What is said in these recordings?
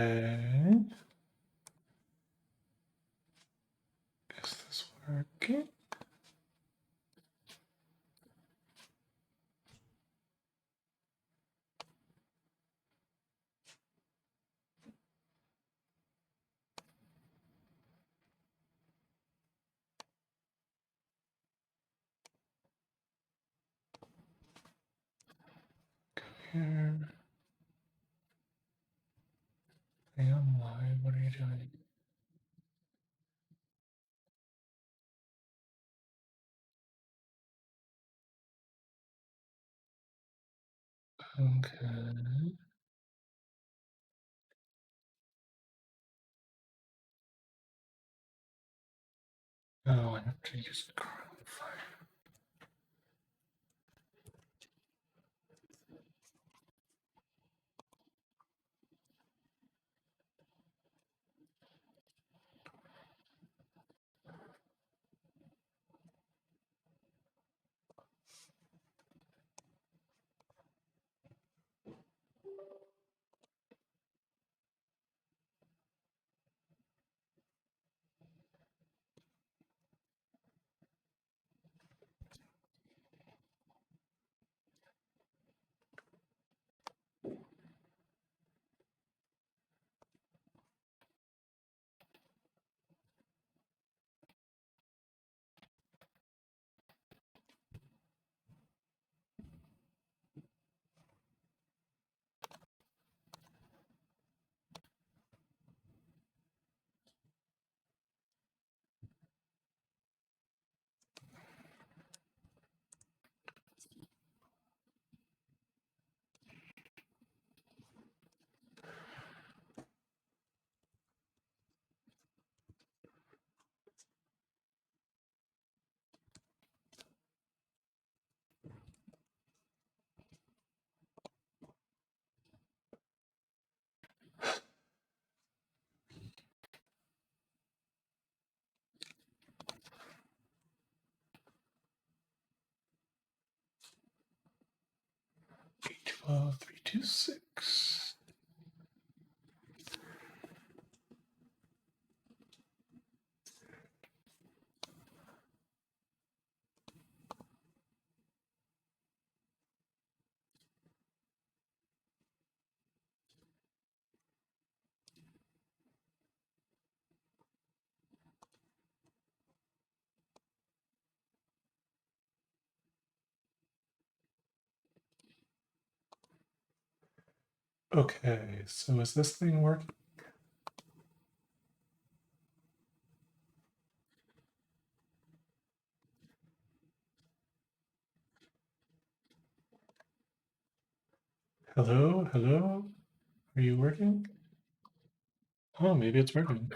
Okay. Is this working? Here. I am live. What are you doing? Okay. Oh, I have to use Chrome Fire. B12, 326. Okay, so is this thing working? Hello? Hello? Are you working? Oh, maybe it's working.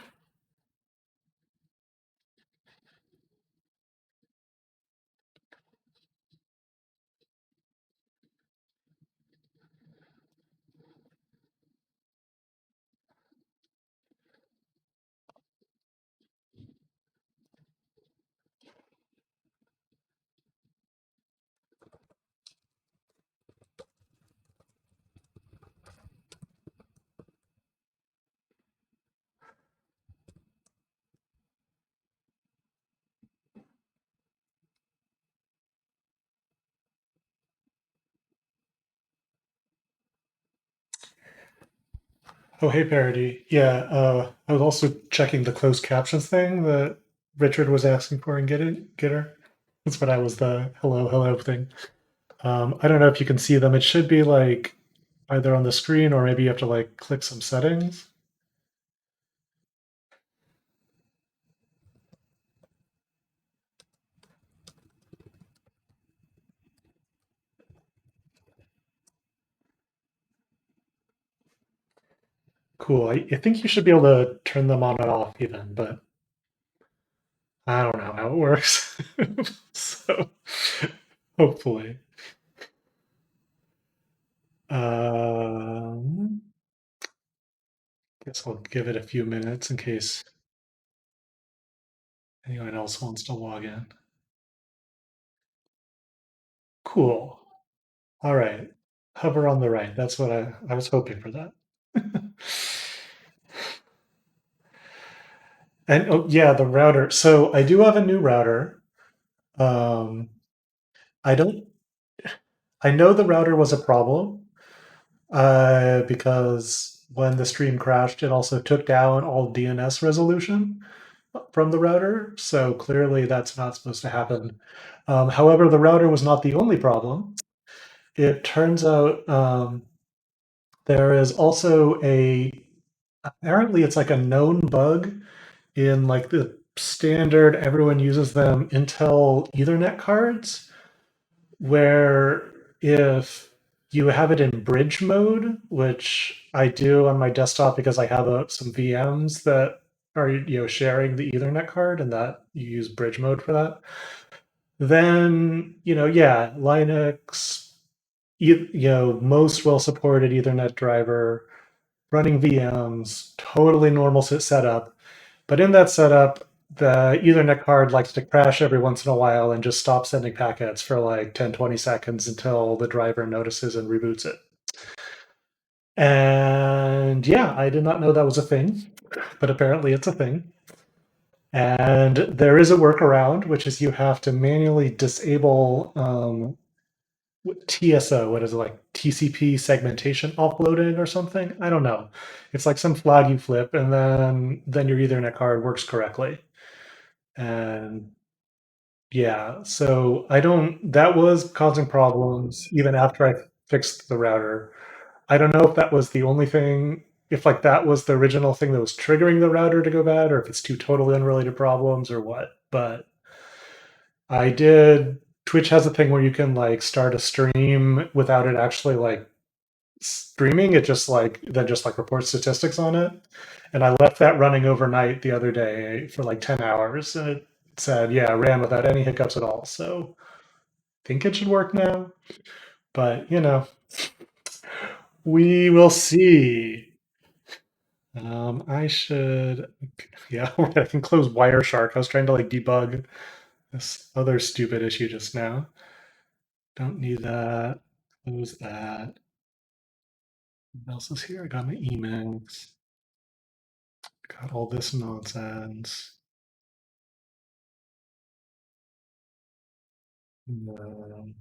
Oh, hey, Parody. Yeah, I was also checking the closed captions thing that Richard was asking for in Getter. That's what I was the hello, hello thing. I don't know if you can see them. It should be like either on the screen or maybe you have to like click some settings. Cool. I think you should be able to turn them on and off even, but I don't know how it works. So hopefully. Um, guess I'll give it a few minutes in case anyone else wants to log in. Cool. All right. Hover on the right. That's what I was hoping for that. And oh yeah, the router. So I do have a new router. Um, I don't. I know the router was a problem because when the stream crashed, it also took down all DNS resolution from the router. So clearly, that's not supposed to happen. However, the router was not the only problem. It turns out there is also a apparently it's like a known bug in like the standard everyone uses them Intel Ethernet cards where if you have it in bridge mode, which I do on my desktop because I have some VMs that are sharing the Ethernet card and that you use bridge mode for that, then yeah, Linux, most well supported Ethernet driver, running VMs, totally normal setup. But in that setup, the Ethernet card likes to crash every once in a while and just stop sending packets for like 10, 20 seconds until the driver notices and reboots it. And yeah, I did not know that was a thing, but apparently it's a thing. And there is a workaround, which is you have to manually disable TSO, what is it, like TCP segmentation offloading or something? I don't know. It's like some flag you flip, and then your Ethernet card works correctly. And yeah, so I don't. That was causing problems even after I fixed the router. I don't know if that was the only thing. If like that was the original thing that was triggering the router to go bad, or if it's two totally unrelated problems, or what. But I did. Twitch has a thing where you can like start a stream without it actually like streaming. It just like reports statistics on it. And I left that running overnight the other day for like 10 hours, and it said, yeah, ran without any hiccups at all. So I think it should work now. But we will see. I should, yeah, I can close Wireshark. I was trying to like debug this other stupid issue just now. Don't need that. Close that. What else is here? I got my emails. Got all this nonsense. Um,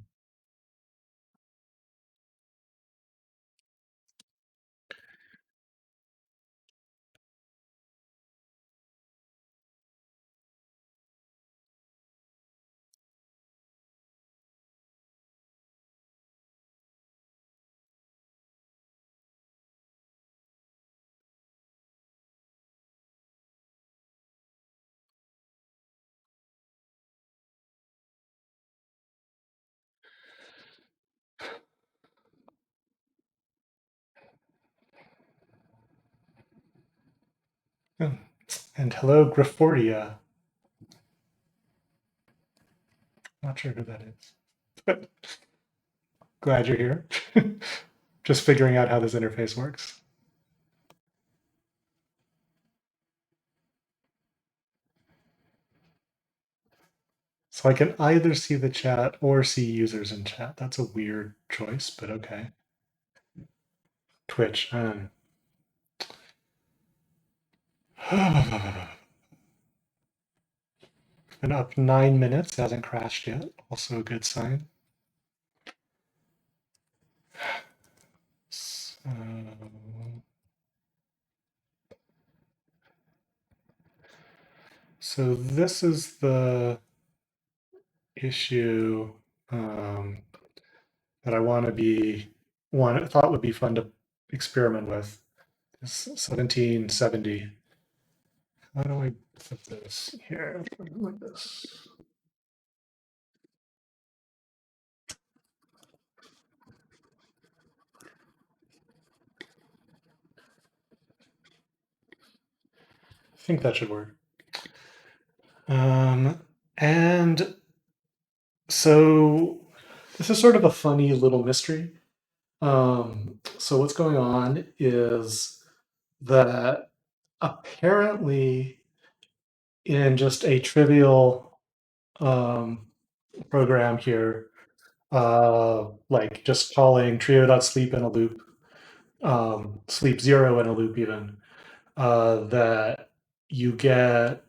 and hello, Graffordia. Not sure who that is, but glad you're here. Just figuring out how this interface works. So I can either see the chat or see users in chat. That's a weird choice, but okay. Twitch. Been up 9 minutes, hasn't crashed yet. Also a good sign. So, so this is the issue that I want to be one thought would be fun to experiment with. This 1770. How do I put this here? Like this. I think that should work. And so this is sort of a funny little mystery. So what's going on is that apparently in just a trivial um, program here, like just calling trio.sleep in a loop, sleep zero in a loop even, that you get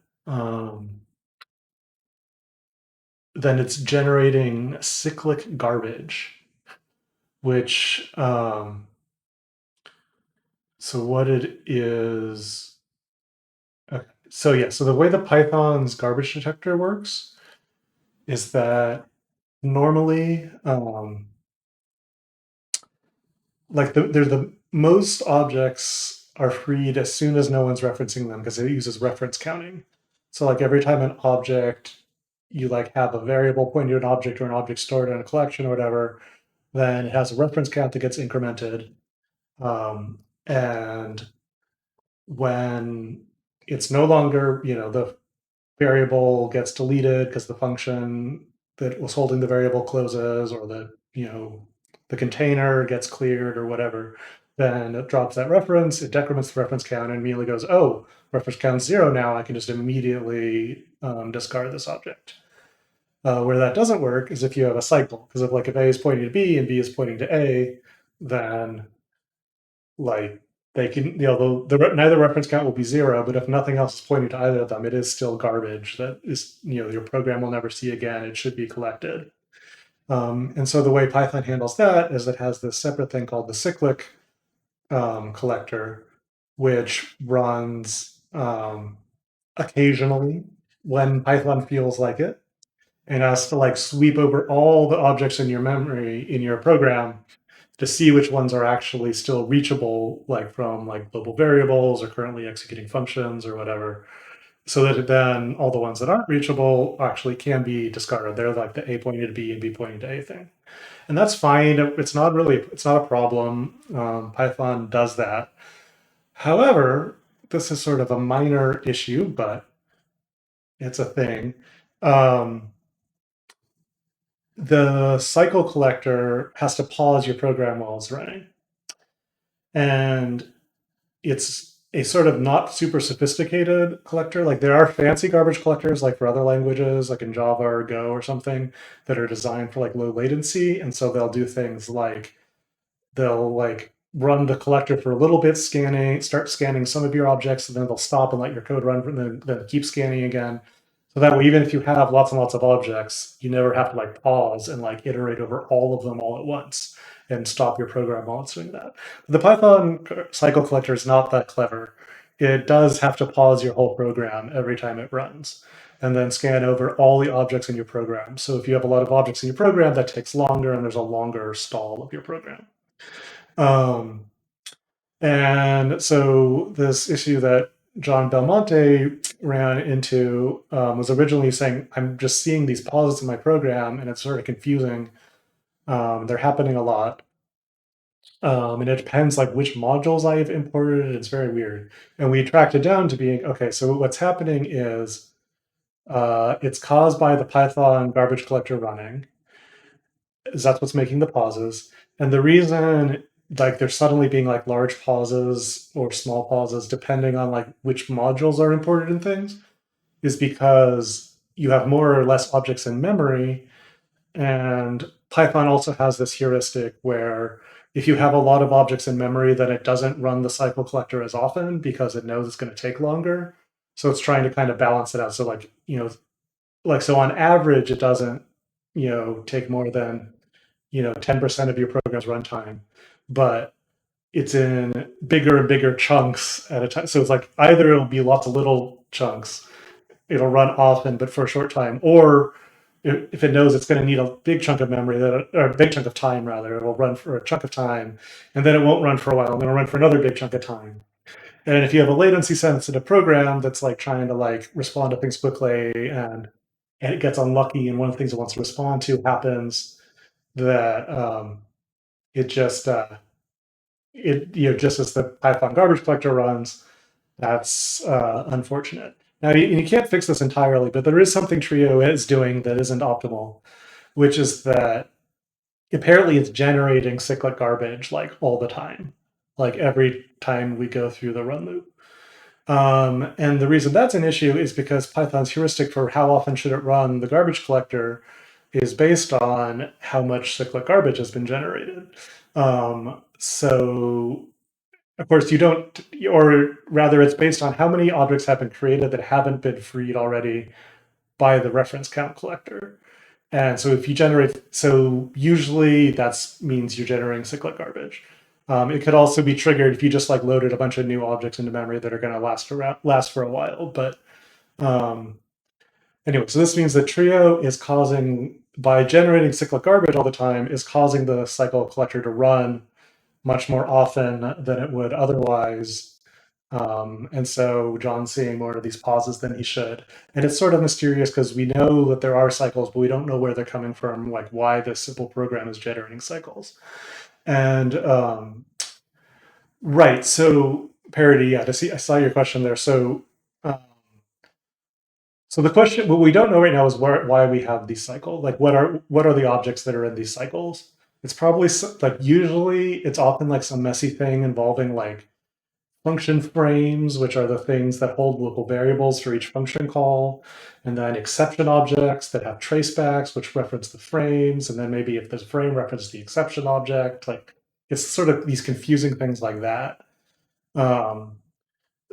then it's generating cyclic garbage, which so what it is. Okay. So yeah, so the way the Python's garbage detector works is that normally, like they're the most objects are freed as soon as no one's referencing them because it uses reference counting. So like every time an object you like have a variable pointing to an object or an object stored in a collection or whatever, then it has a reference count that gets incremented. And when it's no longer, the variable gets deleted because the function that was holding the variable closes, or the container gets cleared or whatever, then it drops that reference, it decrements the reference count, and immediately goes, oh, reference count's 0 now, I can just immediately discard this object. Where that doesn't work is if you have a cycle, because if A is pointing to B and B is pointing to A, then like they can, neither reference count will be 0, but if nothing else is pointing to either of them, it is still garbage that is, your program will never see again. It should be collected. And so the way Python handles that is it has this separate thing called the cyclic collector, which runs occasionally when Python feels like it, and has to like sweep over all the objects in your memory in your program to see which ones are actually still reachable, like from like global variables or currently executing functions or whatever, so that then all the ones that aren't reachable actually can be discarded. They're like the A pointing to B and B pointing to A thing. And that's fine. It's not a problem. Python does that. However, this is sort of a minor issue, but it's a thing. Um, the cycle collector has to pause your program while it's running. And it's a sort of not super sophisticated collector. Like there are fancy garbage collectors, like for other languages, like in Java or Go or something, that are designed for like low latency. And so they'll do things like they'll like run the collector for a little bit, start scanning some of your objects, and then they'll stop and let your code run, and then keep scanning again. So that way, even if you have lots and lots of objects, you never have to like pause and like iterate over all of them all at once and stop your program while it's doing that. The Python cycle collector is not that clever. It does have to pause your whole program every time it runs and then scan over all the objects in your program. So if you have a lot of objects in your program, that takes longer and there's a longer stall of your program. Um, and so this issue that John Belmonte ran into was originally saying, I'm just seeing these pauses in my program and it's sort of confusing. They're happening a lot. And it depends like which modules I have imported. It's very weird. And we tracked it down to being, okay, so what's happening is it's caused by the Python garbage collector running. Is that's what's making the pauses. And the reason like there's suddenly being like large pauses or small pauses depending on like which modules are imported in things is because you have more or less objects in memory. And Python also has this heuristic where if you have a lot of objects in memory, then it doesn't run the cycle collector as often because it knows it's going to take longer. So it's trying to kind of balance it out. So like, so on average, it doesn't, take more than 10% of your program's runtime, but it's in bigger and bigger chunks at a time. So it's like either it'll be lots of little chunks, it'll run often, but for a short time, or if it knows it's going to need a big chunk of memory, or a big chunk of time rather, it'll run for a chunk of time, and then it won't run for a while, and then it'll run for another big chunk of time. And if you have a latency sensitive program that's like trying to like respond to things quickly and it gets unlucky and one of the things it wants to respond to happens, that it just just as the Python garbage collector runs, that's unfortunate. Now you can't fix this entirely, but there is something Trio is doing that isn't optimal, which is that apparently it's generating cyclic garbage like all the time, like every time we go through the run loop. And the reason that's an issue is because Python's heuristic for how often should it run the garbage collector is based on how much cyclic garbage has been generated. So Of course, you don't, or rather, it's based on how many objects have been created that haven't been freed already by the reference count collector. And so if you generate, so usually that means you're generating cyclic garbage. It could also be triggered if you just like loaded a bunch of new objects into memory that are going to last for a while. But um, anyway, so this means that Trio is causing, by generating cyclic garbage all the time, is causing the cycle collector to run much more often than it would otherwise. And so John's seeing more of these pauses than he should. And it's sort of mysterious because we know that there are cycles, but we don't know where they're coming from, like why this simple program is generating cycles. And right, so parody, yeah, I saw your question there. Um, so the question, what we don't know right now is why we have these cycles. Like, what are the objects that are in these cycles? It's probably like usually it's often like some messy thing involving like function frames, which are the things that hold local variables for each function call, and then exception objects that have tracebacks, which reference the frames, and then maybe if there's a frame, reference the exception object. Like it's sort of these confusing things like that. Um,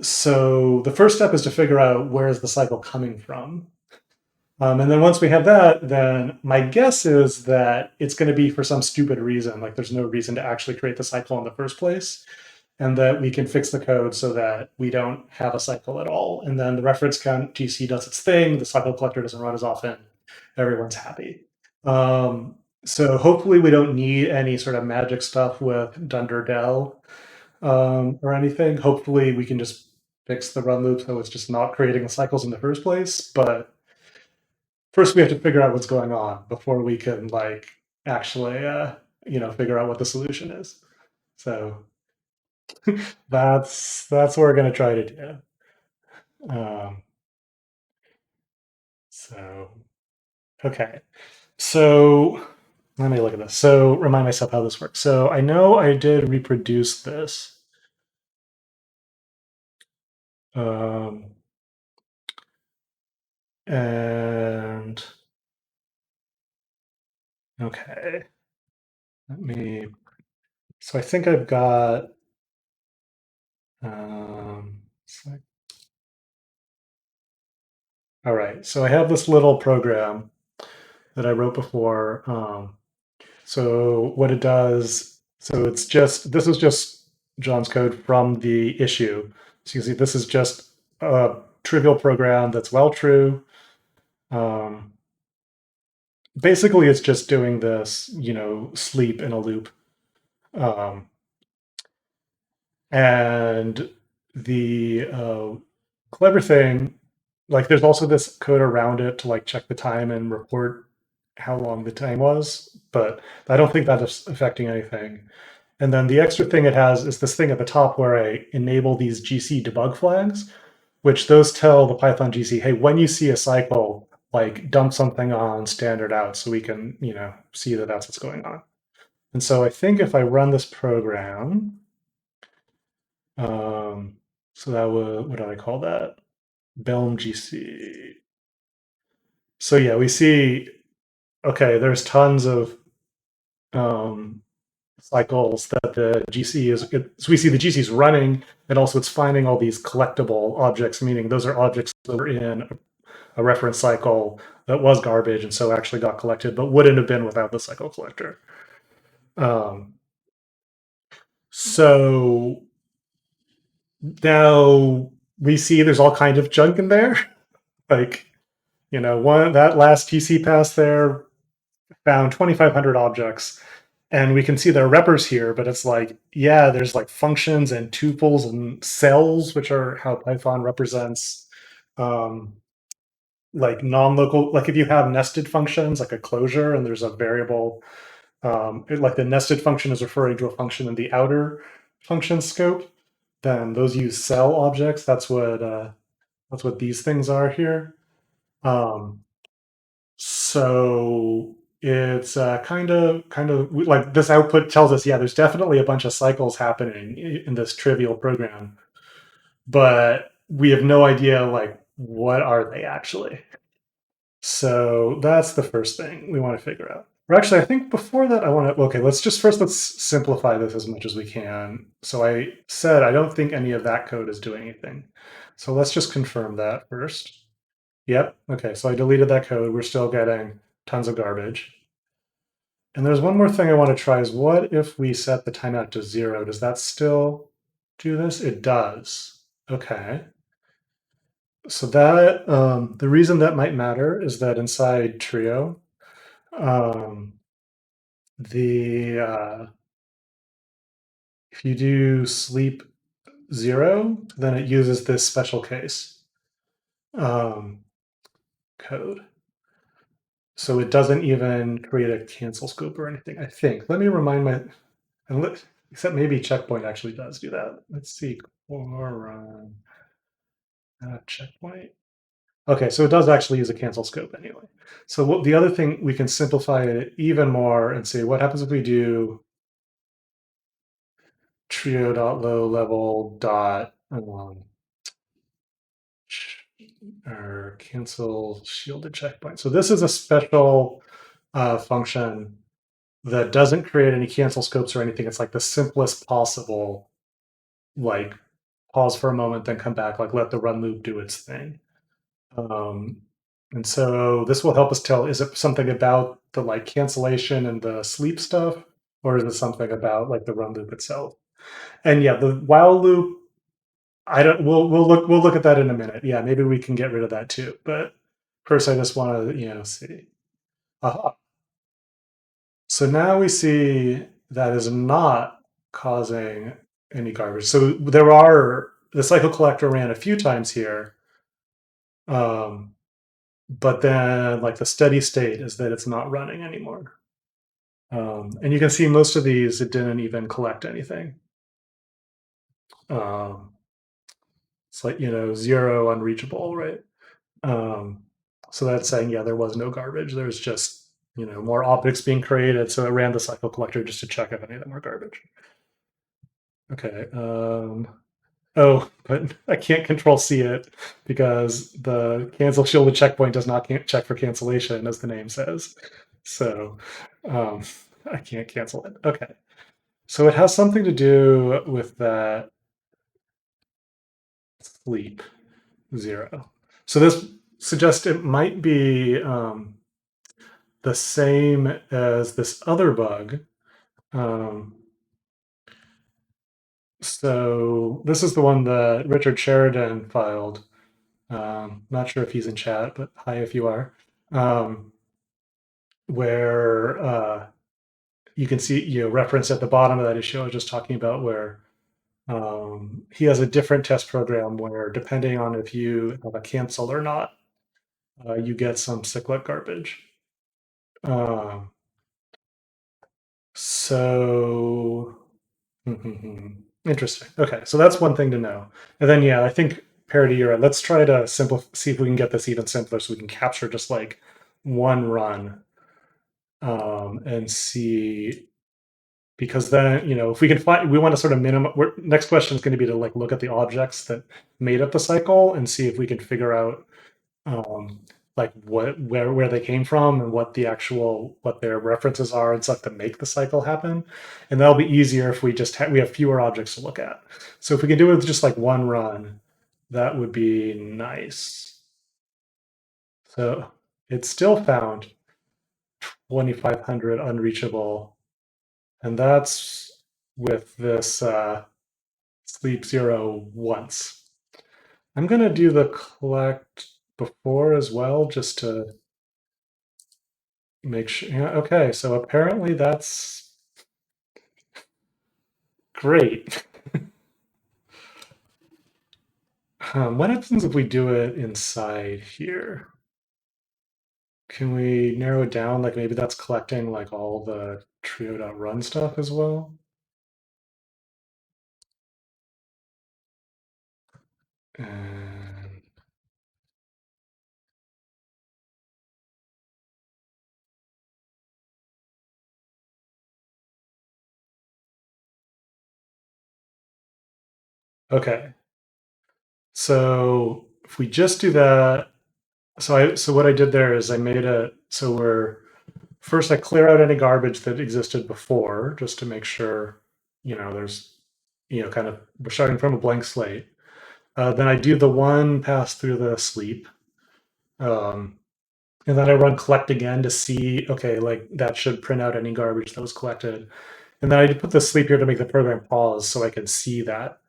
so the first step is to figure out where is the cycle coming from. And then once we have that, then my guess is that it's going to be for some stupid reason, like there's no reason to actually create the cycle in the first place, and that we can fix the code so that we don't have a cycle at all. And then the reference count GC does its thing, the cycle collector doesn't run as often, everyone's happy. So hopefully we don't need any sort of magic stuff with Dunderdell or anything. Hopefully we can just fix the run loop so it's just not creating the cycles in the first place. But first we have to figure out what's going on before we can like actually figure out what the solution is. So that's what we're going to try to do. um, so okay, so let me look at this. So remind myself how this works. So I know I did reproduce this. um, and okay, let me, so I think I've got so all right, so I have this little program that I wrote before. So what it does, so it's just, this is just John's code from the issue. So you can see this is just a trivial program that's well true. Um, Basically, it's just doing this, sleep in a loop. Um, and the clever thing, like there's also this code around it to like check the time and report how long the time was, but I don't think that's affecting anything. And then the extra thing it has is this thing at the top where I enable these GC debug flags, which those tell the Python GC, hey, when you see a cycle, like dump something on standard out so we can, see that that's what's going on. And so I think if I run this program, so that would, what do I call that? Belm GC. So yeah, we see, okay, there's tons of cycles that the GC is, so we see the GC is running, and also it's finding all these collectible objects, meaning those are objects that were in a reference cycle that was garbage and so actually got collected, but wouldn't have been without the cycle collector. Um, so now we see there's all kind of junk in there. Like, one, that last GC pass there found 2,500 objects, and we can see there are reppers here, but it's like, yeah, there's like functions and tuples and cells, which are how Python represents um, like non-local, like if you have nested functions, like a closure, and there's a variable, like the nested function is referring to a function in the outer function scope, then those use cell objects. That's what these things are here. Um, so it's kind of like this output tells us, yeah, there's definitely a bunch of cycles happening in this trivial program, but we have no idea like what are they actually. So that's the first thing we want to figure out. Or actually, I think before that, I want to. Okay, let's simplify this as much as we can. So I said I don't think any of that code is doing anything. So let's just confirm that first. Yep. Okay, so I deleted that code. We're still getting tons of garbage. And there's one more thing I want to try is what if we set the timeout to 0? Does that still do this? It does. Okay. So that the reason that might matter is that inside Trio, um, the if you do sleep 0, then it uses this special case um, code. So it doesn't even create a cancel scope or anything, I think. Let me remind my, and let, except maybe checkpoint actually does do that. Let's see, core checkpoint. Okay, so it does actually use a cancel scope anyway. So what, the other thing, we can simplify it even more and say, what happens if we do trio.low-level dot or cancel shielded checkpoint. So this is a special function that doesn't create any cancel scopes or anything. It's like the simplest possible, like pause for a moment, then come back, like let the run loop do its thing. Um, and so this will help us tell, is it something about the like cancellation and the sleep stuff, or is it something about like the run loop itself? And yeah, the while loop, I don't, we'll look at that in a minute. Yeah, maybe we can get rid of that too. But first I just want to, see. Aha. So now we see that is not causing any garbage. So the cycle collector ran a few times here. But then like the steady state is that it's not running anymore. And you can see most of these, it didn't even collect anything. Um, it's like, 0 unreachable, right? Um, so that's saying, yeah, there was no garbage. There's just, more objects being created. So it ran the cycle collector just to check if any of them were garbage. Okay. Oh, but I can't control C it because the cancel shielded checkpoint does not check for cancellation, as the name says. So um, I can't cancel it. Okay. So it has something to do with that sleep 0. So this suggests it might be the same as this other bug. Um, so this is the one that Richard Sheridan filed. Not sure if he's in chat, but hi if you are. Where you can see, reference at the bottom of that issue I was just talking about, where he has a different test program where depending on if you have a cancel or not, you get some cyclic garbage. So interesting. Okay, so that's one thing to know. And then yeah, I think Parody, you're right. Let's try to see if we can get this even simpler so we can capture just like one run and see, because then if we can find, we want to sort of minimum. Next question is going to be to like look at the objects that made up the cycle and see if we can figure out um, like where they came from and what their references are and stuff to make the cycle happen. And that'll be easier if we just we have fewer objects to look at. So if we can do it with just like one run, that would be nice. So it's still found 2,500 unreachable, and that's with this sleep 0 once. I'm gonna do the collect before as well, just to make sure. Yeah, okay, so apparently that's great. What happens if we do it inside here? Can we narrow it down? Like maybe that's collecting like all the trio.run stuff as well? And okay. So if we just do that, so what I did there is I made it so we're first I clear out any garbage that existed before, just to make sure, there's, kind of we're starting from a blank slate. Then I do the one pass through the sleep. Um, and then I run collect again to see, okay, like that should print out any garbage that was collected. And then I put the sleep here to make the program pause so I can see that.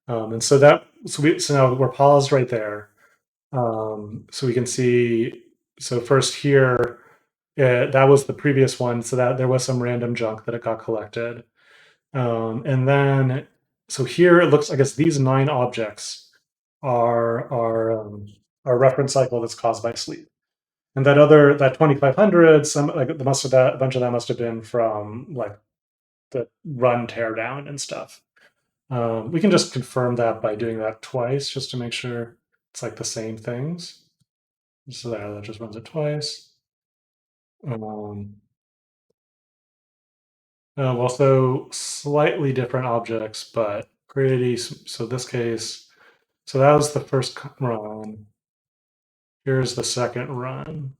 And so so now we're paused right there. So we can see, so first here, that was the previous one. So that there was some random junk that it got collected. And then, so here it looks, I guess these 9 objects are reference cycle that's caused by sleep. And that 2500, some like the must have that a bunch of that must have been from like the run teardown and stuff. We can just confirm that by doing that twice, just to make sure it's like the same things. So there, that just runs it twice. Um, Also slightly different objects, but pretty. So this case, so that was the first run. Here's the second run.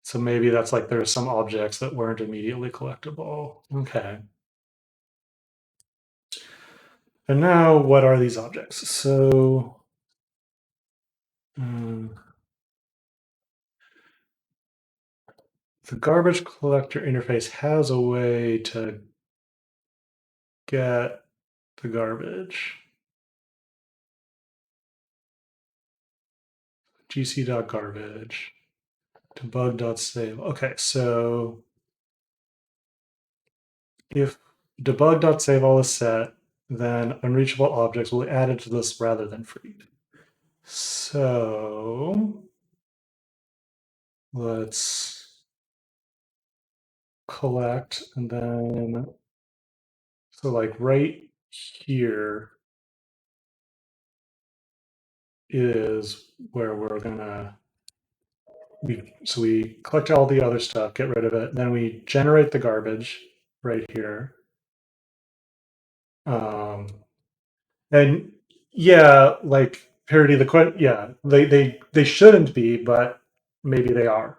So maybe that's like there's some objects that weren't immediately collectible. Okay. And now what are these objects? So um, the garbage collector interface has a way to get the garbage. gc.garbage debug.save. Okay, so if debug.save all is set, then unreachable objects will be added to this rather than freed. So let's collect, and then so like right here is where we're gonna we collect all the other stuff, get rid of it, then we generate the garbage right here. Um, and yeah, like parody yeah, they shouldn't be, but maybe they are.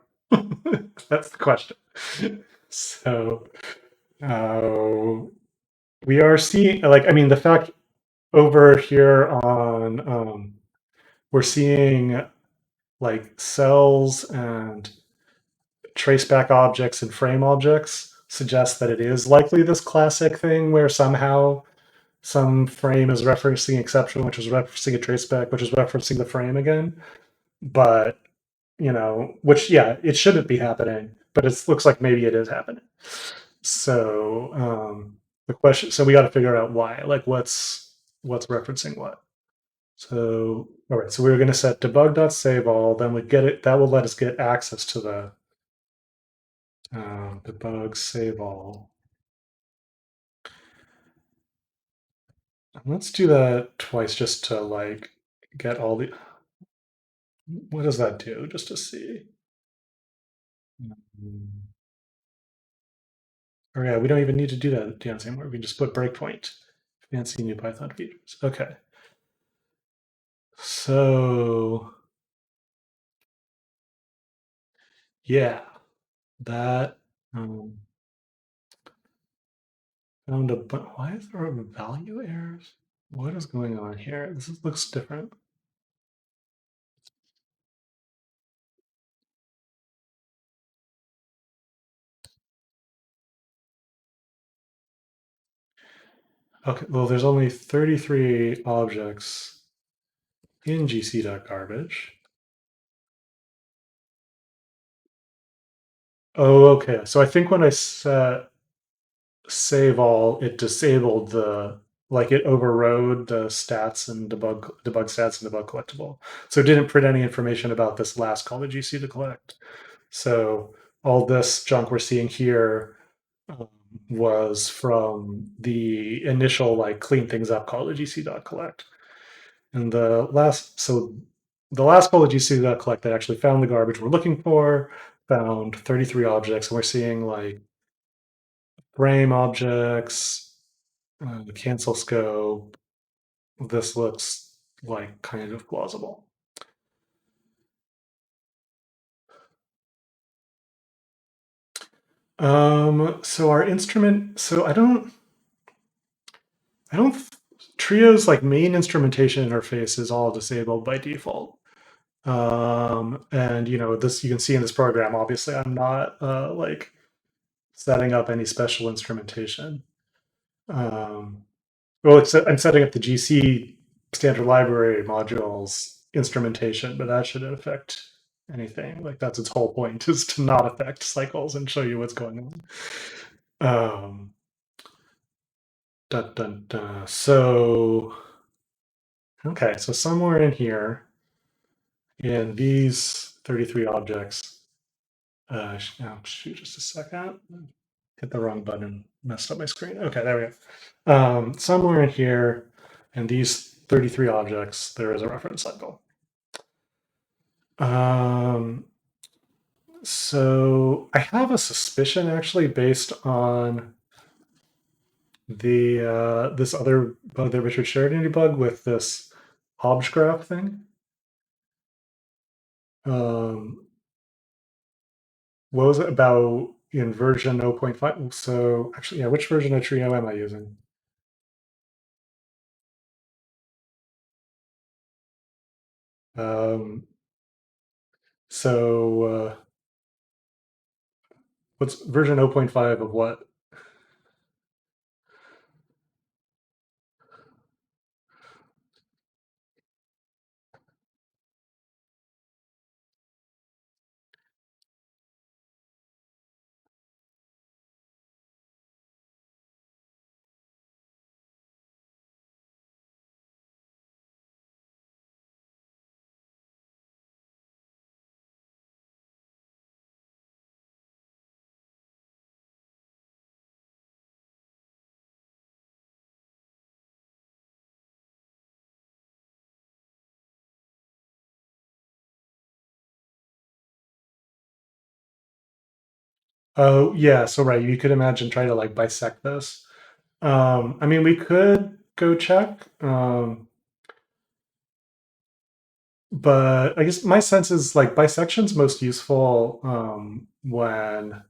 That's the question. So we are seeing, like, I mean, the fact over here on we're seeing like cells and traceback objects and frame objects suggests that it is likely this classic thing where somehow some frame is referencing exception, which is referencing a traceback, which is referencing the frame again. But, which, yeah, it shouldn't be happening, but it looks like maybe it is happening. So the question, so we got to figure out why, like what's referencing what. So, all right, so we're going to set debug.save all, then we get it, that will let us get access to the debug save all. Let's do that twice just to like get all the, what does that do just to see? Or yeah, we don't even need to do that dance anymore. We can just put breakpoint. Fancy new Python features. Okay. So yeah, that found a but why is there value errors? What is going on here? Looks different. Okay, well, there's only 33 objects in gc.garbage. Oh, okay. So I think when I set save all, it disabled like it overrode the stats and debug stats and debug collectible. So it didn't print any information about this last call to GC to collect. So all this junk we're seeing here was from the initial like clean things up call to gc.collect. And the last call to gc.collect that actually found the garbage we're looking for found 33 objects, and we're seeing like frame objects, the cancel scope. This looks like kind of plausible. So our instrument, so I don't, Trio's like main instrumentation interface is all disabled by default. And this you can see in this program, obviously I'm not like setting up any special instrumentation. Um, well, I'm setting up the GC standard library modules instrumentation, but that shouldn't affect anything. Like that's its whole point is to not affect cycles and show you what's going on. Dun, dun, dun. So, okay, so somewhere in here, in these 33 objects, oh, shoot, just a second. Hit the wrong button, messed up my screen. Okay, there we go. Somewhere in here, in these 33 objects, there is a reference cycle. So I have a suspicion actually based on the this other bug that Richard shared, any bug with this obj graph thing. What was it about in version 0.5? So actually, yeah, which version of Trio am I using? Um, so what's version 0.5 of what? Oh, yeah. So right, you could imagine trying to like bisect this. I mean, we could go check, but I guess my sense is like bisection's most useful when,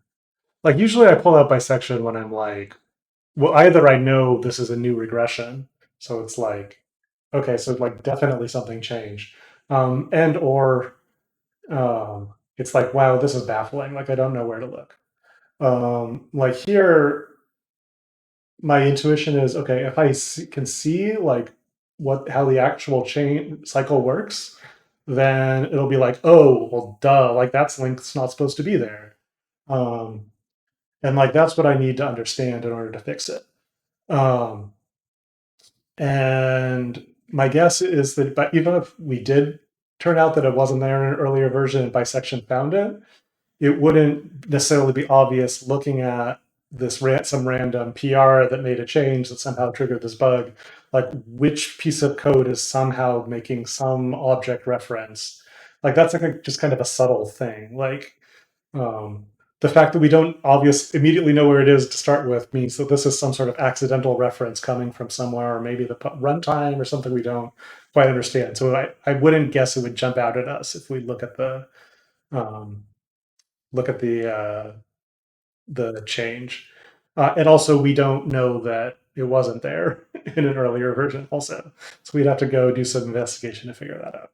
like, usually I pull out bisection when I'm like, well, either I know this is a new regression, so it's like, okay, so like definitely something changed, and or it's like, wow, this is baffling. Like I don't know where to look. Like here, my intuition is okay. If can see like what how the actual chain cycle works, then it'll be like, oh, well, duh, like that's link's not supposed to be there, um, and like that's what I need to understand in order to fix it. Um, And my guess is that, but even if we did turn out that it wasn't there in an earlier version and bisection found it, it wouldn't necessarily be obvious looking at this some random PR that made a change that somehow triggered this bug, like which piece of code is somehow making some object reference. Like that's like just kind of a subtle thing. Like um, the fact that we don't immediately know where it is to start with means that this is some sort of accidental reference coming from somewhere, or maybe the runtime or something we don't quite understand. So I wouldn't guess it would jump out at us if we um, look at the change. And also, we don't know that it wasn't there in an earlier version, also. So we'd have to go do some investigation to figure that out.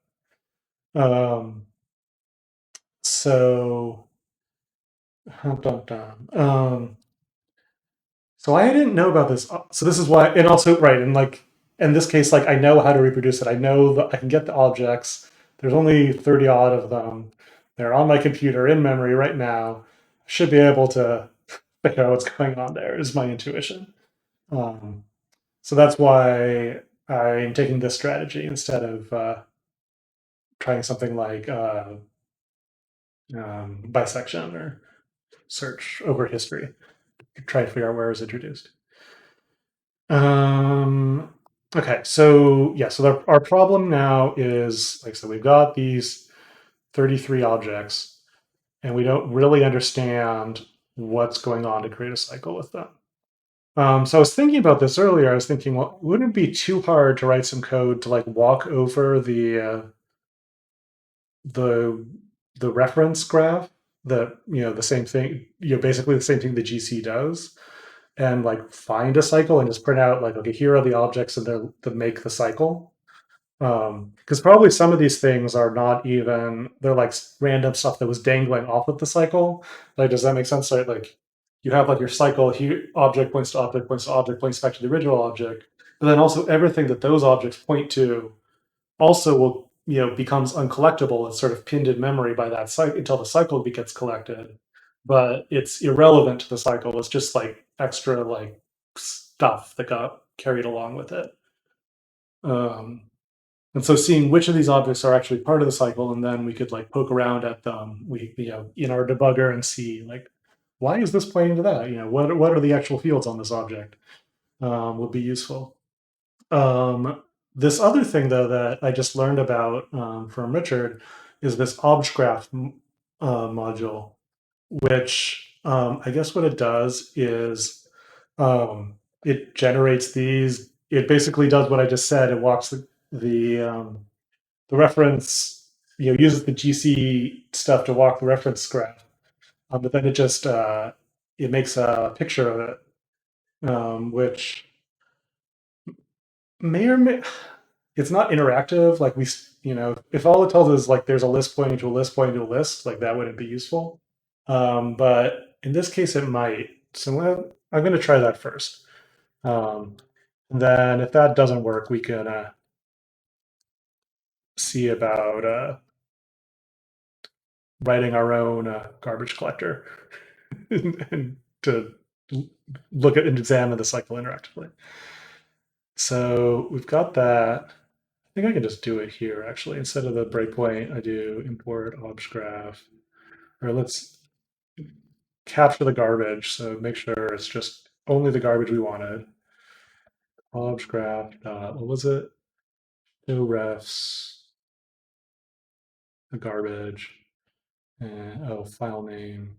So, dum, dum, dum. So I didn't know about this. So this is why, and also right, and like in this case, like I know how to reproduce it. I know that I can get the objects. There's only 30 odd of them. They're on my computer in memory right now. I should be able to figure out what's going on there. Is my intuition. Um, so that's why I'm taking this strategy instead of trying something like bisection or search over history. Try to figure out where it was introduced. Um, okay, so yeah, so our problem now is, like I said, we've got these 33 objects, and we don't really understand what's going on to create a cycle with them. So I was thinking about this earlier. I was thinking, well, wouldn't it be too hard to write some code to like walk over the the reference graph the same thing, basically the same thing the GC does, and like find a cycle and just print out like, okay, here are the objects and they're that make the cycle. Because probably some of these things are not even, they're like random stuff that was dangling off of the cycle. Like, does that make sense? Right? Like, you have like your cycle here, object points to object points to object points back to the original object, but then also everything that those objects point to also will becomes uncollectible. It's sort of pinned in memory by that cycle until the cycle gets collected, but it's irrelevant to the cycle. It's just like extra like stuff that got carried along with it. Um, and so seeing which of these objects are actually part of the cycle, and then we could like poke around at them, in our debugger and see like, why is this pointing to that? What are the actual fields on this object? Would be useful. Um, this other thing though that I just learned about from Richard is this objgraph module, which I guess what it does is it generates these. It basically does what I just said. It walks the reference, uses the GC stuff to walk the reference graph, but then it makes a picture of it, which may or may it's not interactive. Like if all it tells us is like there's a list pointing to a list pointing to a list, like that wouldn't be useful. But in this case, it might. So I'm going to try that first. And then if that doesn't work, we can see about writing our own garbage collector and to look at and examine the cycle interactively. So we've got that. I think I can just do it here actually. Instead of the breakpoint, I do import objgraph, or let's capture the garbage. So make sure it's just only the garbage we wanted. Objgraph. What was it? No refs. The garbage. And file name.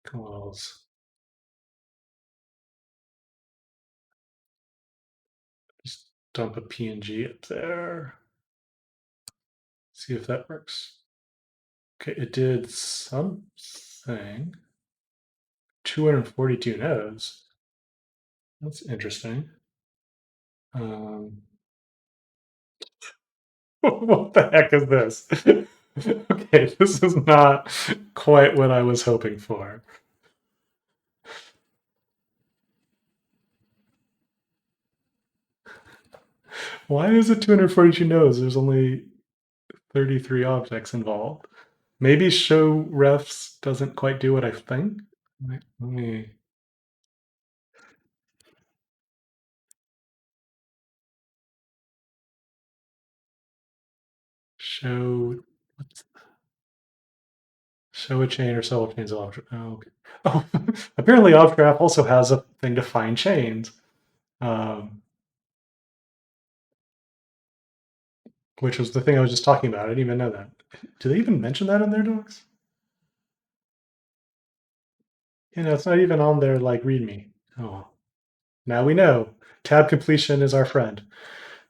Calls. Just dump a PNG up there. See if that works. Okay, it did something. 242 nodes. That's interesting. What the heck is this? Okay, this is not quite what I was hoping for. Why is it 242 nodes? There's only 33 objects involved. Maybe show refs doesn't quite do what I think. Let me show show a chain or several chains of objects. Oh, okay. Oh, apparently Objgraph also has a thing to find chains, which was the thing I was just talking about. I didn't even know that. Do they even mention that in their docs? It's not even on their like README. Oh, now we know. Tab completion is our friend.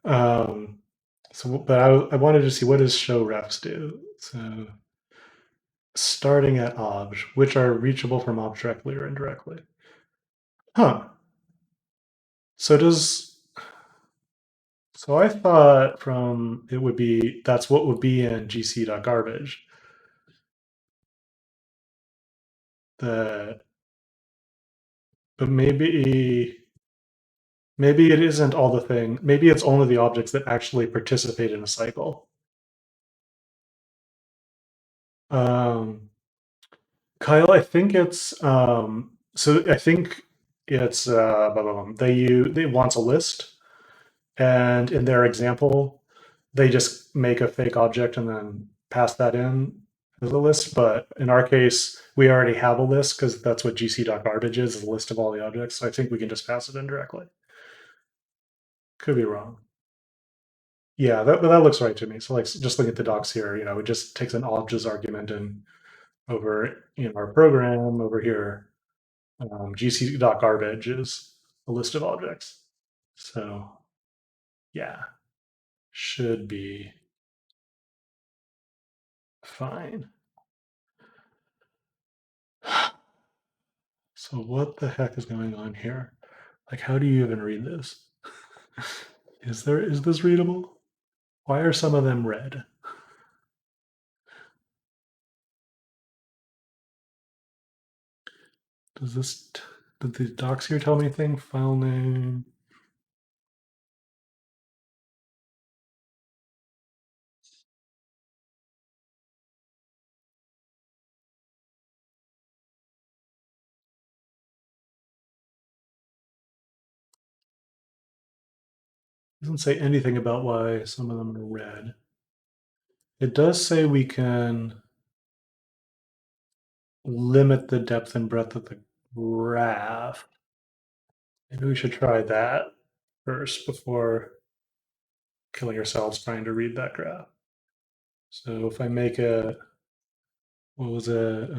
But I wanted to see what does show refs do. So starting at obj, which are reachable from obj directly or indirectly. Huh. So does so I thought from it would be that's what would be in gc.garbage. The but maybe it isn't all the thing. Maybe it's only the objects that actually participate in a cycle. Kyle, I think it's so I think it's blah, blah, blah. They wants a list, and in their example, they just make a fake object and then pass that in as a list. But in our case, we already have a list because that's what gc.garbage is a list of all the objects. So I think we can just pass it in directly. Could be wrong. Yeah, that looks right to me. So like just looking at the docs here, it just takes an objs argument and over in our program over here, gc.garbage is a list of objects. So yeah, should be fine. So what the heck is going on here? Like, how do you even read this? Is this readable? Why are some of them red? Did the docs here tell me anything? File name. Doesn't say anything about why some of them are red. It does say we can limit the depth and breadth of the graph. Maybe we should try that first before killing ourselves trying to read that graph. So if I make a, what was it,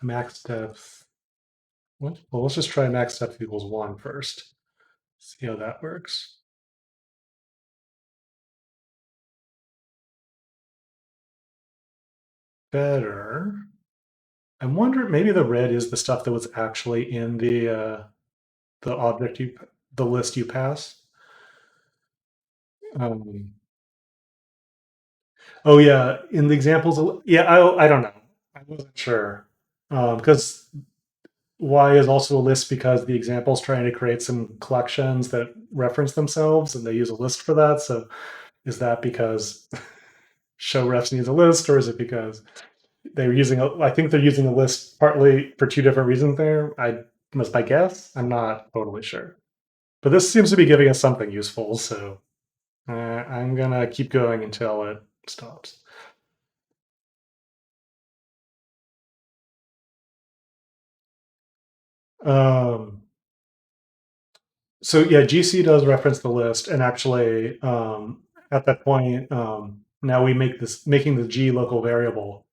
max depth, what? Well, let's just try max depth equals 1 first. See how that works. Better. I wonder, maybe the red is the stuff that was actually in the object the list you pass. Um, oh yeah, in the examples, yeah, I don't know. I wasn't sure because Y is also a list because the example's trying to create some collections that reference themselves, and they use a list for that. So is that because show refs needs a list, or is it because they're using I think they're using a list partly for two different reasons there. I must my guess. I'm not totally sure. But this seems to be giving us something useful, so I'm gonna keep going until it stops. Um, so yeah, GC does reference the list, and actually, at that point, now we make this making the G local variable.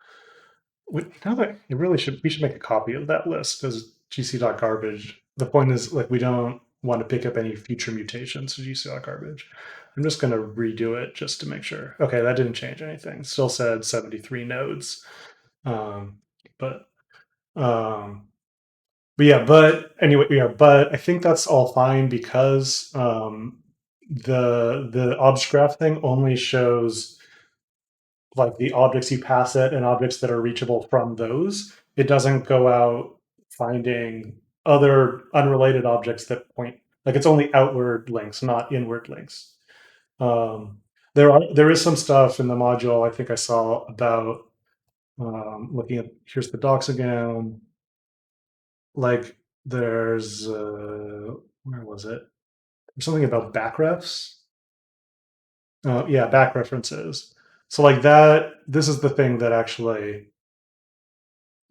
Now that it really should, we should make a copy of that list as gc.garbage. The point is, like, we don't want to pick up any future mutations to gc.garbage. I'm just going to redo it just to make sure. Okay, that didn't change anything. Still said 73 nodes. Um, but um, but yeah, but anyway, yeah, but I think that's all fine because the object graph thing only shows like the objects you pass it and objects that are reachable from those. It doesn't go out finding other unrelated objects that point, like it's only outward links, not inward links. There is some stuff in the module I think I saw about looking at, here's the docs again. Like there's where was it? There's something about backrefs. Yeah, back references. So like that, this is the thing that actually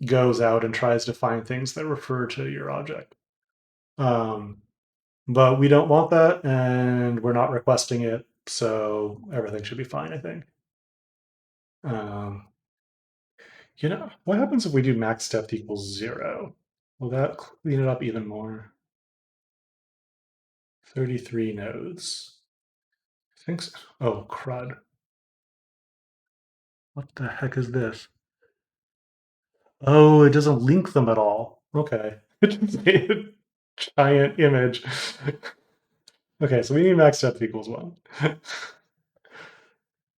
goes out and tries to find things that refer to your object. Um, but we don't want that, and we're not requesting it, so everything should be fine, I think. Um, what happens if we do max depth equals 0? Will that clean it up even more? 33 nodes. I think so. Oh, crud. What the heck is this? Oh, it doesn't link them at all. Okay. It just made a giant image. Okay, so we need max depth equals 1.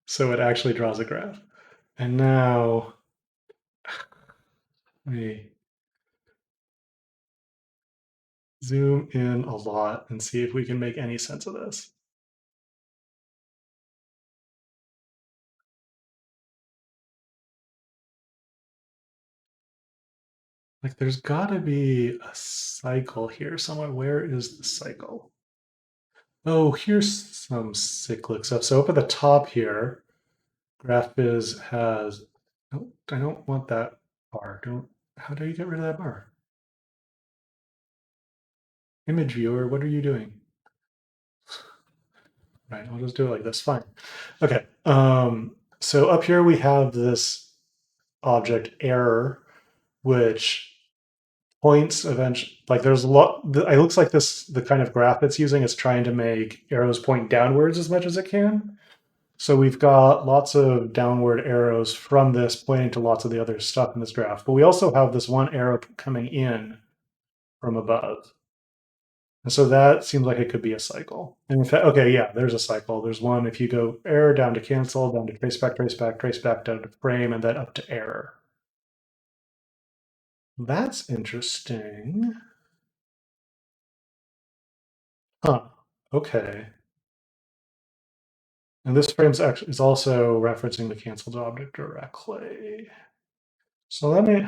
So it actually draws a graph. And now we zoom in a lot and see if we can make any sense of this. Like there's gotta be a cycle here somewhere. Where is the cycle? Oh, here's some cyclic stuff. So up at the top here, GraphViz has, oh, I don't want that bar. How do you get rid of that bar? Image viewer, what are you doing? Right, I'll just do it like this, fine. Okay, so up here we have this object error, which points eventually, like there's a lot, it looks like the kind of graph it's using is trying to make arrows point downwards as much as it can. So we've got lots of downward arrows from this pointing to lots of the other stuff in this graph, but we also have this one arrow coming in from above. And so that seems like it could be a cycle. And in fact, okay, yeah, there's a cycle. There's one if you go error down to cancel, down to trace back down to frame, and then up to error. That's interesting. Huh. Okay. And this frame's actually is also referencing the canceled object directly. So let me,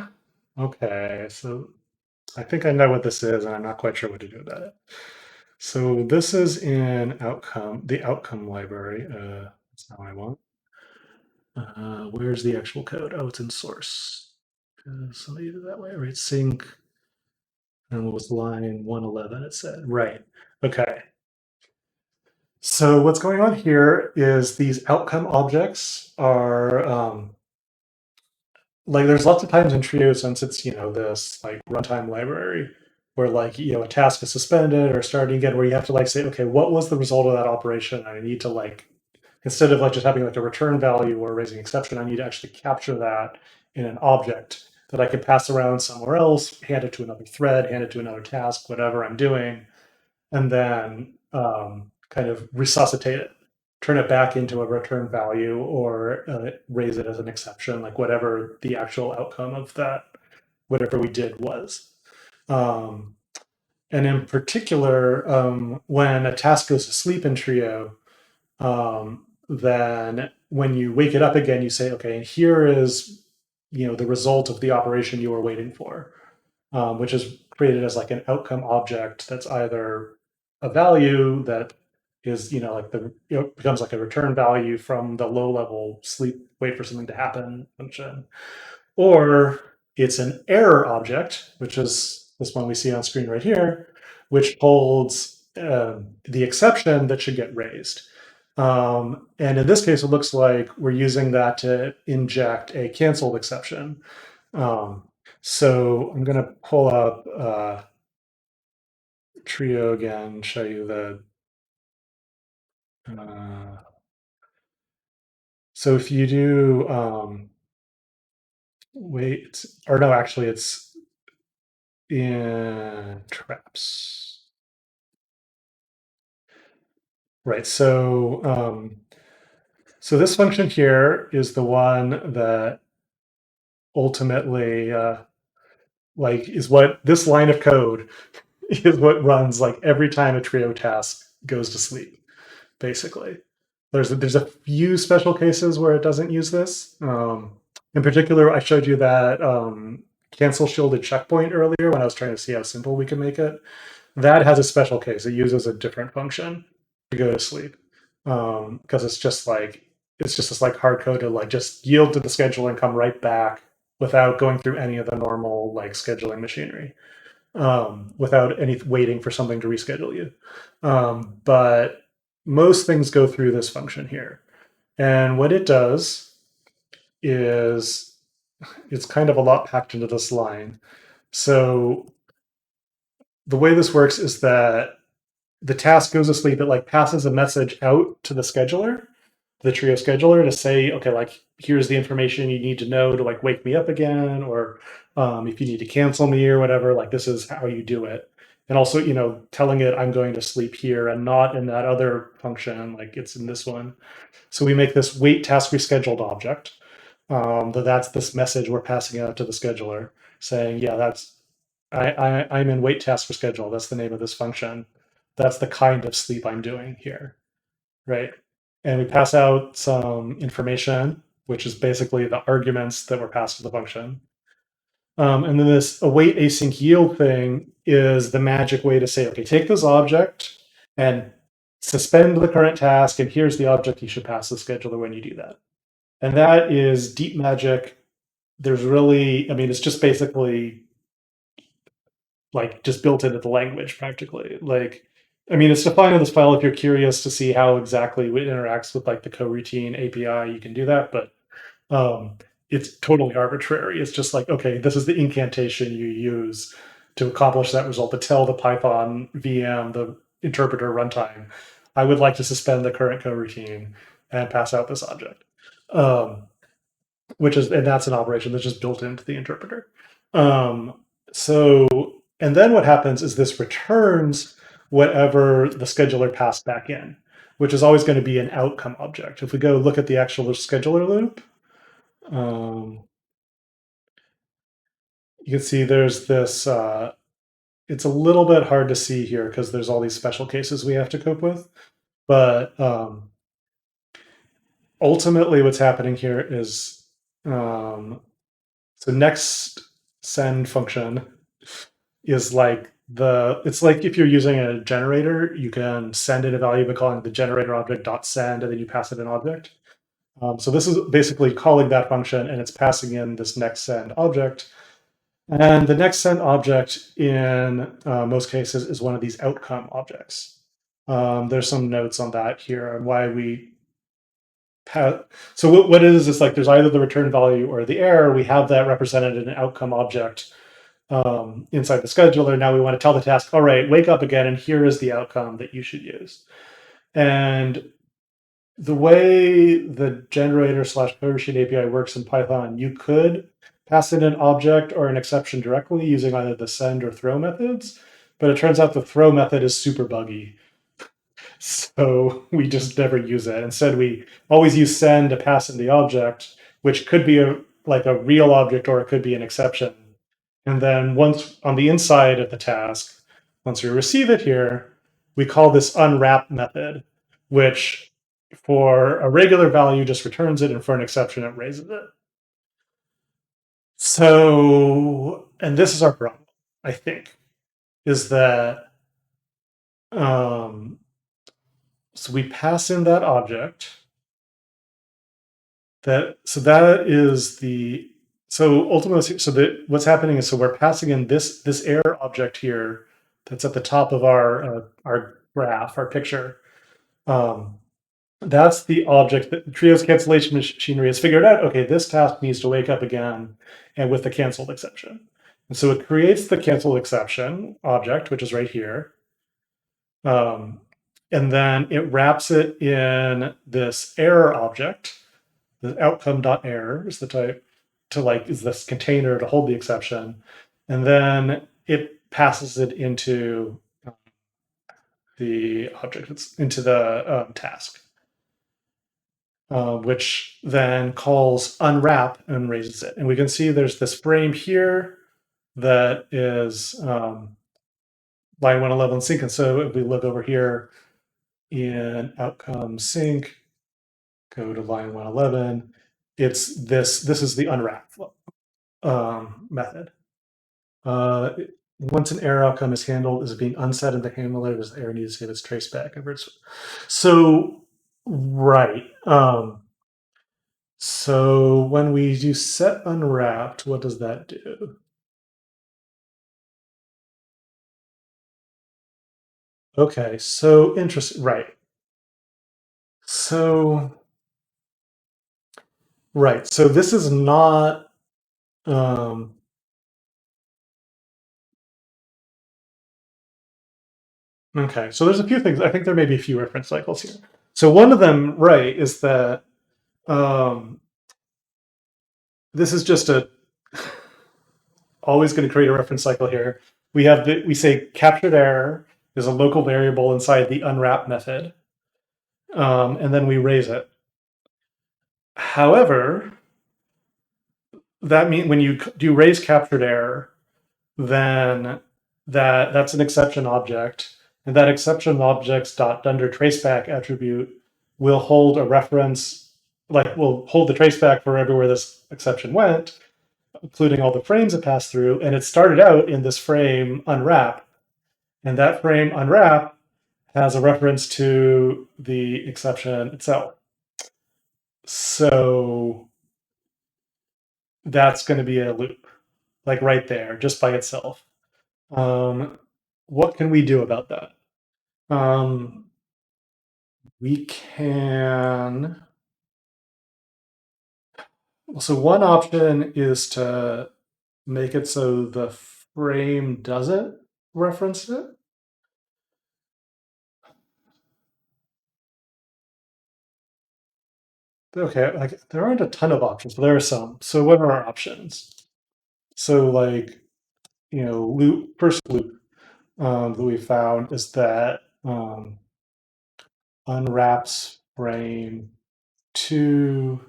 okay, so I think I know what this is, and I'm not quite sure what to do about it. So this is in outcome, the outcome library. That's not what I want. Where's the actual code? Oh, it's in source. Somebody did it that way, right? Sync. And what was line 111? It said, right. Okay. So what's going on here is these outcome objects are like there's lots of times in Trio, since it's this like runtime library where like a task is suspended or starting again, where you have to like say, okay, what was the result of that operation? I need to like, instead of like just having like a return value or raising exception, I need to actually capture that in an object that I can pass around somewhere else, hand it to another thread, hand it to another task, whatever I'm doing, and then kind of resuscitate it, turn it back into a return value, or raise it as an exception, like whatever the actual outcome of that, whatever we did was. Um, and in particular, when a task goes to sleep in Trio, then when you wake it up again, you say, okay, and here is the result of the operation you were waiting for, which is created as like an outcome object that's either a value that is like becomes like a return value from the low level sleep wait for something to happen function, or it's an error object, which is this one we see on screen right here, which holds the exception that should get raised. And in this case, it looks like we're using that to inject a canceled exception. So I'm going to pull up Trio again, show you the. So if you do wait, or no, actually, it's in traps. Right. So this function here is the one that ultimately like is what this line of code is what runs like every time a Trio task goes to sleep, basically. There's a few special cases where it doesn't use this. In particular, I showed you that cancel shielded checkpoint earlier when I was trying to see how simple we can make it. That has a special case. It uses a different function to go to sleep because it's just this like hard code to like just yield to the scheduler and come right back without going through any of the normal like scheduling machinery, without any waiting for something to reschedule you. But most things go through this function here. And what it does is it's kind of a lot packed into this line. So the way this works is that the task goes to sleep, it like passes a message out to the scheduler, the Trio scheduler, to say, okay, like here's the information you need to know to like wake me up again, or if you need to cancel me or whatever, like this is how you do it. And also, telling it I'm going to sleep here and not in that other function, like it's in this one. So we make this wait task rescheduled object. That's this message we're passing out to the scheduler saying, yeah, I'm in wait task reschedule. That's the name of this function. That's the kind of sleep I'm doing here, right? And we pass out some information, which is basically the arguments that were passed to the function. And then this await async yield thing is the magic way to say, okay, take this object and suspend the current task, and here's the object you should pass the scheduler when you do that. And that is deep magic. There's really, I mean, it's just basically like just built into the language practically. Like, I mean, it's defined in this file. If you're curious to see how exactly it interacts with like the coroutine API, you can do that. But it's totally arbitrary. It's just like, okay, this is the incantation you use to accomplish that result, to tell the Python VM, the interpreter runtime, I would like to suspend the current coroutine. and pass out this object. Um, which is, and that's an operation that's just built into the interpreter. Um, so, and then what happens is this returns whatever the scheduler passed back in, which is always going to be an outcome object. If we go look at the actual scheduler loop, you can see there's this, it's a little bit hard to see here because there's all these special cases we have to cope with. But ultimately what's happening here is, so next send function is like it's like if you're using a generator, you can send in a value by calling the generator object dot send, and then you pass it an object. So this is basically calling that function, and it's passing in this next send object. And the next send object in most cases is one of these outcome objects. There's some notes on that here on why we so what it is like there's either the return value or the error. We have that represented in an outcome object inside the scheduler. Now we want to tell the task, all right, wake up again, and here is the outcome that you should use. And the way the generator slash CoderSheet API works in Python, you could pass in an object or an exception directly using either the send or throw methods, but it turns out the throw method is super buggy. So we just never use it. Instead, we always use send to pass in the object, which could be like a real object or it could be an exception. And then once on the inside of the task, once we receive it here, we call this unwrap method, which for a regular value just returns it, and for an exception, it raises it. So, and this is our problem, I think, is that so we pass in that object. That is the so ultimately what's happening is we're passing in this error object here that's at the top of our graph, our picture. That's the object that the Trio's cancellation machinery has figured out. Okay, this task needs to wake up again, and with the canceled exception. And so it creates the canceled exception object, which is right here. And then it wraps it in this error object. The outcome.error is the type is this container to hold the exception. And then it passes it into the object, into the task, which then calls unwrap and raises it. And we can see there's this frame here that is line 111 sync. And so if we look over here in outcome sync, go to line 111, it's this is the unwrap method. Once an error outcome is handled, is it being unset in the handler? Does the error need to save its traceback? So, right. So when we do set unwrapped, what does that do? Okay, so interesting. Right. So, right. So this is not. Okay, so there's a few things. I think there may be a few reference cycles here. So one of them, right, is that this is just always going to create a reference cycle here. We say captured error is a local variable inside the unwrap method, and then we raise it. However, that means when you do raise captured error, then that's an exception object, and that exception object's .dunder traceback attribute will hold a reference, like will hold the traceback for everywhere this exception went, including all the frames it passed through, and it started out in this frame unwrap, and that frame unwrap has a reference to the exception itself. So that's going to be a loop, like right there, just by itself. What can we do about that? We can. So one option is to make it so the frame doesn't reference it. Okay, like there aren't a ton of options, but there are some. So what are our options? So like, loop first loop that we found is that unwraps frame to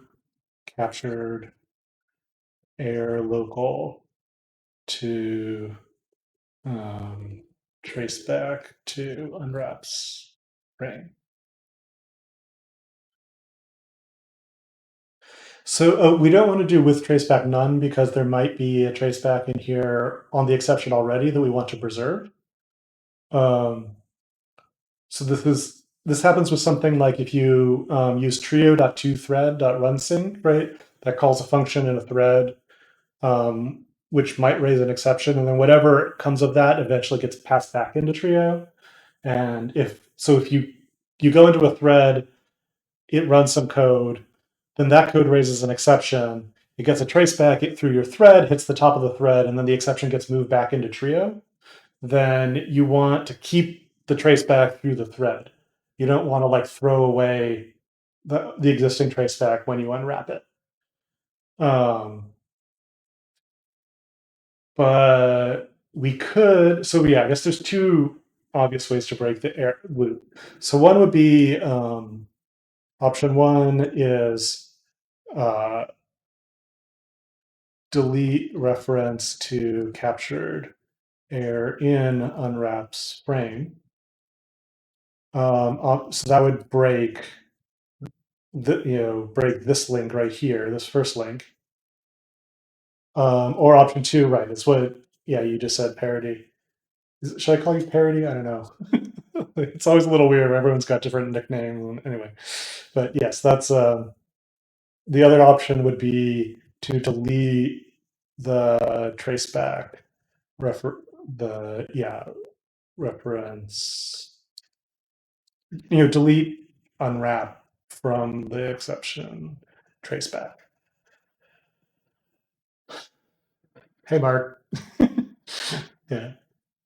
captured air local to um, trace back to unwraps frame. So we don't want to do with traceback none because there might be a traceback in here on the exception already that we want to preserve. Um, so this happens with something like if you use trio.toThread.runSync, right? That calls a function in a thread, which might raise an exception, and then whatever comes of that eventually gets passed back into Trio. And if you go into a thread, it runs some code, then that code raises an exception. It gets a traceback through your thread, hits the top of the thread, and then the exception gets moved back into Trio. Then you want to keep the traceback through the thread. You don't want to like throw away the existing traceback when you unwrap it. But we could, so yeah, I guess there's two obvious ways to break the air loop. So one would be option one is uh, delete reference to captured air in unwraps frame. So that would break break this link right here, this first link. Or option two, right? It's what, yeah, you just said parody. Should I call you parody? I don't know. It's always a little weird. Everyone's got different nicknames. Anyway, but yes, that's the other option would be to delete the traceback refer the yeah reference. Delete unwrap from the exception traceback. Hey, Mark. Yeah.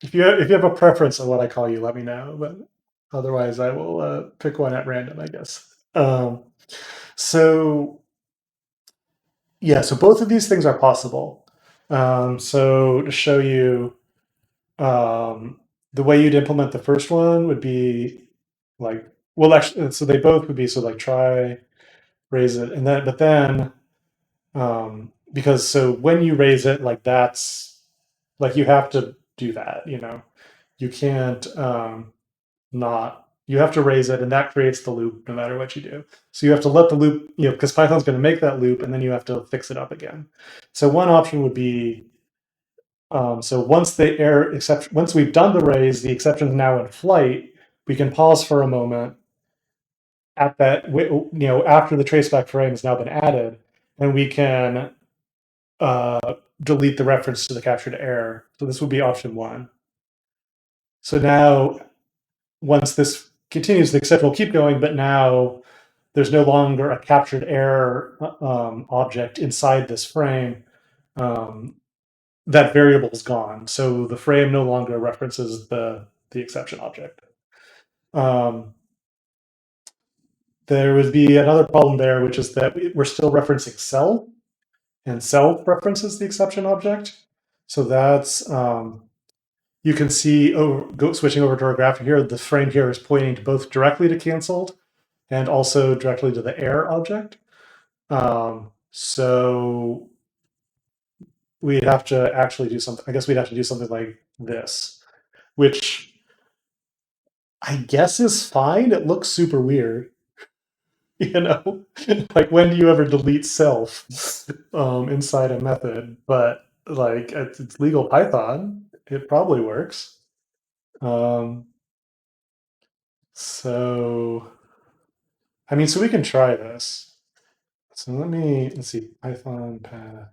If you have a preference on what I call you, let me know. But otherwise, I will pick one at random, I guess. So yeah, so both of these things are possible. So to show you, the way you'd implement the first one would be like, well, actually, so they both would be so like try raise it and then but then because so when you raise it like that's like you have to do that, you can't not you have to raise it and that creates the loop no matter what you do. So you have to let the loop, because Python's going to make that loop and then you have to fix it up again. So one option would be so once we've done the raise, the exception is now in flight, we can pause for a moment at that, after the traceback frame has now been added, and we can delete the reference to the captured error. So this would be option one. So now, once this continues, the exception will keep going, but now there's no longer a captured error object inside this frame. That variable is gone, so the frame no longer references the exception object. There would be another problem there, which is that we're still referencing self, and self references the exception object. So that's you can see switching over to our graph here, the frame here is pointing to both directly to canceled and also directly to the error object. So we'd have to actually do something. I guess we'd have to do something like this, which I guess is fine. It looks super weird. Like when do you ever delete self inside a method? But like it's legal Python, it probably works. Um, so I mean, so we can try this. So let's see, Python path.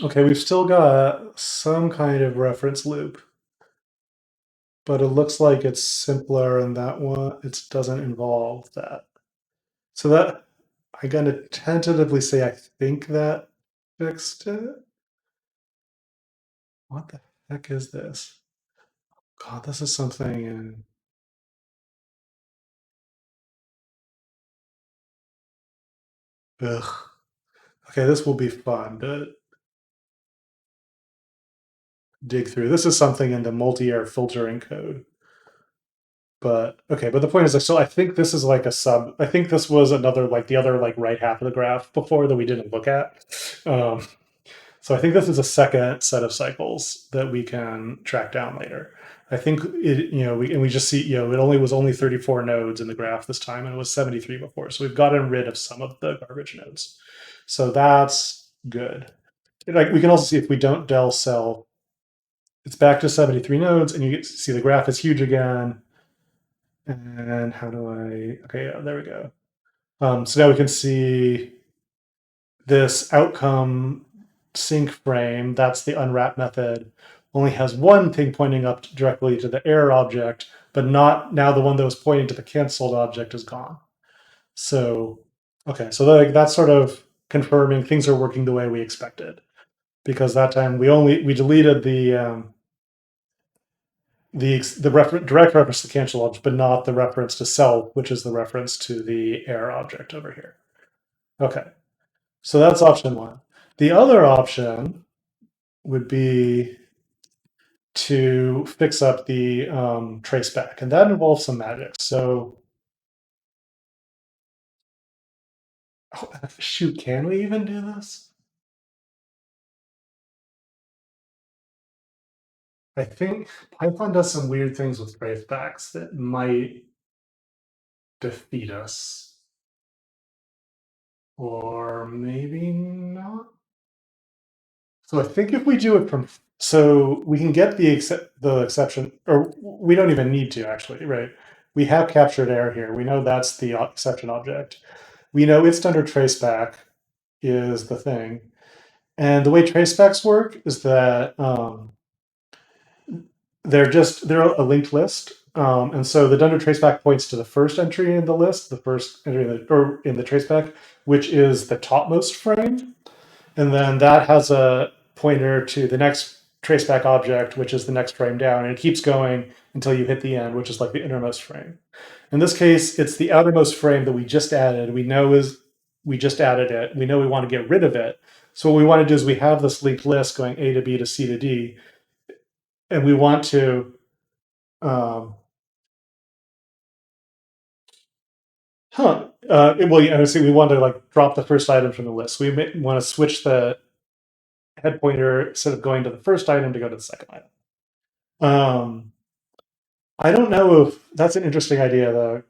Okay, we've still got some kind of reference loop, but it looks like it's simpler and that one, it doesn't involve that. So that, I'm gonna tentatively say I think that fixed it. What the heck is this? God, this is something in. Ugh. Okay, this will be fun to dig through. This is something in the multi-air filtering code. But okay, but the point is, like, so I think this is like a sub. I think this was another like the other like right half of the graph before that we didn't look at. Um, so I think this is a second set of cycles that we can track down later. I think it, we just see, it only 34 nodes in the graph this time, and it was 73 before. So we've gotten rid of some of the garbage nodes. So that's good. Like we can also see if we don't del cell, it's back to 73 nodes, and you get to see the graph is huge again. And how do I? Okay, yeah, there we go. So now we can see this outcome sync frame. That's the unwrap method. Only has one thing pointing up directly to the error object, but not now the one that was pointing to the canceled object is gone. So, okay, so like that's sort of confirming things are working the way we expected, because that time we deleted the direct reference to the cancel object, but not the reference to self, which is the reference to the error object over here. Okay, so that's option one. The other option would be to fix up the traceback, and that involves some magic. So, oh, shoot, can we even do this? I think Python does some weird things with tracebacks that might defeat us, or maybe not. So I think if we do it from, so we can get the exception, or we don't even need to actually, right? We have captured error here. We know that's the exception object. We know it's under traceback is the thing. And the way tracebacks work is that they're a linked list. And so the dunder traceback points to the first entry in the list, the first entry in the traceback, which is the topmost frame. And then that has a pointer to the next traceback object, which is the next frame down. And it keeps going until you hit the end, which is like the innermost frame. In this case, it's the outermost frame that we just added. We just added it. We know we want to get rid of it. So what we want to do is we have this linked list going A to B to C to D, and we want to well, yeah, see, we want to like drop the first item from the list. We want to switch the head pointer instead of going to the first item to go to the second item. I don't know if that's an interesting idea though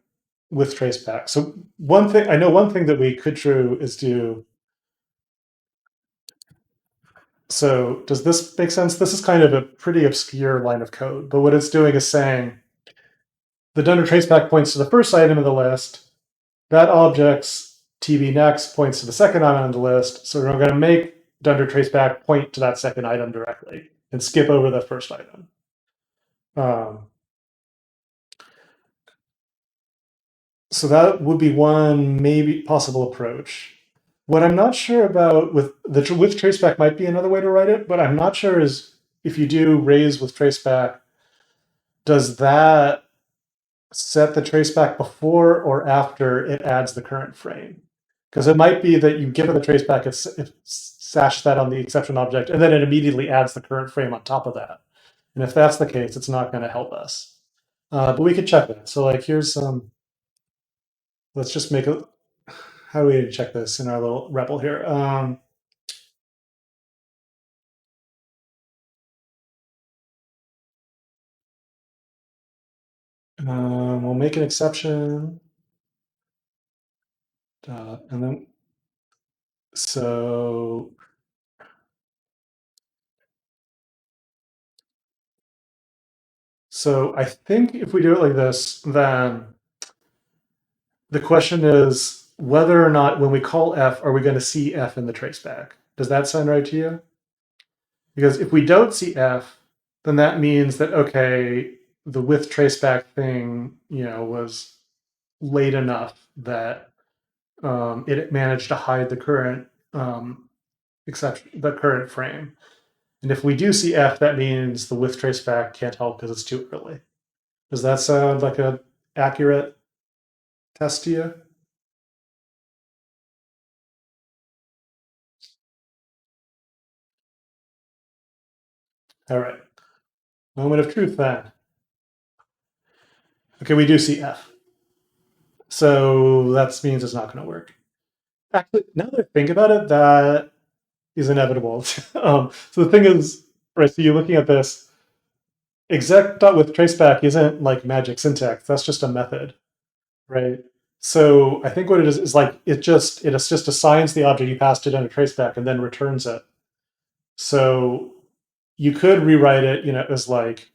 with traceback. So one thing that we could do is do. So does this make sense? This is kind of a pretty obscure line of code, but what it's doing is saying the dunder traceback points to the first item in the list. That object's TB next points to the second item on the list. So we're going to make dunder traceback point to that second item directly and skip over the first item. So that would be one maybe possible approach. What I'm not sure about with traceback might be another way to write it, but I'm not sure is if you do raise with traceback, does that set the traceback before or after it adds the current frame? Because it might be that you give it the traceback, it sash that on the exception object, and then it immediately adds the current frame on top of that. And if that's the case, it's not going to help us. But we could check that. So like here's some, let's just make a, how do we check this in our little REPL here? We'll make an exception. And then, so I think if we do it like this, then the question is whether or not when we call F, are we going to see F in the traceback? Does that sound right to you? Because if we don't see F, then that means that, okay, the with traceback thing, was late enough that it managed to hide the current exception, the current frame. And if we do see F, that means the with traceback can't help because it's too early. Does that sound like a accurate test to you? All right. Moment of truth then. Okay, we do see F. So that means it's not going to work. Actually, now that I think about it, that is inevitable. So the thing is, right, so you're looking at this, exec.with traceback isn't like magic syntax. That's just a method, right? So I think what it is like it just assigns the object you passed it in a traceback and then returns it. So you could rewrite it, as like,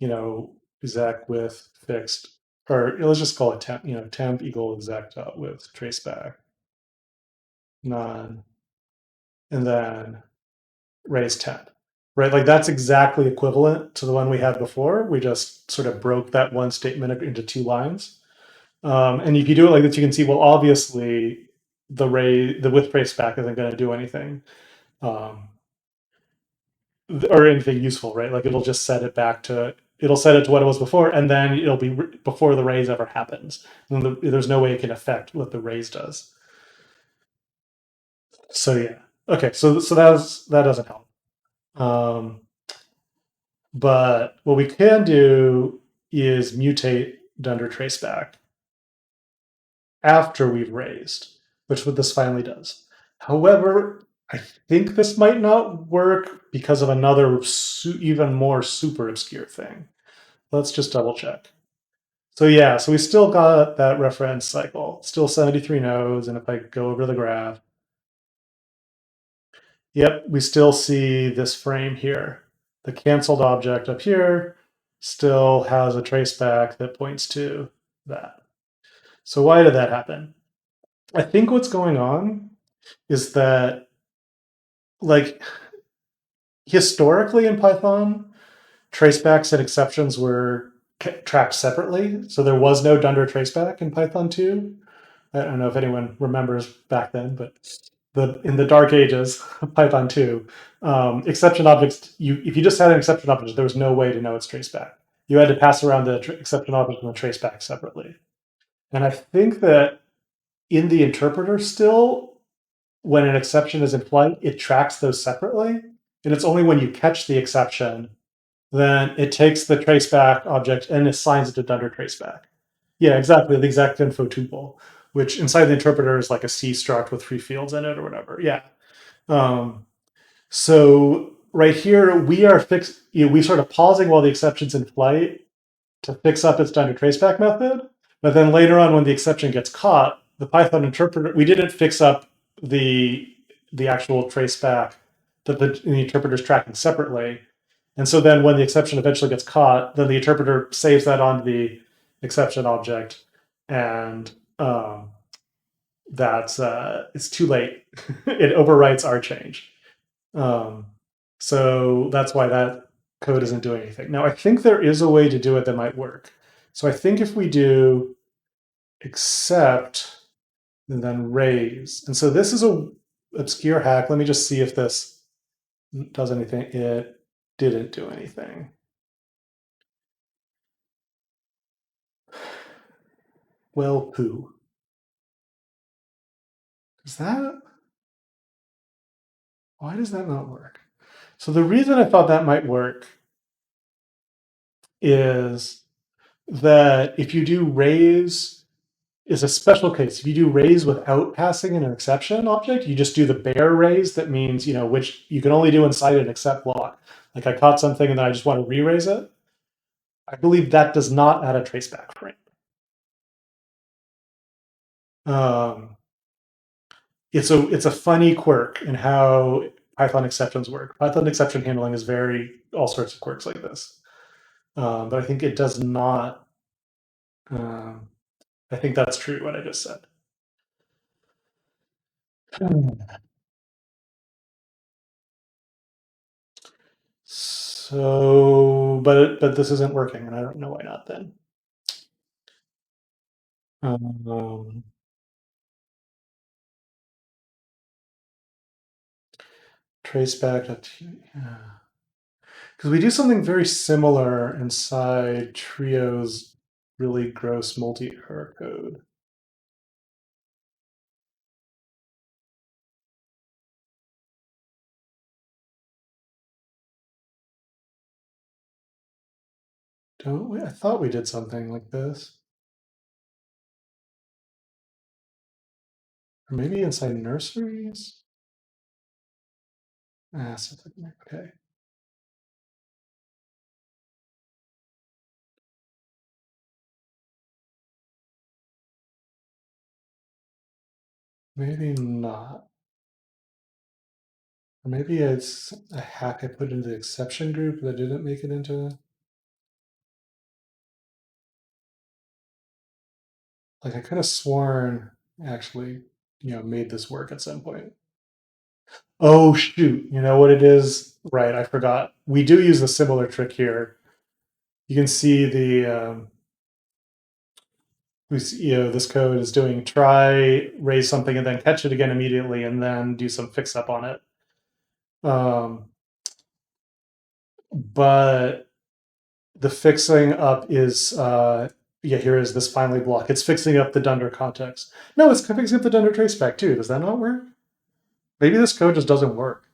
exec with fixed, or let's just call it temp, temp equal exec dot with traceback none, and then raise temp, right? Like that's exactly equivalent to the one we had before. We just sort of broke that one statement into two lines. And if you do it like this, you can see, well, obviously the with traceback isn't going to do anything. Um, or anything useful, right? Like it'll just set it back to it'll set it to what it was before, and then it'll be before the raise ever happens. And there's no way it can affect what the raise does. So yeah, okay. So that doesn't help. Um, but what we can do is mutate dunder traceback after we've raised, which what this finally does. However, I think this might not work because of another even more super obscure thing. Let's just double check. So yeah, so we still got that reference cycle, still 73 nodes. And if I go over the graph, yep, we still see this frame here. The canceled object up here still has a traceback that points to that. So why did that happen? I think what's going on is that, like, historically in Python, tracebacks and exceptions were tracked separately. So there was no dunder traceback in Python 2. I don't know if anyone remembers back then, but in the dark ages of Python 2, exception objects, if you just had an exception object, there was no way to know its traceback. You had to pass around the exception object and the traceback separately. And I think that in the interpreter still, when an exception is in flight, it tracks those separately. And it's only when you catch the exception, then it takes the traceback object and assigns it to dunder traceback. Yeah, exactly. The exact info tuple, which inside the interpreter is like a C struct with 3 fields in it or whatever. Yeah. Um, so right here, we are we sort of pausing while the exception's in flight to fix up its dunder traceback method. But then later on, when the exception gets caught, the Python interpreter, we didn't fix up the actual traceback that the interpreter is tracking separately. And so then when the exception eventually gets caught, then the interpreter saves that onto the exception object, and that's it's too late. It overwrites our change. Um, so that's why that code isn't doing anything. Now I think there is a way to do it that might work. So I think if we do except and then raise, and so this is a obscure hack. Let me just see if this does anything. It didn't do anything. Well, poo. Is that, why does that not work? So the reason I thought that might work is that if you do raise, is a special case. If you do raise without passing in an exception object, you just do the bare raise. That means, which you can only do inside an except block. Like I caught something and then I just want to re-raise it. I believe that does not add a traceback frame. Um, it's a funny quirk in how Python exceptions work. Python exception handling is very all sorts of quirks like this. But I think it does not. Um, I think that's true what I just said. So, but this isn't working, and I don't know why not. Then um, traceback. Yeah. Because we do something very similar inside Trio's really gross multi-error code. Don't we? I thought we did something like this. Or maybe inside nurseries? Ah, something. Okay. Maybe not. Or maybe it's a hack I put into the exception group that didn't make it into. Like I could have sworn actually, made this work at some point. Oh shoot! You know what it is? Right, I forgot. We do use a similar trick here. You can see this code is doing try raise something and then catch it again immediately, and then do some fix up on it. But the fixing up is here is this finally block. It's fixing up the Dunder context. No, it's fixing up the Dunder traceback too. Does that not work? Maybe this code just doesn't work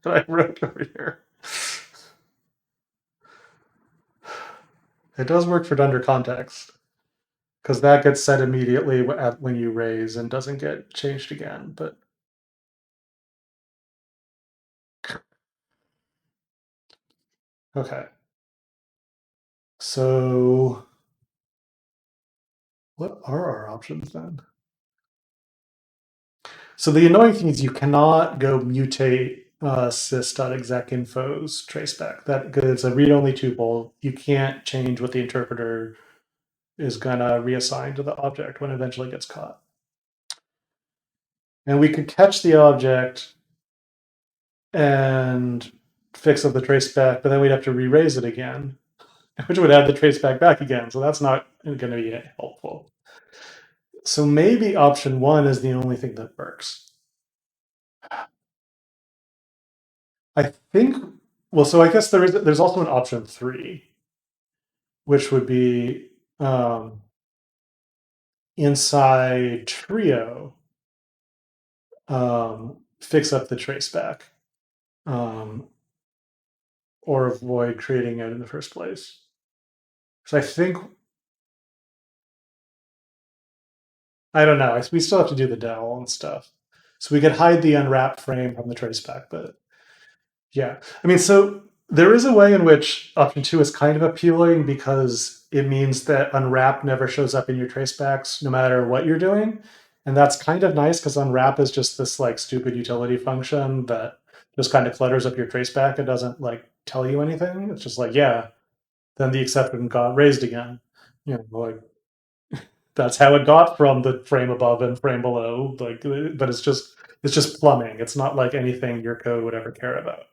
that I wrote over here. It does work for Dunder context because that gets set immediately when you raise and doesn't get changed again. But okay, so what are our options then? So the annoying thing is you cannot go mutate sys.execinfo's traceback. That because it's a read-only tuple. You can't change what the interpreter is gonna reassign to the object when it eventually gets caught. And we could catch the object and fix up the traceback, but then we'd have to re-raise it again, which would add the traceback back again. So that's not going to be helpful. So maybe option one is the only thing that works. I think. Well, so I guess there's also an option three, which would be inside Trio, fix up the traceback, or avoid creating it in the first place. So I think I don't know. We still have to do the DEL and stuff. So we could hide the unwrap frame from the traceback, but yeah. I mean, so there is a way in which option two is kind of appealing because it means that unwrap never shows up in your tracebacks no matter what you're doing. And that's kind of nice because unwrap is just this like stupid utility function that just kind of clutters up your traceback. It doesn't like tell you anything. It's just like, yeah, then the exception got raised again. Like that's how it got from the frame above and frame below. Like, but it's just plumbing. It's not like anything your code would ever care about.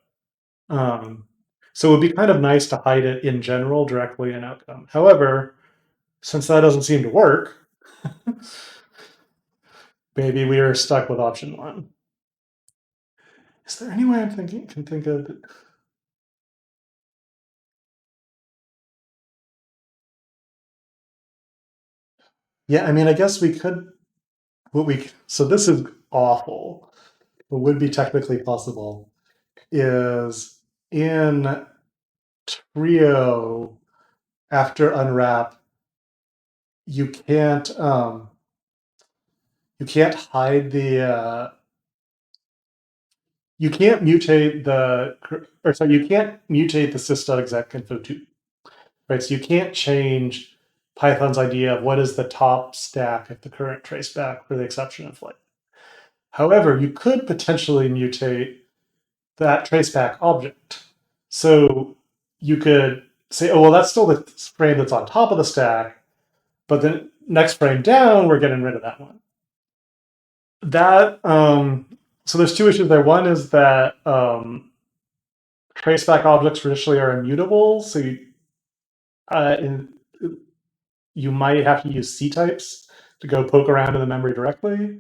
So it would be kind of nice to hide it in general directly in outcome. However, since that doesn't seem to work, maybe we are stuck with option one. Is there any way can think of? Yeah, I mean, I guess we could. So this is awful. What would be technically possible is in Trio after unwrap, you can't hide you can't mutate you can't mutate the sys.exec.info too, right? So you can't change Python's idea of what is the top stack of the current traceback for the exception of flight. However, you could potentially mutate that traceback object. So you could say, oh, well, that's still the frame that's on top of the stack, but the next frame down, we're getting rid of that one. That so there's two issues there. One is that traceback objects traditionally are immutable, so you might have to use C types to go poke around in the memory directly.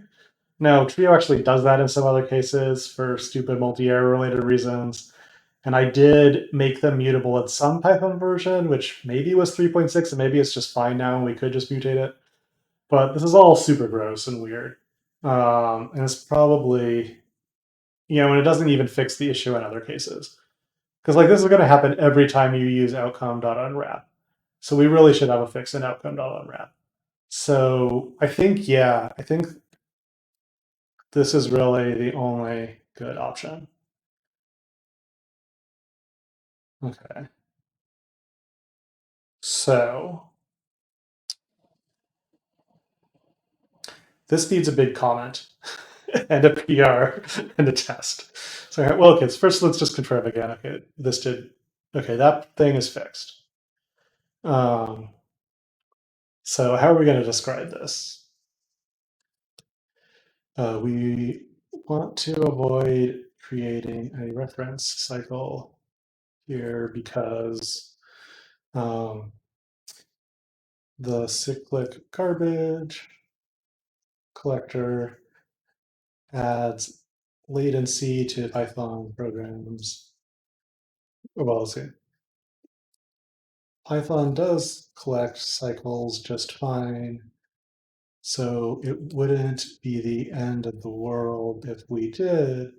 Now, Trio actually does that in some other cases for stupid multi-error related reasons. And I did make them mutable at some Python version, which maybe was 3.6, and maybe it's just fine now and we could just mutate it. But this is all super gross and weird. And it's probably, and it doesn't even fix the issue in other cases. Because like this is going to happen every time you use outcome.unwrap. So we really should have a fix in outcome.unwrap. So I think, I think this is really the only good option. Okay. So this needs a big comment and a PR and a test. So, well, okay, so first let's just confirm again. Okay, that thing is fixed. So how are we going to describe this? We want to avoid creating a reference cycle here because the cyclic garbage collector adds latency to Python programs. Well, let's see. Python does collect cycles just fine, so it wouldn't be the end of the world if we did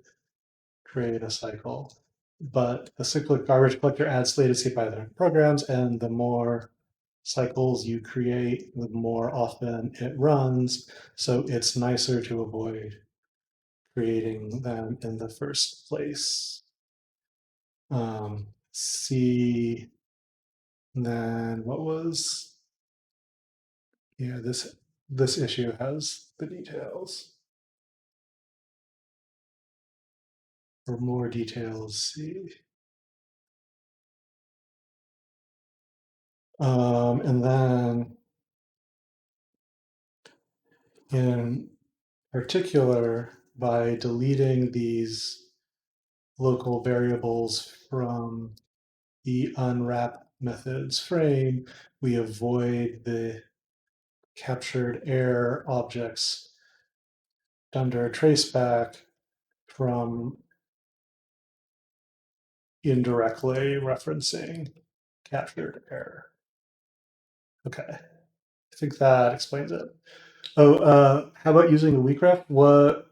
create a cycle. But the cyclic garbage collector adds latency by their programs, and the more cycles you create, the more often it runs. So it's nicer to avoid creating them in the first place. See, then what was, this issue has the details. For more details, see. And then in particular, by deleting these local variables from the unwrap methods frame, we avoid the captured error objects under traceback from indirectly referencing captured error. Okay, I think that explains it. Oh, how about using a weak ref? What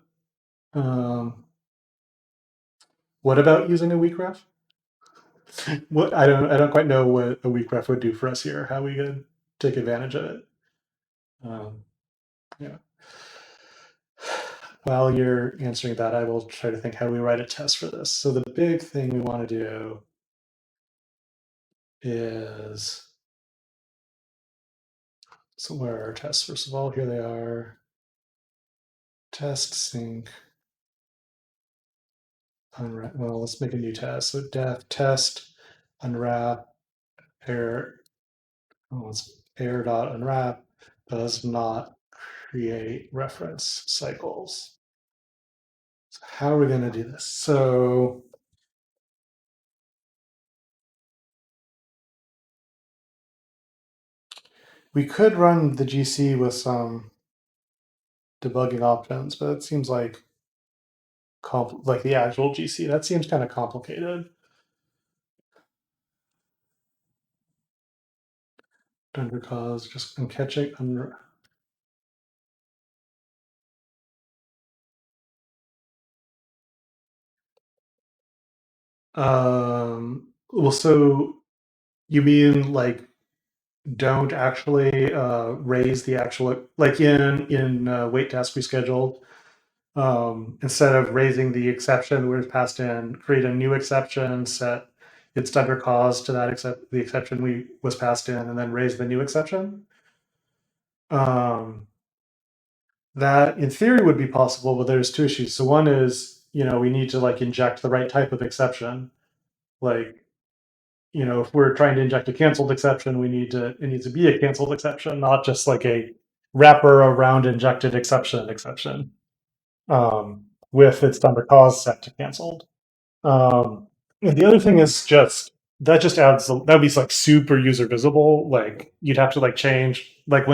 about using a weak ref? What I don't quite know what a weak ref would do for us here. How we could take advantage of it. Yeah. While you're answering that, I will try to think how we write a test for this. So the big thing we want to do is, so where are our tests? First of all, here they are. Test sync unwrap. Well, let's make a new test. So def test unwrap error. Oh, it's error dot unwrap does not create reference cycles. So how are we going to do this? So we could run the GC with some debugging options, but it seems like the actual GC, that seems kind of complicated. Under cause, just I'm catching under. Well, so you mean like don't actually raise the actual, like in wait task rescheduled, instead of raising the exception we passed in, create a new exception, set its under cause to that the exception we was passed in, and then raise the new exception. That in theory would be possible, but there's two issues. So one is, we need to like inject the right type of exception. Like, if we're trying to inject a canceled exception, it needs to be a canceled exception, not just like a wrapper around injected exception, with its under cause set to canceled. And the other thing is that just adds, that would be like super user visible. Like you'd have to like change, like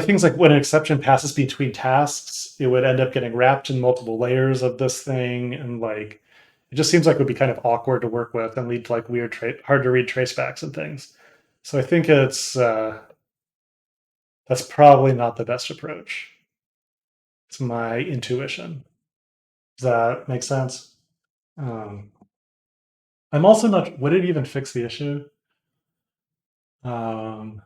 things like when an exception passes between tasks, it would end up getting wrapped in multiple layers of this thing, and like it just seems like it would be kind of awkward to work with and lead to like weird, hard to read tracebacks and things. So I think that's probably not the best approach. It's my intuition. Does that make sense? Um, I'm also not. Would it even fix the issue? Um,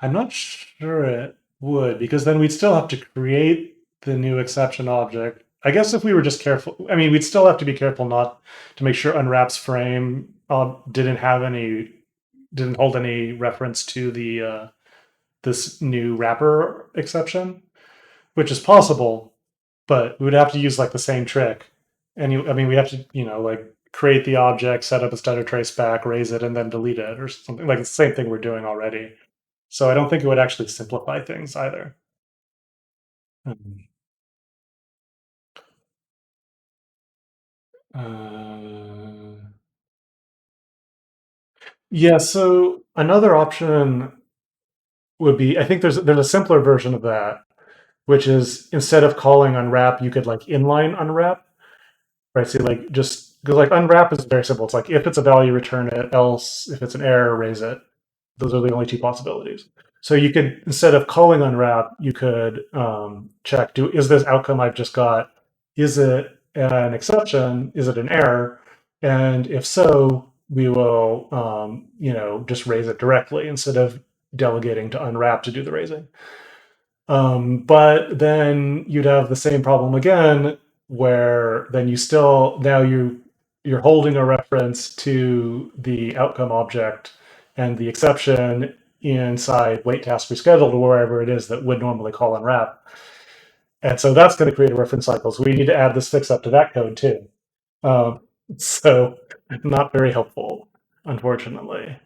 I'm not sure it would because then we'd still have to create the new exception object. I guess if we were just careful, I mean, we'd still have to be careful not to make sure unwraps frame didn't hold any reference to the this new wrapper exception, which is possible, but we would have to use like the same trick. And I mean, we have to, like create the object, set up a stutter trace back, raise it, and then delete it or something like the same thing we're doing already. So I don't think it would actually simplify things either. Um, uh, yeah, so another option would be I think there's a simpler version of that, which is instead of calling unwrap, you could like inline unwrap, right? So like just because like unwrap is very simple. It's like if it's a value, return it, else if it's an error, raise it. Those are the only two possibilities. So you could instead of calling unwrap, you could check: is this outcome I've just got, is it an exception? Is it an error? And if so, we will just raise it directly instead of delegating to unwrap to do the raising. But then you'd have the same problem again, where then you still now you're holding a reference to the outcome object and the exception inside wait task rescheduled or wherever it is that would normally call unwrap. And so that's going to create a reference cycle. So we need to add this fix up to that code too. Um, so not very helpful, unfortunately.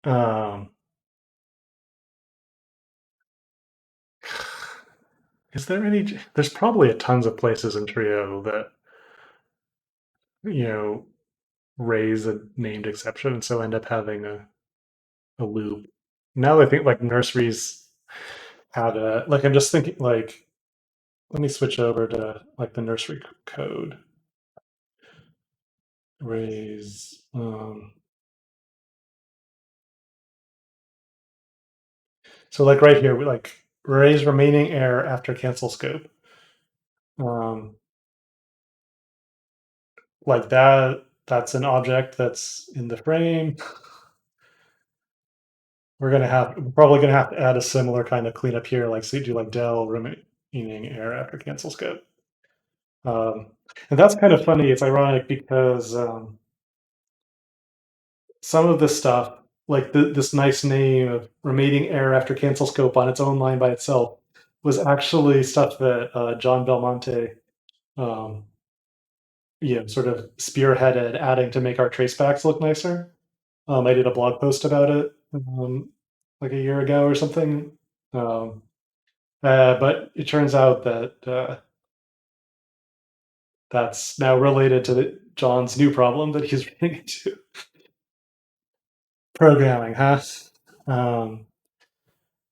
Um, is there any? There's probably a tons of places in Trio that you know raise a named exception and so end up having a loop. Now I think like nurseries had a like I'm just thinking like let me switch over to like the nursery code. Raise so like right here we like raise remaining error after cancel scope. Um like that's an object that's in the frame. We're probably gonna have to add a similar kind of cleanup here, like so you do like del remaining error after cancel scope. Um, and that's kind of funny. It's ironic because some of this stuff, like this nice name of remaining error after cancel scope on its own line by itself, was actually stuff that John Belmonte, um, sort of spearheaded adding to make our tracebacks look nicer. I did a blog post about it like a year ago or something. Um, but it turns out that that's now related to John's new problem that he's running into. Programming, huh? Um,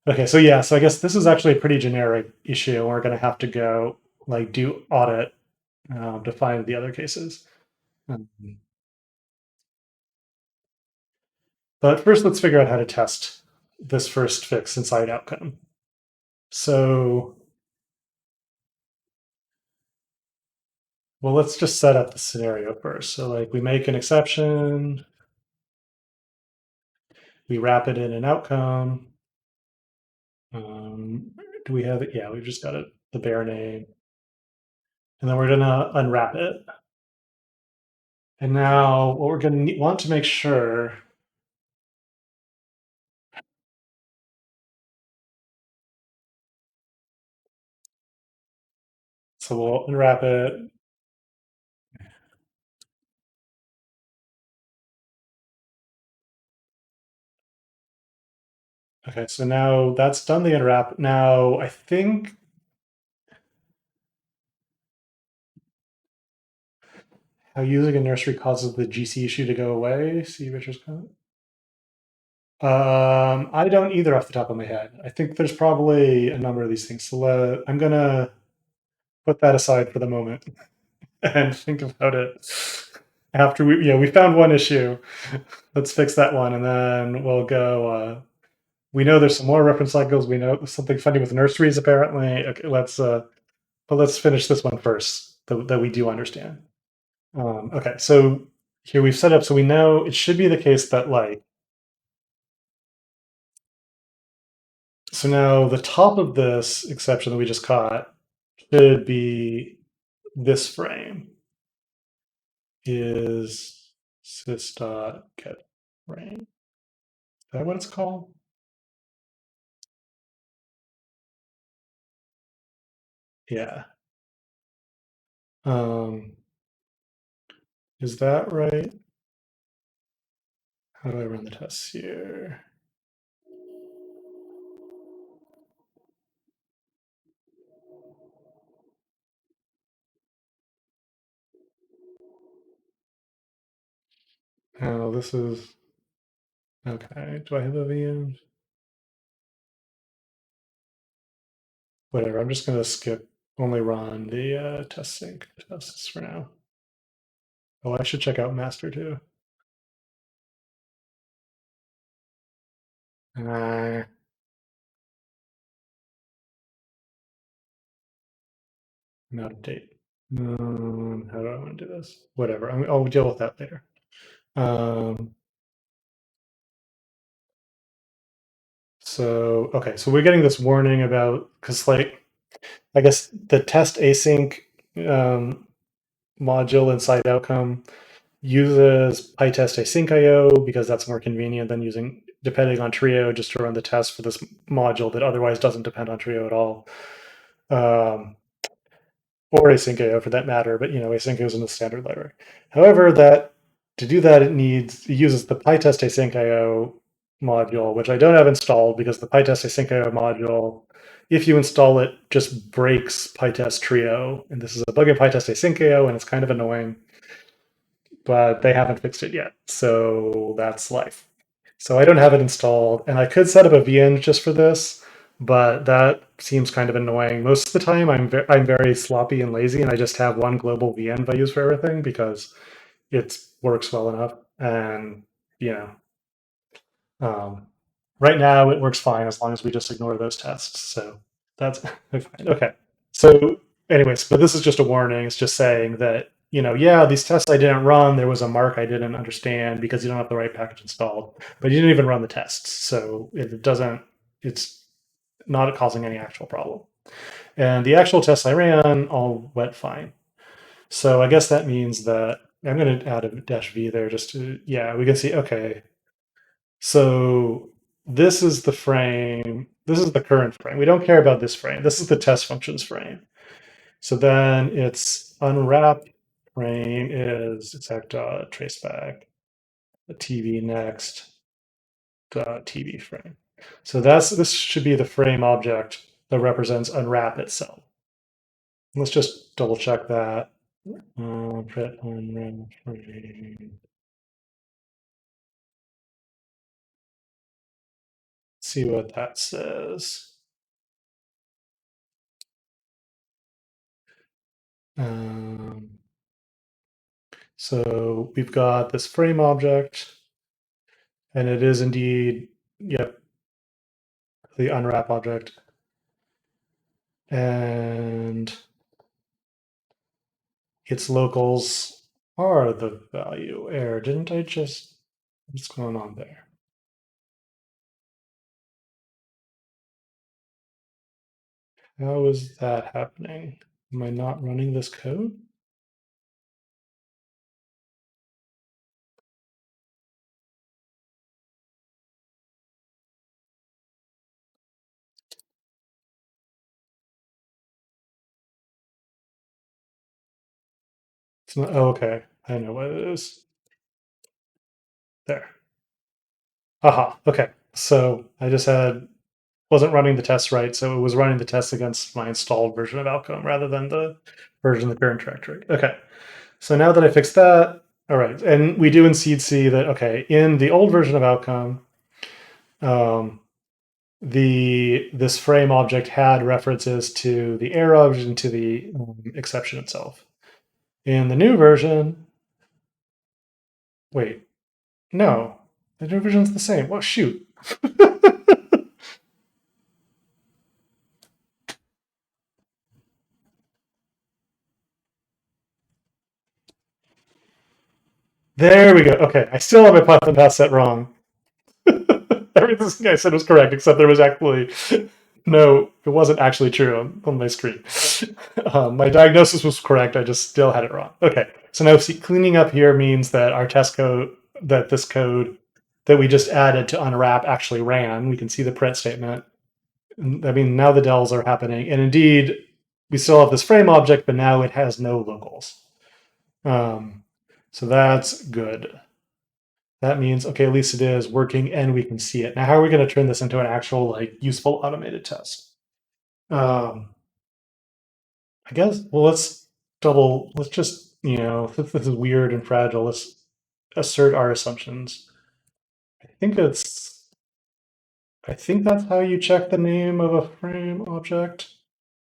okay, so yeah, so I guess this is actually a pretty generic issue. We're going to have to go like do audit to find the other cases. Um, but first, let's figure out how to test this first fix inside outcome. So, well, let's just set up the scenario first. So, like, we make an exception, we wrap it in an outcome. Do we have it? Yeah, we've just got it, the bare name. And then we're going to unwrap it. And now what we're going to want to make sure, so we'll unwrap it. Okay, so now that's done the unwrap. Now I think how using a nursery causes the GC issue to go away. See Richard's comment. I don't either off the top of my head. I think there's probably a number of these things. So I'm gonna put that aside for the moment. and think about it after we found one issue. Let's fix that one, and then we'll go. We know there's some more reference cycles. We know something funny with nurseries apparently. Okay, but let's finish this one first that we do understand. Okay, so here we've set up so we know it should be the case that like so now the top of this exception that we just caught should be this frame is sys dot get frame. Is that what it's called? Yeah. Um, is that right? How do I run the tests here? Oh, this is okay. Do I have a VM? Whatever. I'm just gonna skip only run the test sync tests for now. Oh, I should check out master too. Uh, not update. How do I want to do this? Whatever. I'll deal with that later. So okay, so we're getting this warning about because like I guess the test async um, module inside outcome uses PyTest async IO because that's more convenient than using depending on Trio just to run the test for this module that otherwise doesn't depend on Trio at all. Or async IO for that matter, but async is in the standard library. However, that to do that, it uses the PyTest async IO module, which I don't have installed because the PyTest async IO module, if you install it, just breaks PyTest Trio, and this is a bug in PyTest async IO, and it's kind of annoying, but they haven't fixed it yet, so that's life. So I don't have it installed, and I could set up a VN just for this, but that seems kind of annoying. Most of the time, I'm very sloppy and lazy, and I just have one global VN I use for everything because it works well enough. And you know, um, right now it works fine as long as we just ignore those tests. So that's fine. Okay. So, anyways, but this is just a warning. It's just saying that yeah, these tests I didn't run. There was a mark I didn't understand because you don't have the right package installed, but you didn't even run the tests, so it doesn't. It's not causing any actual problem. And the actual tests I ran all went fine. So I guess that means that I'm going to add a dash v there just to yeah, we can see okay. So this is the frame. This is the current frame. We don't care about this frame. This is the test functions frame. So then its unwrap frame is exec traceback tv next tv frame. So this should be the frame object that represents unwrap itself. Let's just double check that. Pret unwrap frame. See what that says. So we've got this frame object, and it is indeed, yep, the unwrap object. And its locals are the value error. Didn't I just, what's going on there? How is that happening? Am I not running this code? It's not, oh, okay. I know what it is. There. Aha, okay. So I just wasn't running the tests right, so it was running the tests against my installed version of outcome rather than the version of the current directory. Okay. So now that I fixed that, all right, and we do in seed see that, okay, in the old version of outcome, um, this frame object had references to the error object and to the exception itself. In the new version, wait, no, the new version's the same. Well, shoot. There we go. Okay, I still have my Python path set wrong. Everything I said was correct, except there was actually no, it wasn't actually true on my screen. My diagnosis was correct. I just still had it wrong. Okay, so now see, cleaning up here means that our test code, that this code that we just added to unwrap actually ran. We can see the print statement. I mean, now the dells are happening, and indeed, we still have this frame object, but now it has no locals. Um, so that's good. That means, okay, at least it is working and we can see it. Now, how are we going to turn this into an actual, like, useful automated test? Um, I guess, well, let's just, since this is weird and fragile, let's assert our assumptions. I think it's, I think that's how you check the name of a frame object.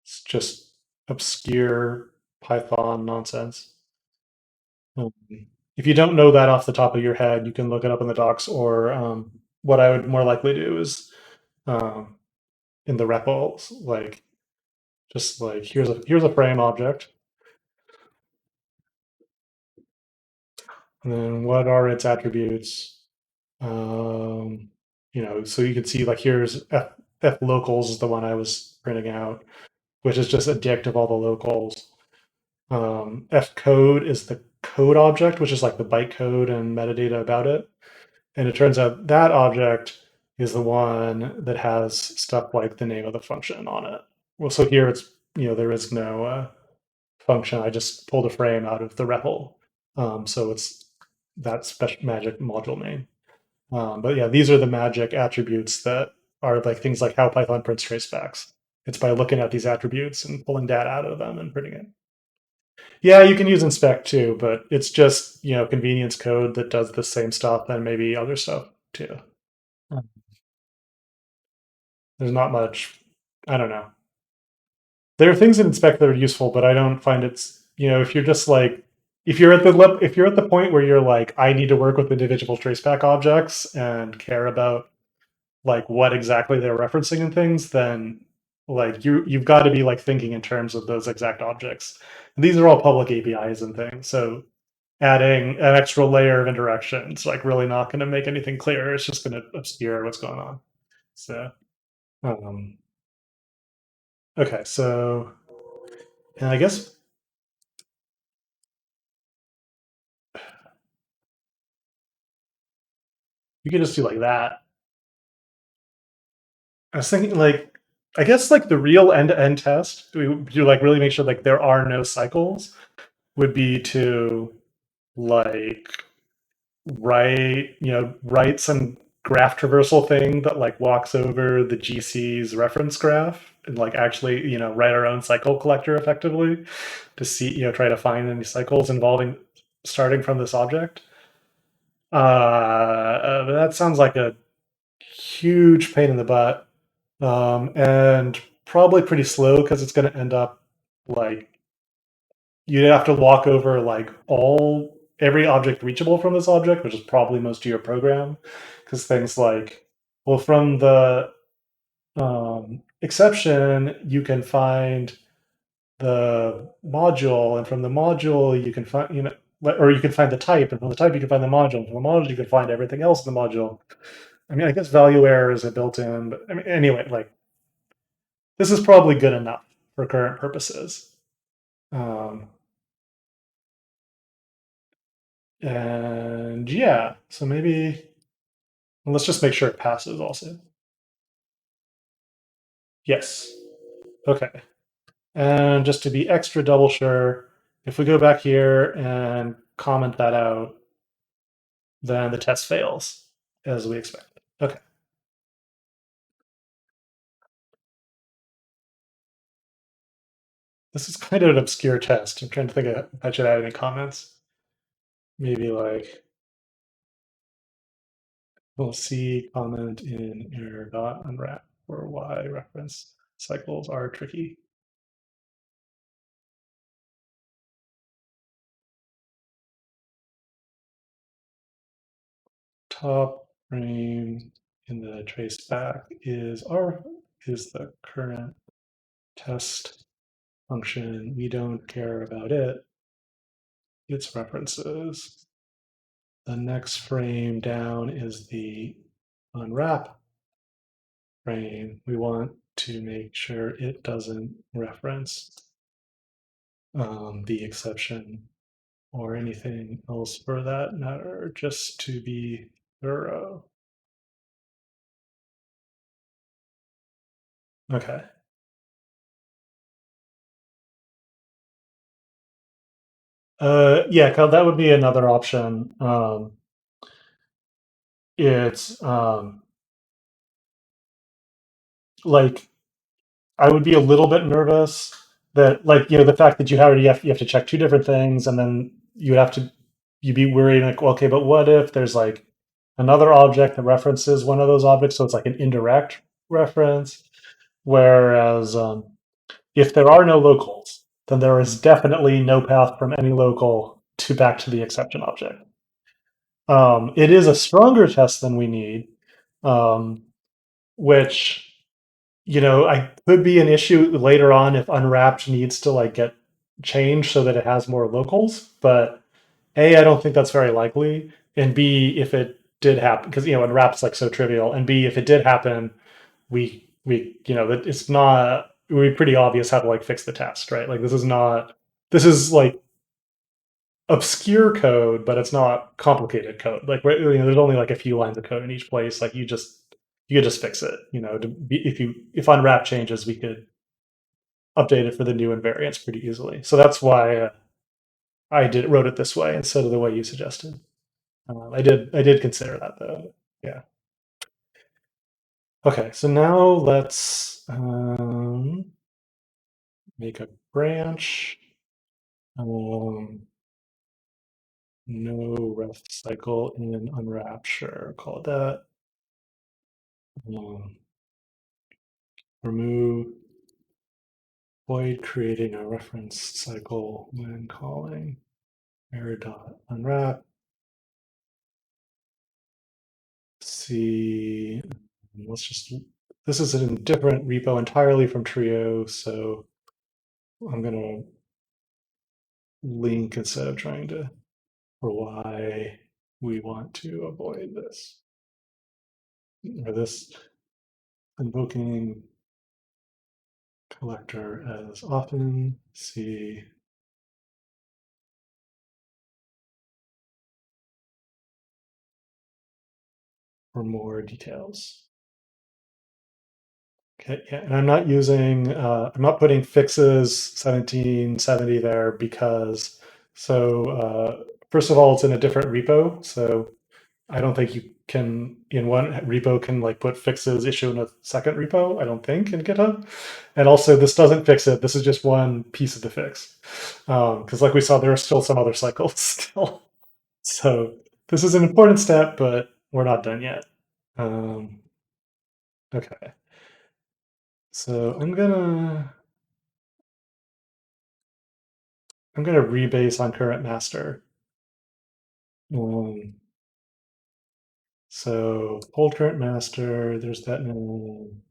It's just obscure Python nonsense. Um, if you don't know that off the top of your head, you can look it up in the docs, or what I would more likely do is um, in the REPL, like just like here's a frame object, and then what are its attributes? Um, so you can see like here's f locals is the one I was printing out, which is just a dict of all the locals. F code is the code object, which is like the bytecode and metadata about it. And it turns out that object is the one that has stuff like the name of the function on it. Well, so here it's, there is no function. I just pulled a frame out of the REPL. So it's that special magic module name. But yeah, these are the magic attributes that are like things like how Python prints tracebacks. It's by looking at these attributes and pulling data out of them and printing it. Yeah, you can use inspect too, but it's just, convenience code that does the same stuff and maybe other stuff too. There's not much, I don't know. There are things in inspect that are useful, but I don't find it's, if you're just like, if you're at the point where you're like, I need to work with individual traceback objects and care about like what exactly they're referencing and things, then like you've got to be like thinking in terms of those exact objects. And these are all public APIs and things, so adding an extra layer of interaction is like really not going to make anything clear. It's just going to obscure what's going on. So um, okay, so and I guess you could just do like that. I was thinking like I guess like the real end-to-end test, do like really make sure like there are no cycles, would be to like write some graph traversal thing that like walks over the GC's reference graph and like actually, write our own cycle collector effectively to see, try to find any cycles involving starting from this object. That sounds like a huge pain in the butt, and probably pretty slow because it's going to end up like you'd have to walk over like every object reachable from this object, which is probably most of your program, because things like, well, from the exception, you can find the module, and from the module you can find, or you can find the type, and from the type you can find the module, and from the module you can find everything else in the module. I mean, I guess value error is a built-in, but I mean, anyway, like this is probably good enough for current purposes. Um, and yeah, so maybe let's just make sure it passes also. Yes. Okay. And just to be extra double sure, if we go back here and comment that out, then the test fails as we expected. Okay. This is kind of an obscure test. I'm trying to think if I should add any comments. Maybe like, we'll see comment in error dot unwrap or Y reference cycles are tricky. top frame in the trace back is the current test function. We don't care about it. Its references. The next frame down is the unwrap frame. We want to make sure it doesn't reference the exception or anything else for that matter, just to be thorough. Okay. Yeah, that would be another option. It's like I would be a little bit nervous that, like, the fact that you have to check two different things, and then you'd be worried, like, well, okay, but what if there's like another object that references one of those objects, so it's like an indirect reference. Whereas if there are no locals, then there is definitely no path from any local to back to the exception object. It is a stronger test than we need, um, which I could be an issue later on if unwrapped needs to like get changed so that it has more locals. But A, I don't think that's very likely, and B, if it did happen, because unwrapped's like so trivial, and B, if it did happen, that it's not. It would be pretty obvious how to like fix the test, right? Like this is like obscure code, but it's not complicated code. Like there's only like a few lines of code in each place. Like you could just fix it. If unwrap changes, we could update it for the new invariants pretty easily. So that's why I wrote it this way instead of the way you suggested. I did consider that though. Yeah. Okay, so now let's make a branch. No ref cycle in unwrap. Sure, call it that. Um, remove void creating a reference cycle when calling error.unwrap. See, this is a different repo entirely from Trio, so I'm gonna link instead of trying to, for why we want to avoid this. Or this invoking collector as often. See for more details. Okay, yeah, and I'm not putting fixes 1770 there because, first of all, it's in a different repo. So I don't think you can, in one repo, can like put fixes issue in a second repo, I don't think, in GitHub. And also, this doesn't fix it. This is just one piece of the fix. Because like we saw, there are still some other cycles still. So this is an important step, but we're not done yet. Okay. So I'm gonna rebase on current master. So hold current master, there's that name.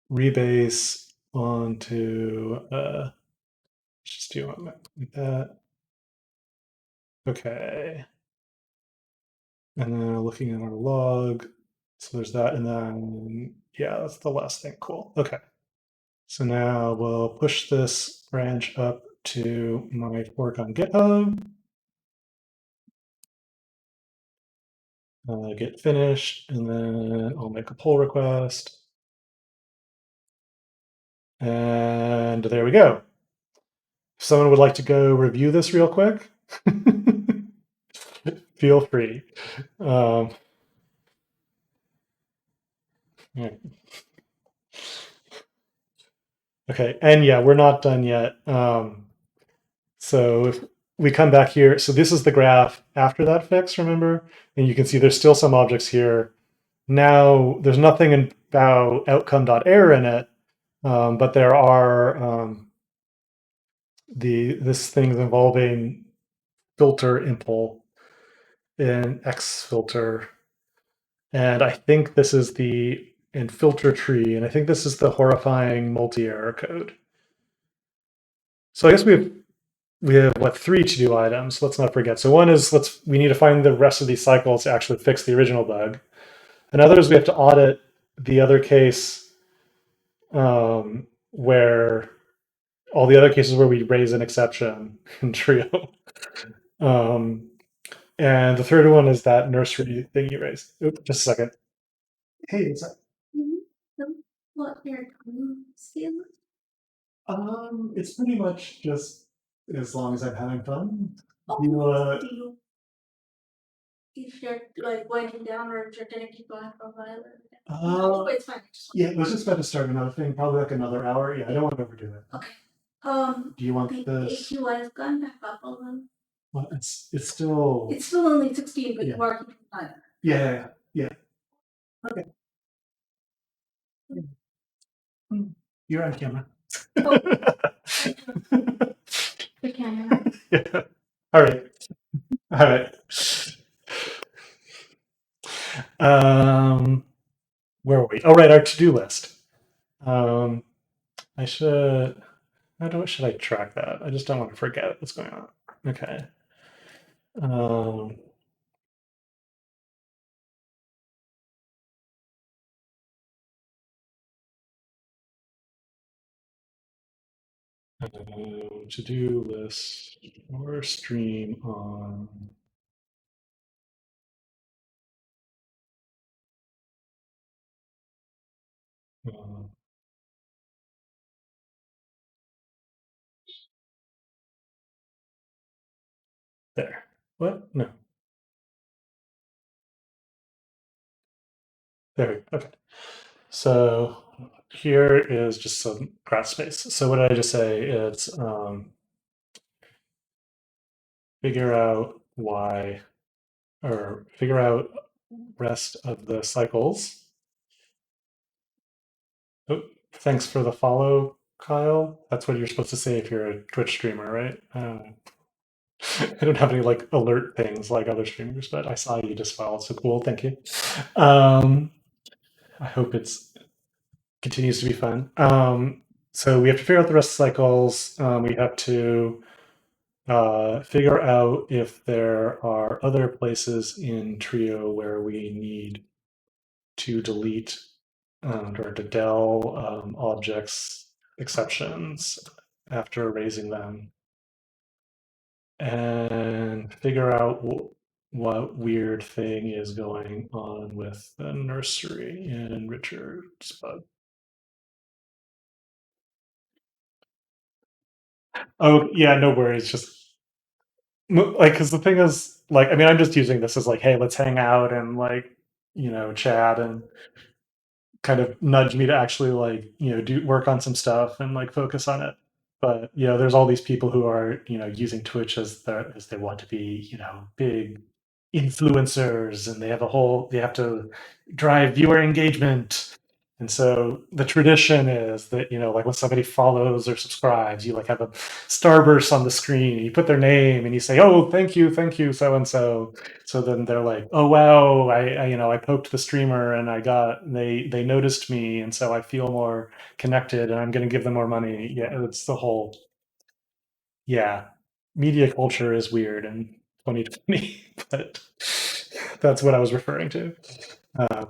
Rebase onto just do one like that. Okay. And then looking at our log. So there's that, and then yeah, that's the last thing. Cool. Okay. So now we'll push this branch up to my fork on GitHub. Get finished, and then I'll make a pull request. And there we go. If someone would like to go review this real quick, feel free. Yeah. Okay, and yeah, we're not done yet. So if we come back here, so this is the graph after that fix, remember? And you can see there's still some objects here. Now there's nothing about outcome.error in it, but there are this thing involving filter impl. in X filter, and I think this is the in filter tree, and I think this is the horrifying multi-error code. So I guess we have what, three to-do items. Let's not forget. So one is we need to find the rest of these cycles to actually fix the original bug. Another is we have to audit the other case where all the other cases where we raise an exception in Trio. Um, and the third one is that nursery thing you raised. Oops, just a second. Hey, is that? What your time scale? It's pretty much just as long as I'm having fun. Do you if you're like winding down or if you're gonna keep going for a while? No, it's fine. Yeah, it was just about to start another thing, probably like another hour. Yeah, I don't want to overdo it. Okay. Do you want this? AQI has gone back up a little. Well, it's still. It's still only 16, but you are keeping time. Yeah, yeah. Okay. You're on camera. Oh. The camera. Yeah. All right. All right. Where were we? Oh, right, our to-do list. I should. Should I track that? I just don't want to forget what's going on. Okay. Um, to-do list or stream on. Uh, there. What? No. There. Okay. So here is just some grass space. So what did I just say? It's figure out why, or figure out rest of the cycles. Oh, thanks for the follow, Kyle. That's what you're supposed to say if you're a Twitch streamer, right? I don't have any like alert things like other streamers, but I saw you just followed, so cool. Thank you. I hope it's continues to be fun. So we have to figure out the rest of the cycles. We have to figure out if there are other places in Trio where we need to delete or to del objects exceptions after erasing them, and figure out what weird thing is going on with the nursery in Richard's bug. Oh yeah, no worries. Just like, because the thing is, like, I mean, I'm just using this as like, hey, let's hang out and like, chat and kind of nudge me to actually like, do work on some stuff and like focus on it. But there's all these people who are using Twitch as they want to be big influencers, and they have to drive viewer engagement. And so the tradition is that like when somebody follows or subscribes, you like have a starburst on the screen, and you put their name and you say, "Oh, thank you, so and so." So then they're like, "Oh wow, I poked the streamer and they noticed me, and so I feel more connected, and I'm going to give them more money." Yeah, it's the whole. Yeah, media culture is weird in 2020, but that's what I was referring to. Uh,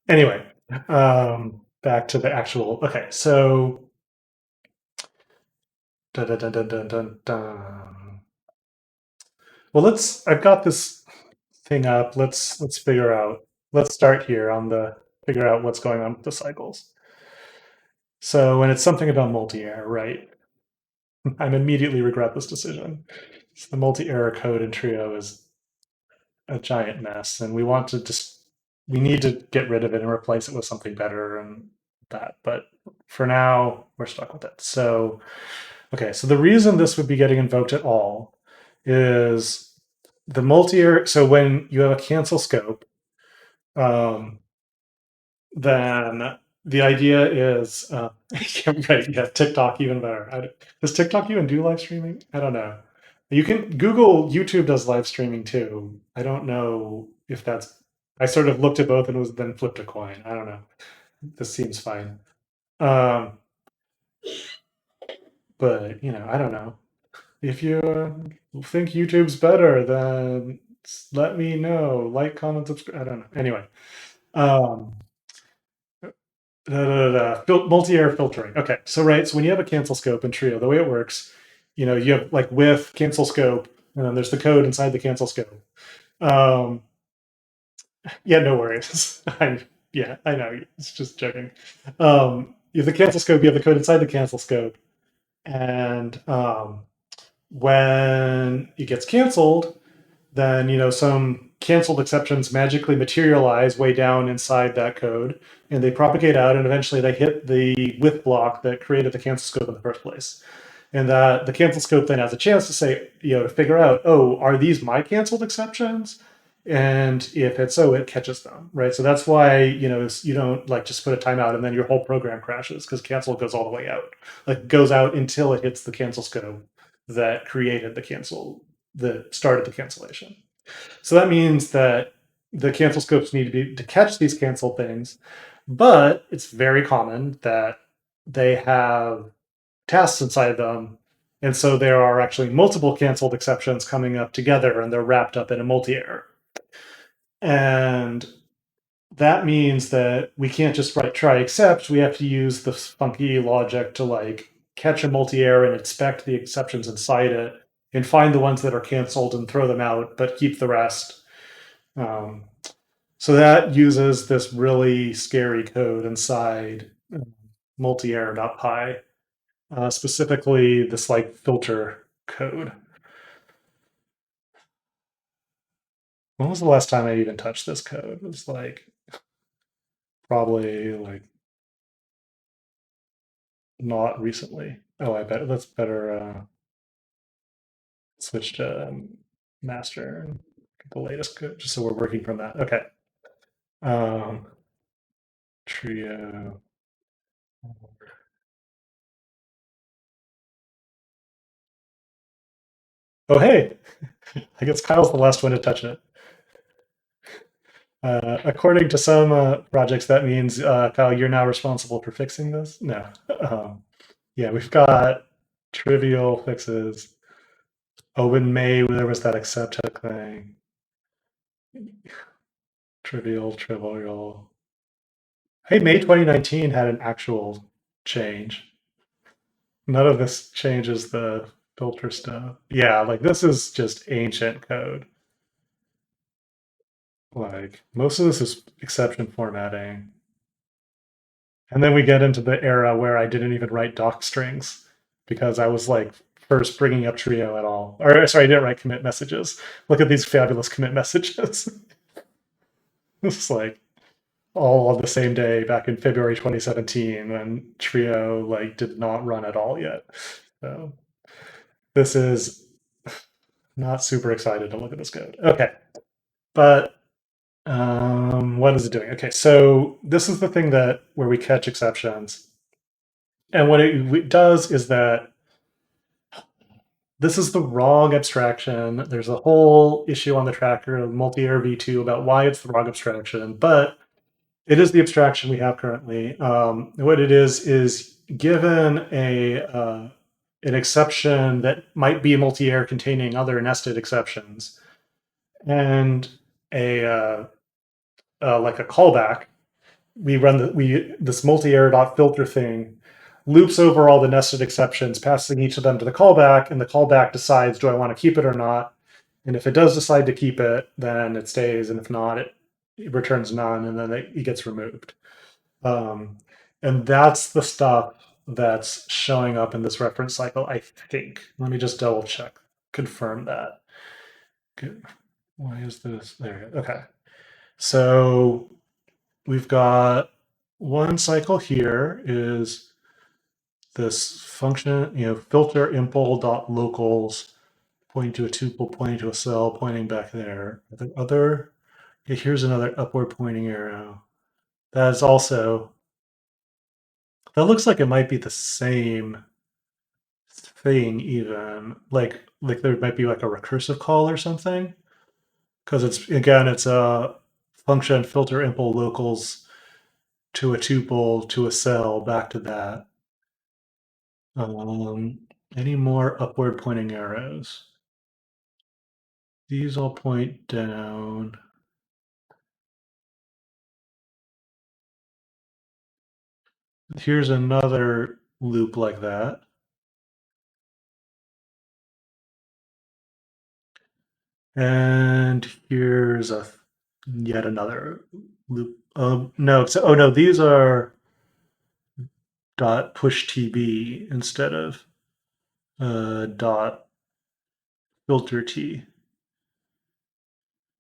anyway, back to the actual. Okay, so. Dun, dun, dun, dun, dun, dun, dun. Well, I've got this thing up. Let's figure out. Let's start here on the figure out what's going on with the cycles. So when it's something about multi-error, right? I'm immediately regret this decision. So the multi-error code in Trio is a giant mess, and we need to get rid of it and replace it with something better and that. But for now, we're stuck with it. So okay, so the reason this would be getting invoked at all is the multi-error. So when you have a cancel scope, um, then the idea is right. Yeah, TikTok even better. Does TikTok even do live streaming? I don't know. You can Google YouTube does live streaming too. I don't know if that's. I sort of looked at both and was then flipped a coin. I don't know. This seems fine. Um, but I don't know. If you think YouTube's better, then let me know. Like, comment, subscribe. I don't know. Anyway, um, multi-air filtering. Okay, so right, so when you have a cancel scope in Trio, the way it works, you have like with cancel scope, and then there's the code inside the cancel scope. Um, yeah, no worries. Yeah, I know. It's just joking. You have the cancel scope. You have the code inside the cancel scope, and when it gets canceled, then some canceled exceptions magically materialize way down inside that code, and they propagate out, and eventually they hit the with block that created the cancel scope in the first place. And that the cancel scope then has a chance to say, to figure out, oh, are these my canceled exceptions? And if it's so, it catches them, right? So that's why you don't like just put a timeout and then your whole program crashes, because cancel goes all the way out, like goes out until it hits the cancel scope that created the cancel, that started the cancellation. So that means that the cancel scopes need to be to catch these cancel things, but it's very common that they have tasks inside them. And so there are actually multiple canceled exceptions coming up together, and they're wrapped up in a multi-error. And that means that we can't just write try except. We have to use this funky logic to like catch a multi-error and inspect the exceptions inside it and find the ones that are canceled and throw them out, but keep the rest. Um, so that uses this really scary code inside multi-error.py, specifically this like filter code. When was the last time I even touched this code? It was like probably like not recently. Oh, I bet that's better. Switch to master and get the latest code, just so we're working from that. Okay. Um, Trio. Oh, hey, I guess Kyle's the last one to touch it. According to some projects, that means Kyle, you're now responsible for fixing this. No, yeah, we've got trivial fixes. Oh, in May there was that accept hook thing. Trivial. Hey, May 2019 had an actual change. None of this changes the filter stuff. Yeah, like this is just ancient code. Like most of this is exception formatting. And then we get into the era where I didn't even write doc strings because I was like first bringing up Trio at all. Or sorry, I didn't write commit messages. Look at these fabulous commit messages. It's like all on the same day back in February 2017 when Trio like did not run at all yet. So this is not super excited to look at this code. Okay, but what is it doing? Okay, so this is the thing that where we catch exceptions, and what it does is that this is the wrong abstraction. There's a whole issue on the tracker of multi-error v2 about why it's the wrong abstraction, but it is the abstraction we have currently. What it is given an exception that might be a multi-error containing other nested exceptions, and a like a callback. We run this multi-error dot filter thing loops over all the nested exceptions, passing each of them to the callback, and the callback decides, do I want to keep it or not? And if it does decide to keep it, then it stays, and if not, it returns none, and then it gets removed. Um, and that's the stuff that's showing up in this reference cycle, I think. Let me just double check, confirm that. Good. Why is this? There. Okay. So we've got one cycle here is this function, filter impl dot locals pointing to a tuple, pointing to a cell, pointing back there. The other, yeah, here's another upward pointing arrow. That is also, that looks like it might be the same thing even like there might be like a recursive call or something because it's again it's a function filter impl locals to a tuple to a cell back to that. Um, any more upward pointing arrows? These all point down. Here's another loop like that. And here's a yet another loop. No, oh no, these are dot push TB instead of dot filter T.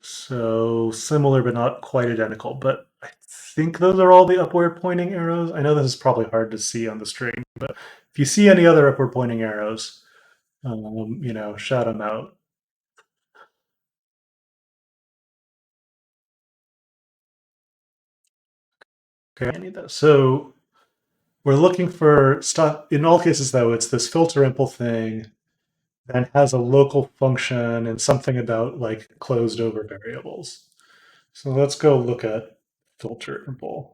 So similar but not quite identical. But I think those are all the upward pointing arrows. I know this is probably hard to see on the string, but if you see any other upward pointing arrows, shout them out. Okay, I need those. So we're looking for stuff. In all cases, though, it's this filter impl thing that has a local function and something about like closed over variables. So let's go look at filter impl.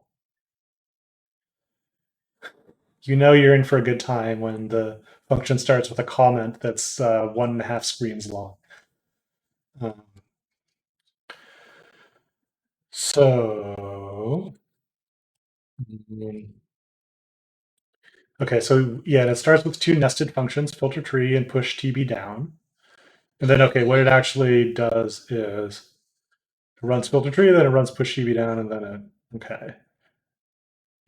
You know you're in for a good time when the function starts with a comment that's 1.5 screens long. Um, so, mm, okay, so yeah, it starts with two nested functions, filter tree and push TB down. And then, okay, what it actually does is it runs filter tree, then it runs push TB down, and then okay.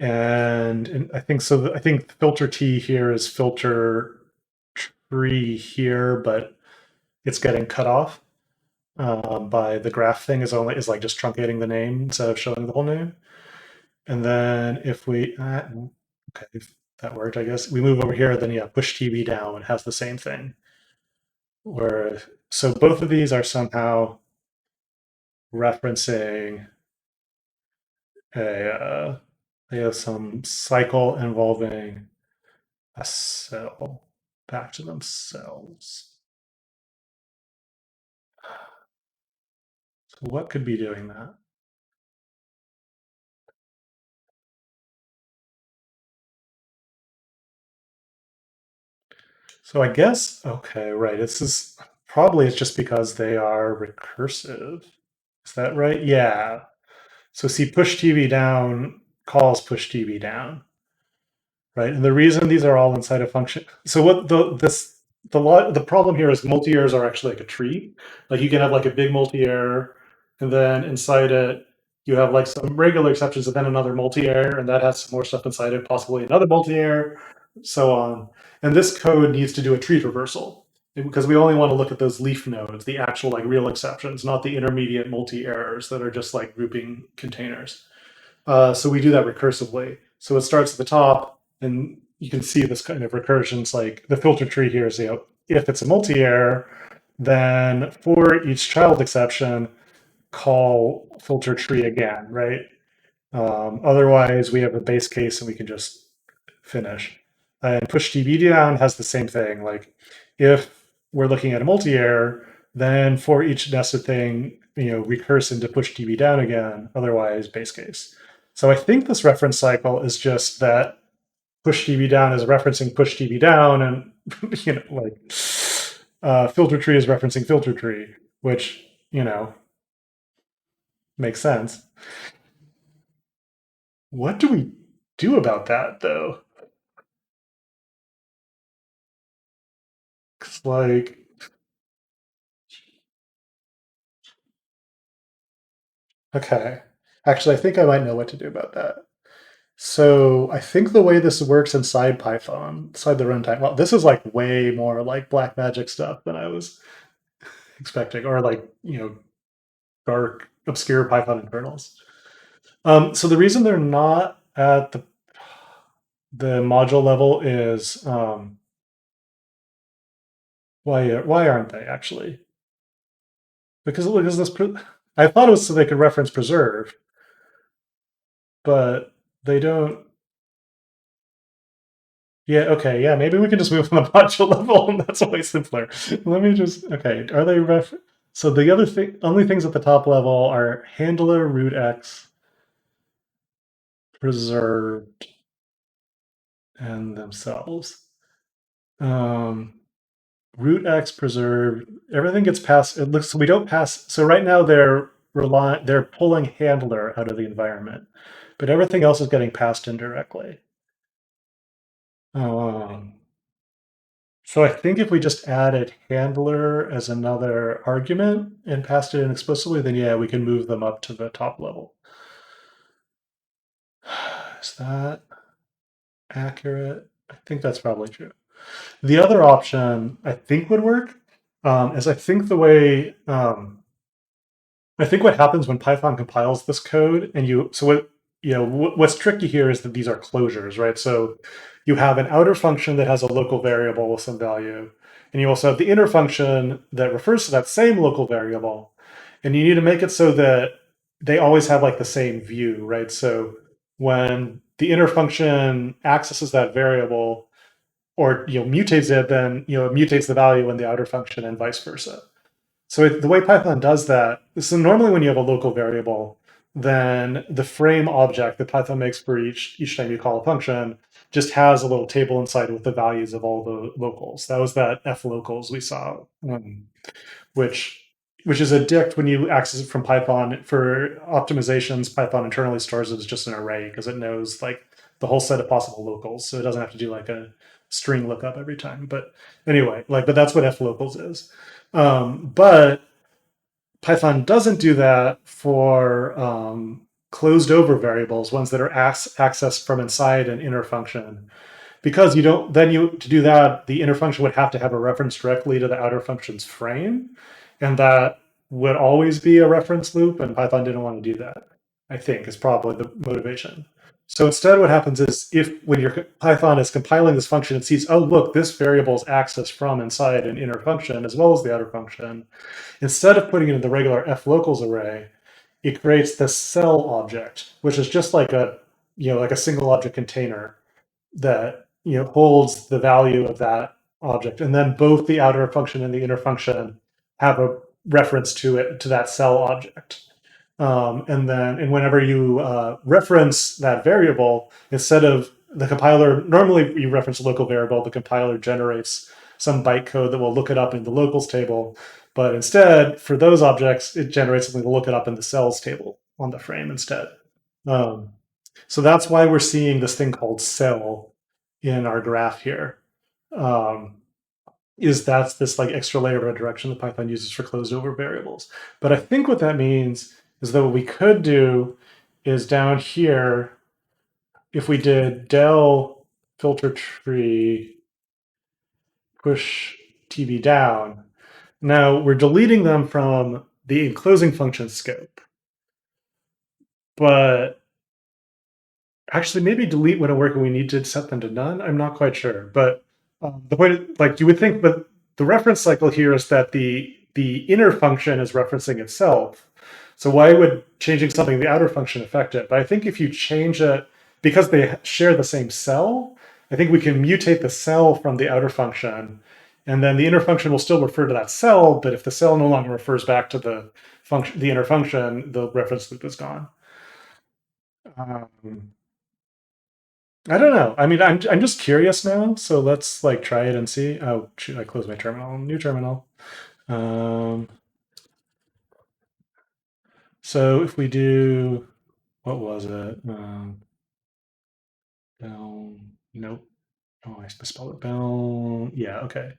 And I think so. I think filter T here is filter tree here, but it's getting cut off by the graph thing is like just truncating the name instead of showing the whole name. And then if we okay, if that worked, I guess we move over here. Then yeah, push TB down and has the same thing. Where so both of these are somehow referencing they have some cycle involving a cell back to themselves. So what could be doing that? So I guess, okay, right. It's just because they are recursive. Is that right? Yeah. So see, push TV down calls push TV down, right? And the reason these are all inside a function. So what the problem here is multi-errors are actually like a tree. Like you can have like a big multi-error, and then inside it you have like some regular exceptions, and then another multi-error, and that has some more stuff inside it, possibly another multi-error, so on. And this code needs to do a tree traversal because we only want to look at those leaf nodes, the actual like real exceptions, not the intermediate multi-errors that are just like grouping containers. So we do that recursively. So it starts at the top, and you can see this kind of recursions. Like the filter tree here is, if it's a multi-error, then for each child exception, call filter tree again, right? Otherwise, we have a base case and we can just finish. And push DB down has the same thing. Like if we're looking at a multi-error, then for each nested thing, recurse into push DB down again, otherwise base case. So I think this reference cycle is just that push DB down is referencing push DB down, and filter tree is referencing filter tree, which makes sense. What do we do about that though? It's like, okay, actually, I think I might know what to do about that. So I think the way this works inside Python, inside the runtime, well, this is like way more like black magic stuff than I was expecting, or like, dark, obscure Python internals. So the reason they're not at the module level is why aren't they actually? Because this I thought it was so they could reference preserve, but they don't. Yeah, okay, yeah, maybe we can just move on the module level, and that's way simpler. Let me just, okay, are they so the other thing, only things at the top level are handler, root x, preserved, and themselves. Um, root x preserved, everything gets passed. It looks, so we don't pass. So right now they're pulling handler out of the environment, but everything else is getting passed indirectly. Um, so I think if we just added handler as another argument and passed it in explicitly, then yeah, we can move them up to the top level. Is that accurate? I think that's probably true. The other option I think would work is I think the way I think what happens when Python compiles this code and so what what's tricky here is that these are closures, right? So you have an outer function that has a local variable with some value, and you also have the inner function that refers to that same local variable, and you need to make it so that they always have like the same view, right? So when the inner function accesses that variable or mutates it, then it mutates the value in the outer function and vice versa. So the way Python does that, so normally when you have a local variable, then the frame object that Python makes for each time you call a function just has a little table inside with the values of all the locals. That was that f locals we saw, which which is a dict when you access it from Python for optimizations. Python internally stores it as just an array because it knows like the whole set of possible locals, so it doesn't have to do like a string lookup every time. But anyway, but that's what f locals is. But Python doesn't do that for closed over variables, ones that are accessed from inside an inner function. Because you don't, then to do that, the inner function would have to have a reference directly to the outer function's frame. And that would always be a reference loop. And Python didn't want to do that, I think, is probably the motivation. So instead, what happens is if when your Python is compiling this function, it sees, oh, look, this variable is accessed from inside an inner function as well as the outer function. Instead of putting it in the regular flocals array, it creates the cell object, which is just like a like a single object container that holds the value of that object, and then both the outer function and the inner function have a reference to it to that cell object. And whenever you reference that variable, instead of the compiler, normally you reference a local variable, the compiler generates some bytecode that will look it up in the locals table. But instead, for those objects, it generates something to look it up in the cells table on the frame instead. Um, so that's why we're seeing this thing called cell in our graph here. Um, is that's this like extra layer of redirection that Python uses for closed over variables. But I think what that means is that what we could do is down here, if we did del filter tree push tb down, now we're deleting them from the enclosing function scope. But actually, maybe delete wouldn't work and we need to set them to none. I'm not quite sure. But the point, like you would think, but the reference cycle here is that the inner function is referencing itself. So why would changing something in the outer function affect it? But I think if you change it, because they share the same cell, I think we can mutate the cell from the outer function, and then the inner function will still refer to that cell. But if the cell no longer refers back to the function, the inner function, the reference loop is gone. Um, I don't know. I mean, I'm just curious now, so let's like try it and see. Oh, shoot, I closed my terminal. New terminal. Um, so if we do, what was it? Down. Nope. Oh, I misspelled it. Down. Yeah. Okay.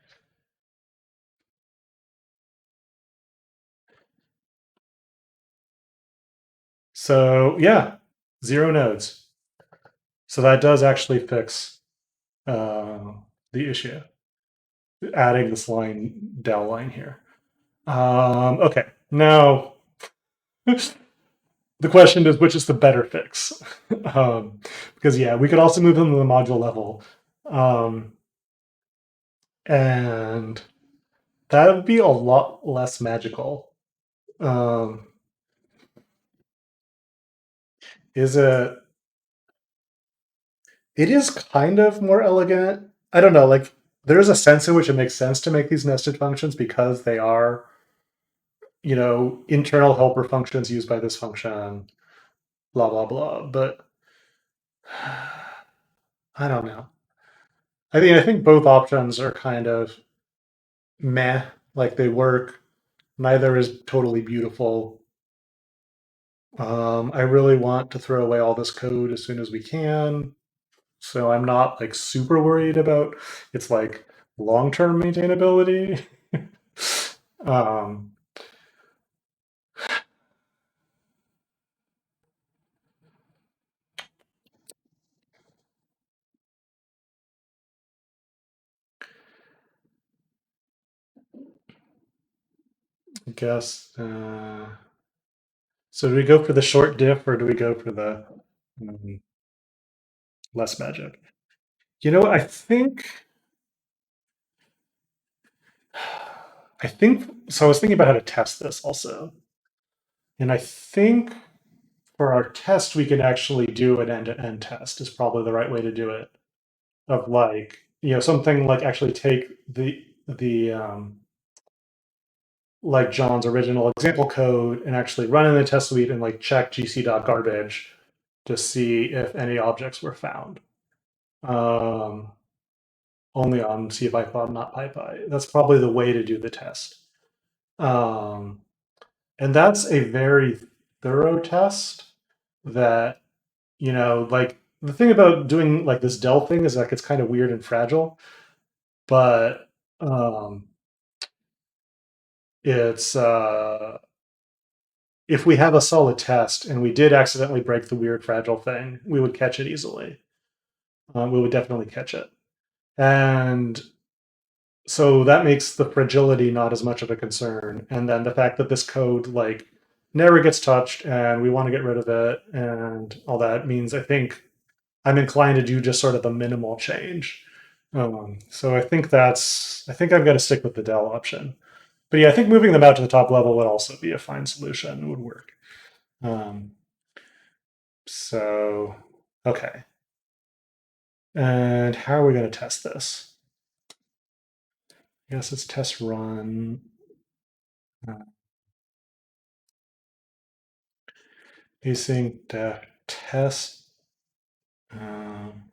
So yeah, 0 nodes. So that does actually fix uh, the issue. Adding this line del line here. Okay. Now the question is, which is the better fix? Because yeah, we could also move them to the module level, um, and that would be a lot less magical. Um, is it? It is kind of more elegant. I don't know, like there is a sense in which it makes sense to make these nested functions because they are, internal helper functions used by this function, blah blah blah. But I don't know. I think both options are kind of meh, like they work. Neither is totally beautiful. I really want to throw away all this code as soon as we can. So I'm not like super worried about its like long-term maintainability. um, I guess. So do we go for the short diff or do we go for the mm, less magic? You know what? I think so. I was thinking about how to test this also, and I think for our test we can actually do an end-to-end test. Is probably the right way to do it. Of like something like actually take the like John's original example code and actually run in the test suite and like check gc.garbage to see if any objects were found. Um, only on CPython, not PyPy. That's probably the way to do the test. Um, and that's a very thorough test that, like the thing about doing like this del thing is like it's kind of weird and fragile, but um, it's if we have a solid test and we did accidentally break the weird fragile thing, we would catch it easily. We would definitely catch it. And so that makes the fragility not as much of a concern. And then the fact that this code like never gets touched and we want to get rid of it and all that means I think I'm inclined to do just sort of a minimal change. So I think I've got to stick with the Dell option. But yeah, I think moving them out to the top level would also be a fine solution. It would work. Um, so, okay. And how are we going to test this? I guess it's test run. Uh, async def test. Um,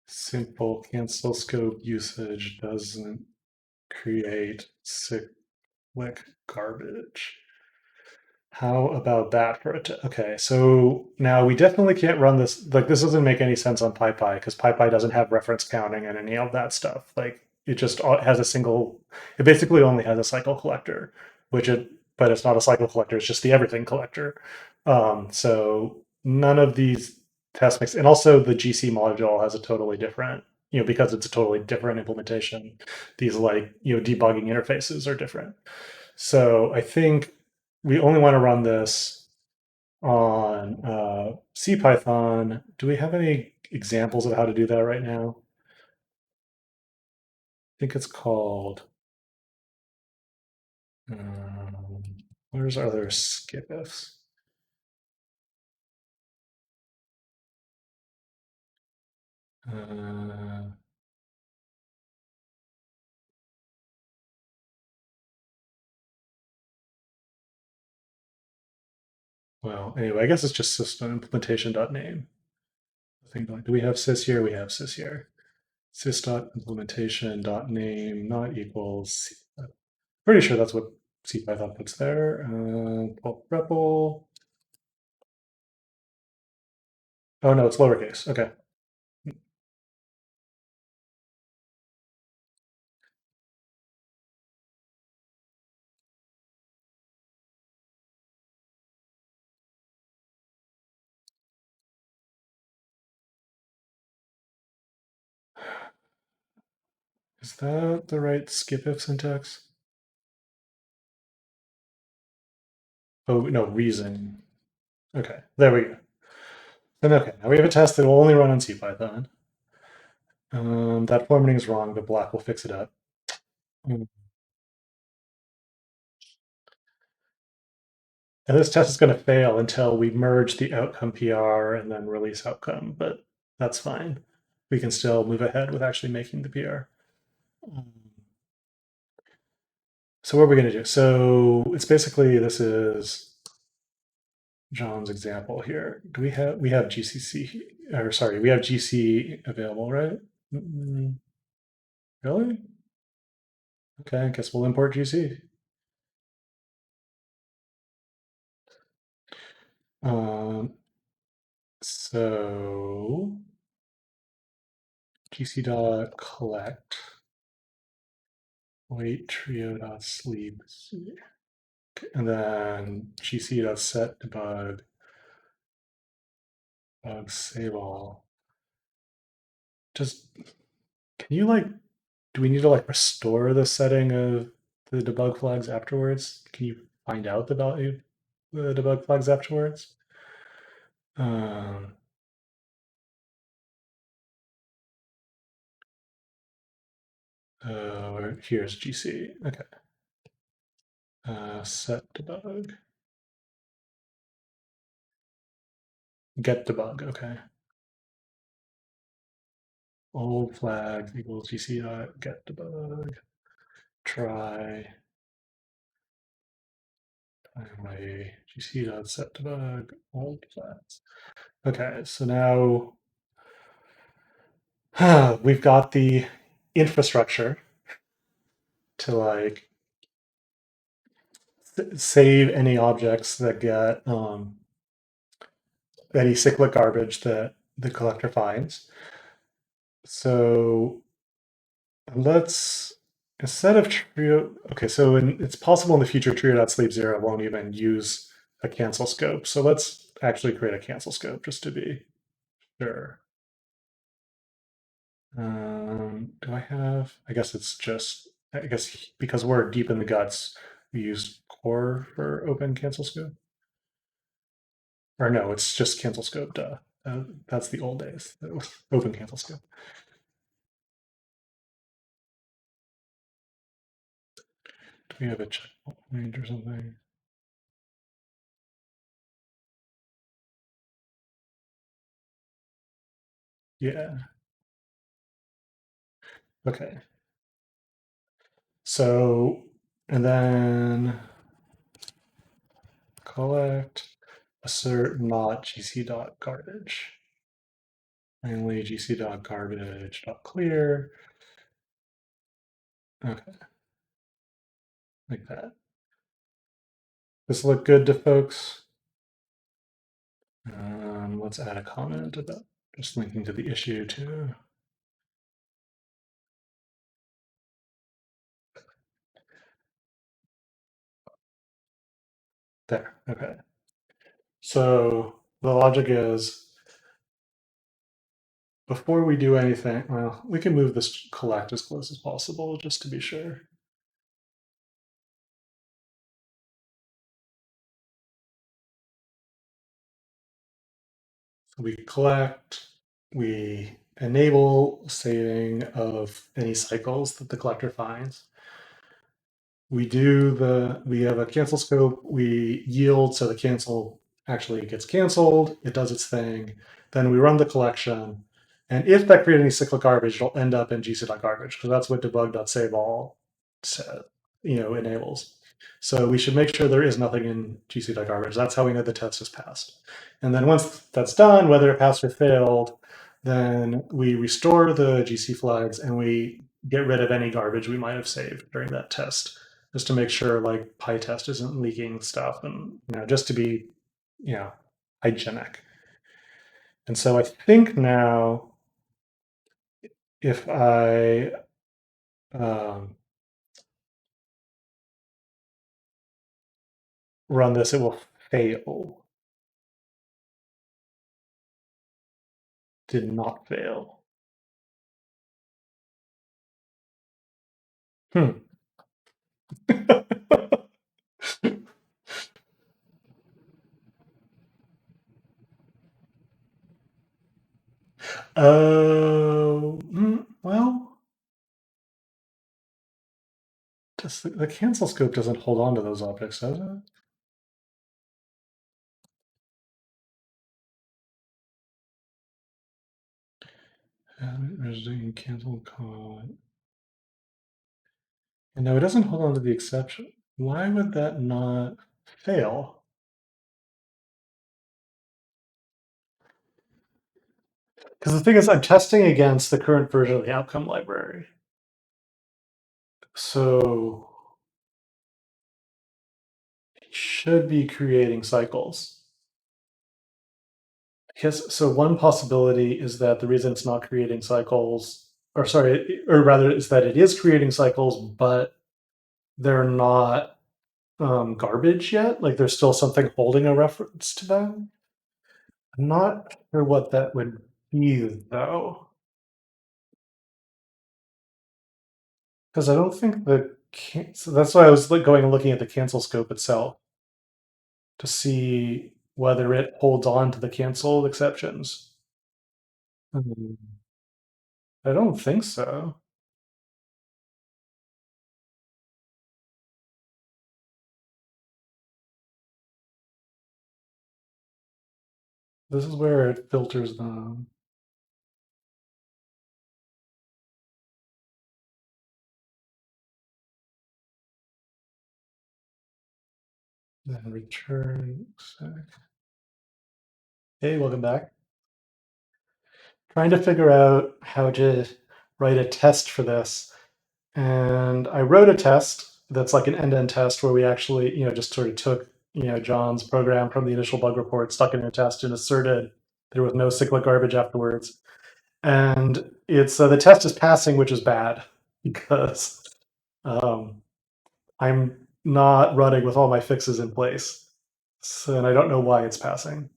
simple cancel scope usage doesn't create cyclic garbage. How about that for okay, so now we definitely can't run this. Like, this doesn't make any sense on PyPy because PyPy doesn't have reference counting and any of that stuff. Like, it just has a single. It basically only has a cycle collector, but it's not a cycle collector. It's just the everything collector. So none of these tests makes, and also the GC module has a totally different. Because it's a totally different implementation. These like debugging interfaces are different. So I think we only want to run this on CPython. Do we have any examples of how to do that right now? I think it's called. Um, where's our other skipifs? Uh, well, anyway, I guess it's just system implementation.name. Do we have sys here? We have sys here. Sys.implementation.name not equals. Pretty sure that's what CPython puts there. Pulp REPL. Oh no, it's lowercase. Okay. Is that the right skipif syntax? Oh no, reason. Okay, there we go. Then okay, now we have a test that will only run on CPython. That formatting is wrong, but Black will fix it up. Mm. And this test is going to fail until we merge the outcome PR and then release outcome. But that's fine. We can still move ahead with actually making the PR. So what are we going to do? So it's basically, this is John's example here. Do we have GCC, or sorry, we have GC available, right? Really? Okay, I guess we'll import GC. So GC dot collect wait trio dot sleep, and then GC dot set debug bug save all. Just can you like, do we need to like restore the setting of the debug flags afterwards? Can you find out the value of the debug flags afterwards? Um, Here's GC. Okay. Set debug. Get debug. Okay. Old flags equals GC dot get debug. Try finally GC dot set debug old flags. Okay, so now we've got the infrastructure to like save any objects that get any cyclic garbage that the collector finds. So let's, instead of trio, okay, so it's possible in the future trio.sleep zero won't even use a cancel scope. So let's actually create a cancel scope just to be sure. Do I have, I guess it's just, I guess because we're deep in the guts, we use core for open cancel scope. Or no, it's just cancel scope, duh. That's the old days. Open cancel scope. Do we have a checkpoint or something? Yeah. Okay. So, and then collect assert not gc dot garbage. Finally, gc dot garbage dot clear. Okay. Like that. This look good to folks? Let's add a comment about just linking to the issue too. There, okay. So the logic is before we do anything, well, we can move this collect as close as possible just to be sure. So we collect, we enable saving of any cycles that the collector finds. We have a cancel scope, we yield so the cancel actually gets canceled, it does its thing, then we run the collection, and if that creates any cyclic garbage, it'll end up in gc.garbage, because that's what debug.saveAll enables. So we should make sure there is nothing in gc.garbage. That's how we know the test is passed. And then once that's done, whether it passed or failed, then we restore the GC flags and we get rid of any garbage we might have saved during that test, just to make sure like PyTest isn't leaking stuff and just to be hygienic. And so I think now if I run this, it will fail. Did not fail. Well, the cancel scope doesn't hold on to those objects, does it? Resident cancel code. And no, it doesn't hold on to the exception. Why would that not fail? Because the thing is, I'm testing against the current version of the outcome library. So it should be creating cycles. Yes, so one possibility is that the reason it's not creating cycles, or sorry, or rather, is that it is creating cycles, but they're not garbage yet. Like there's still something holding a reference to them. I'm not sure what that would be though, because I don't think so that's why I was like going and looking at the cancel scope itself to see whether it holds on to the cancel exceptions. Hmm, I don't think so. This is where it filters them. Then return. Hey, welcome back. Trying to figure out how to write a test for this. And I wrote a test that's like an end-to-end test where we actually, just sort of took, John's program from the initial bug report, stuck it in a test and asserted there was no cyclic garbage afterwards. And it's the test is passing, which is bad because um, I'm not running with all my fixes in place. So, and I don't know why it's passing.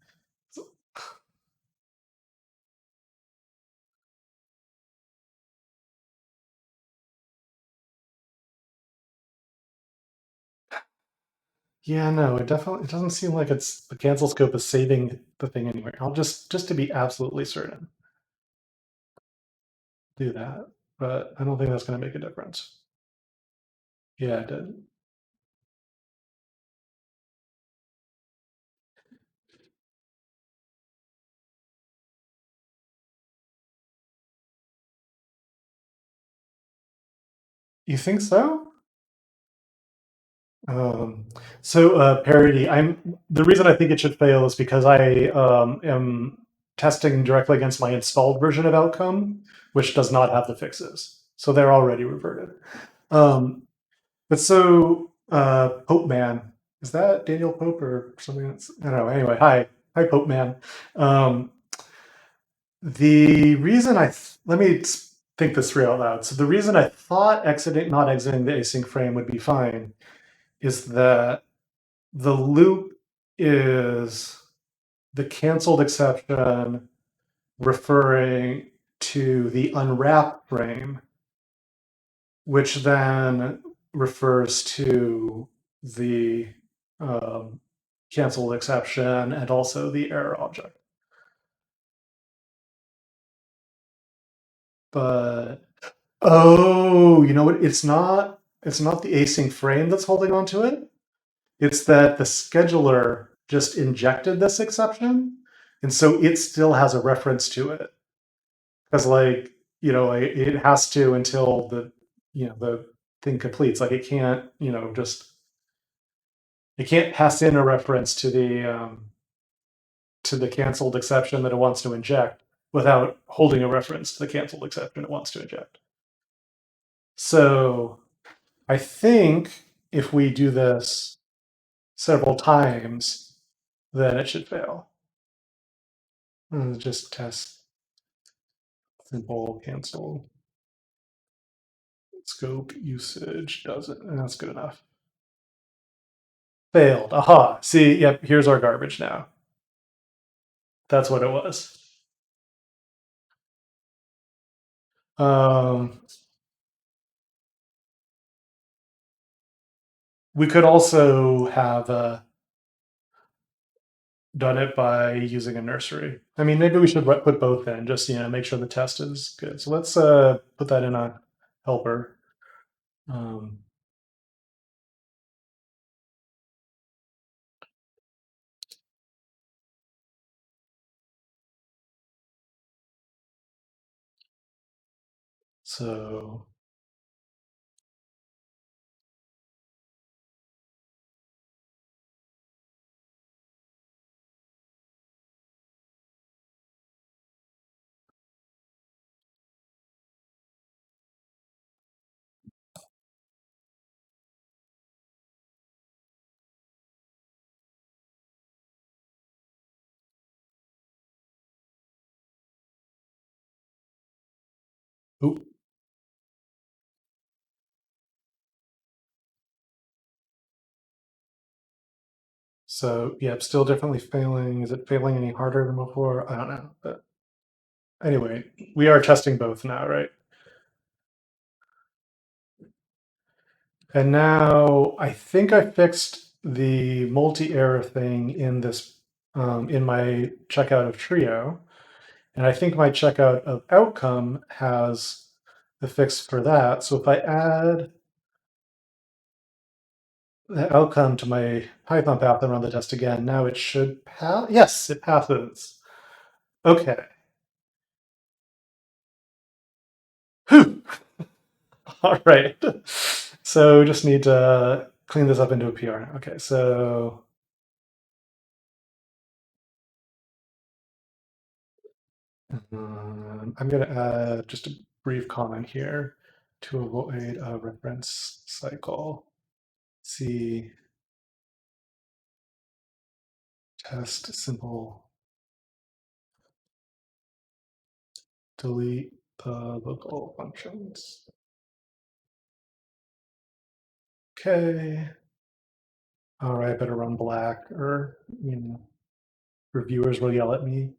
Yeah, no, it doesn't seem like it's the cancel scope is saving the thing anyway. I'll just to be absolutely certain do that, but I don't think that's going to make a difference. Yeah, it did. You think so? Um, parody. I'm the reason I think it should fail is because I am testing directly against my installed version of Outcome, which does not have the fixes, so they're already reverted. Um, but Pope Man, is that Daniel Pope or something else? I don't know. Anyway, hi Pope Man. Um, the reason let me think this through out loud. So the reason I thought not exiting the async frame would be fine is that the loop is the canceled exception referring to the unwrapped frame, which then refers to the canceled exception and also the error object. But oh, you know what? It's not the async frame that's holding on to it. It's that the scheduler just injected this exception, and so it still has a reference to it. Because it has to until the thing completes. Like it can't, just it can't pass in a reference to the canceled exception that it wants to inject without holding a reference to the canceled exception it wants to inject. So I think if we do this several times, then it should fail. Just test simple cancel scope usage doesn't, and that's good enough. Failed. Aha. See, yep, here's our garbage now. That's what it was. Um, we could also have done it by using a nursery. I mean, maybe we should put both in, just make sure the test is good. So let's put that in a helper. Um, So oop. So yeah, still definitely failing. Is it failing any harder than before? I don't know. But anyway, we are testing both now, right? And now I think I fixed the multi-error thing in this in my checkout of Trio. And I think my checkout of outcome has the fix for that. So if I add the outcome to my Python path and run the test again, now it should pass. Yes, it passes. Okay. Whew. All right. So just need to clean this up into a PR. Okay, so I'm going to add just a brief comment here to avoid a reference cycle. See test simple delete the local functions. Okay. All right, better run black or reviewers will yell at me.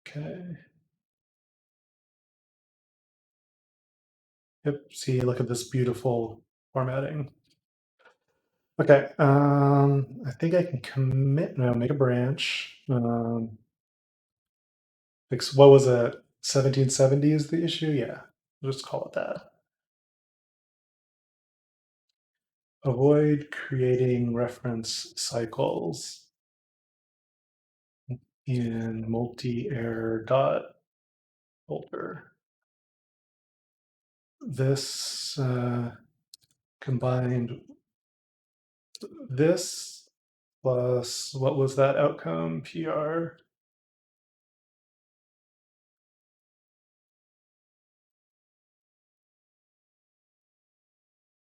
Okay. Yep. See, look at this beautiful formatting. Okay. I think I can commit now, make a branch. Fix what was it? 1770 is the issue? Yeah. We'll just call it that. Avoid creating reference cycles in multi-error dot folder. This combined this plus what was that outcome PR?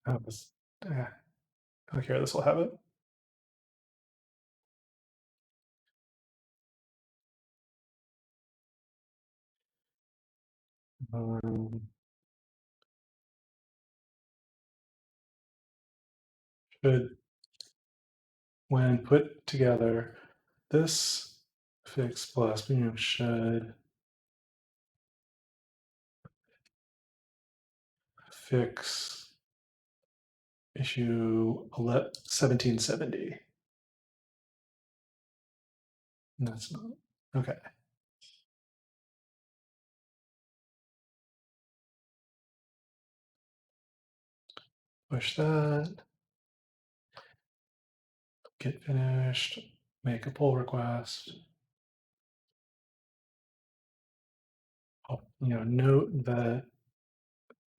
That was, okay, this will have it. Um, should, when put together, this fix plus should fix issue 1770. That's not okay. Push that. Get finished. Make a pull request. Note that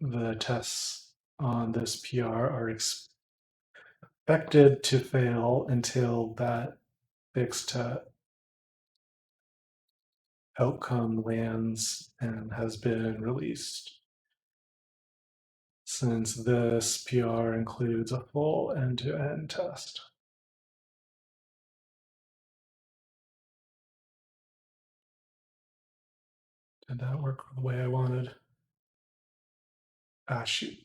the tests on this PR are expected to fail until that fixed outcome lands and has been released. Since this PR includes a full end-to-end test. Did that work the way I wanted? Ah, shoot.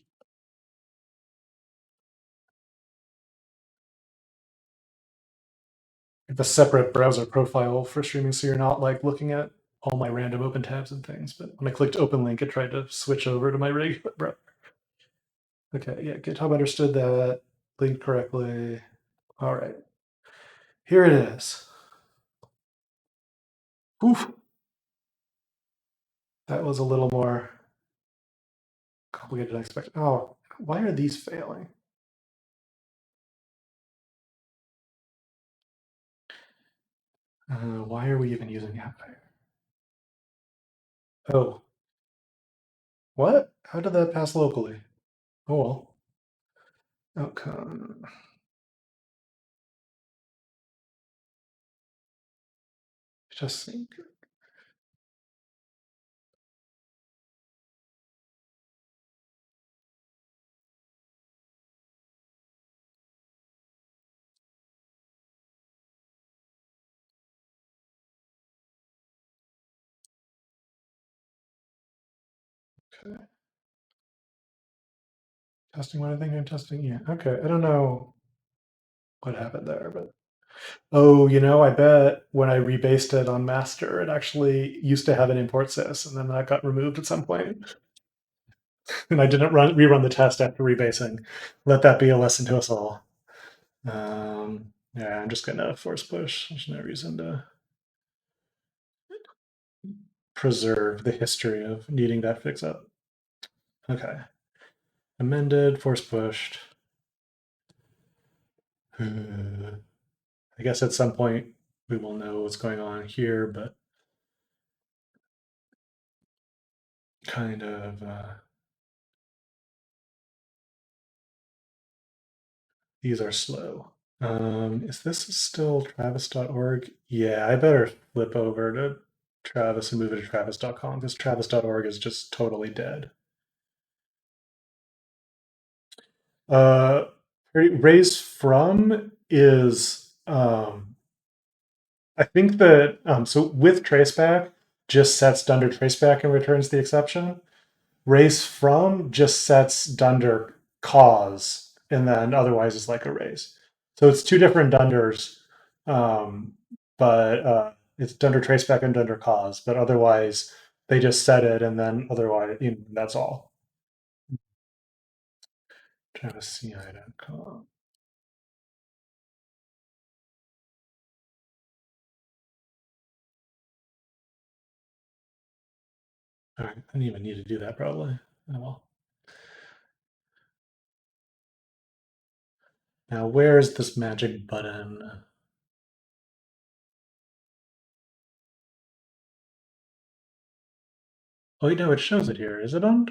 A separate browser profile for streaming, so you're not like looking at all my random open tabs and things. But when I clicked open link, it tried to switch over to my regular browser. Okay, yeah, GitHub understood that, linked correctly. All right, here it is. Oof. That was a little more complicated than I expected. Oh, why are these failing? Why are we even using Appfire? Oh, what? How did that pass locally? Oh well. Outcome. Just think. Okay. Testing what I think I'm testing. Yeah. Okay. I don't know what happened there, but oh, I bet when I rebased it on master, it actually used to have an import sys, and then that got removed at some point. And I didn't rerun the test after rebasing. Let that be a lesson to us all. Yeah, I'm just gonna force push. There's no reason to preserve the history of needing that fix up. Okay. Amended, force pushed. I guess at some point we will know what's going on here, but kind of these are slow. Is this still travis.org? Yeah, I better flip over to Travis and move it to travis.com because travis.org is just totally dead. Uh, raise from is I think that so with traceback just sets dunder traceback and returns the exception. Raise from just sets dunder cause and then otherwise is like a raise. So it's two different dunders, um, but it's dunder traceback and dunder cause. But otherwise they just set it and then otherwise that's all. TravisCI.com. All right, I didn't even need to do that probably. Oh well. Now where's this magic button? Oh, no, it shows it here. Is it on?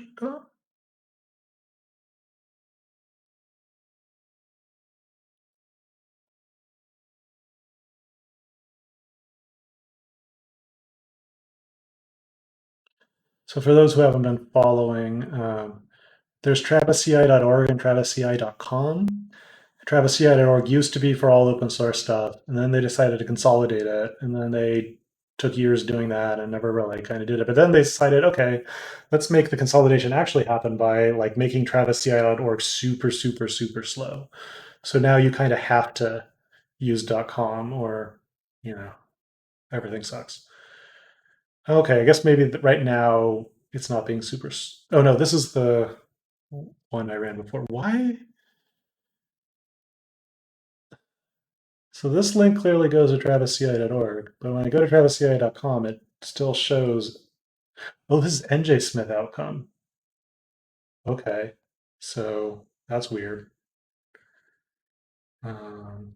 So for those who haven't been following, there's travisci.org and travisci.com. Travisci.org used to be for all open source stuff, and then they decided to consolidate it, and then they took years doing that and never really kind of did it. But then they decided, okay, let's make the consolidation actually happen by like making travisci.org super, super, super slow. So now you kind of have to use .com or, you know, everything sucks. Okay, I guess maybe right now it's not being super. Oh no, this is the one I ran before. Why? So this link clearly goes to travisci.org, but when I go to travisci.com, it still shows. Oh, this is NJ Smith outcome. Okay, so that's weird. Um,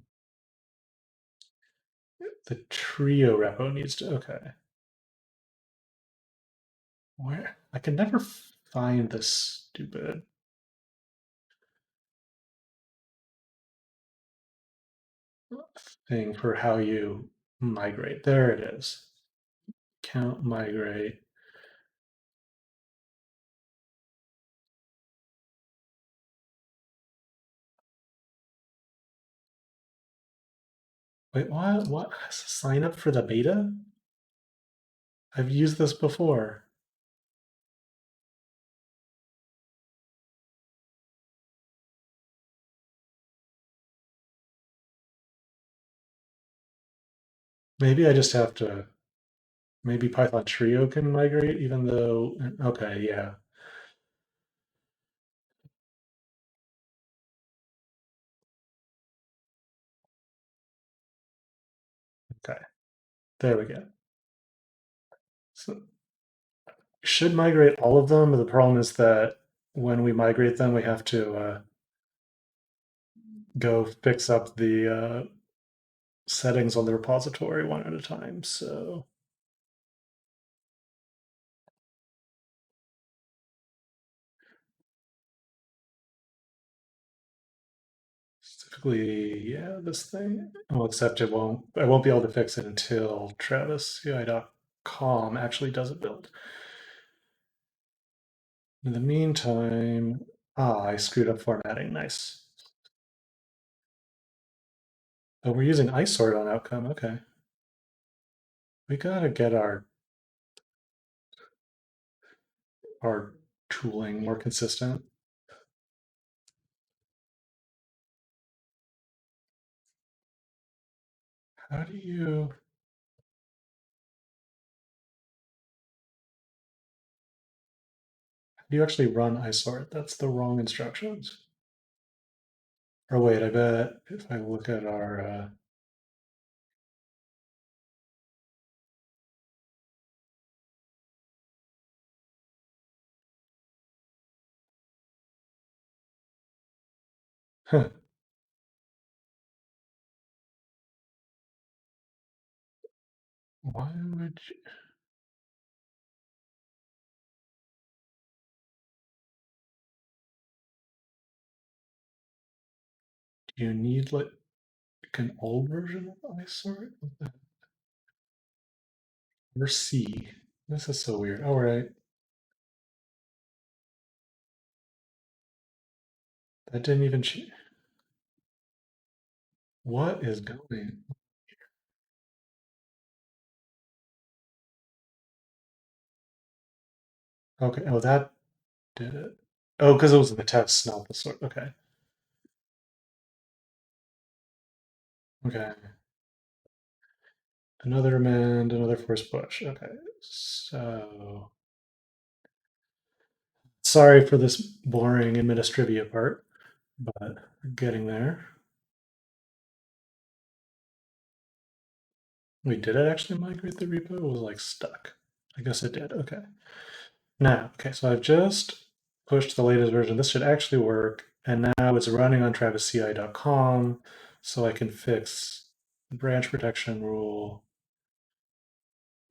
the trio repo needs to. Okay, where I can never find this stupid thing for how you migrate. There it is. Count migrate. Wait, what? What? Sign up for the beta? I've used this before. Maybe I just have to. Maybe Python Trio can migrate, even though. Okay, yeah. Okay, there we go. So should migrate all of them. The problem is that when we migrate them, we have to go fix up the settings on the repository one at a time. So specifically, yeah, this thing. Well, except it won't. I won't be able to fix it until TravisCI.com actually does it build. In the meantime, I screwed up formatting. Nice. Oh, we're using isort on outcome. Okay. We gotta get our tooling more consistent. How do you actually run isort? That's the wrong instructions. Or wait, I bet if I look at our why would you need like an old version of isort? Or C? This is so weird. All right, that didn't even. What is going? Okay. Oh, that did it. Oh, because it was in the test, not the sort. Okay. Okay. Another amend, another force push. Okay. So sorry for this boring administrivia part, but getting there. Wait, did it actually migrate the repo? It was like stuck. I guess it did. Okay. Now, okay, so I've just pushed the latest version. This should actually work. And now it's running on TravisCI.com, so I can fix the branch protection rule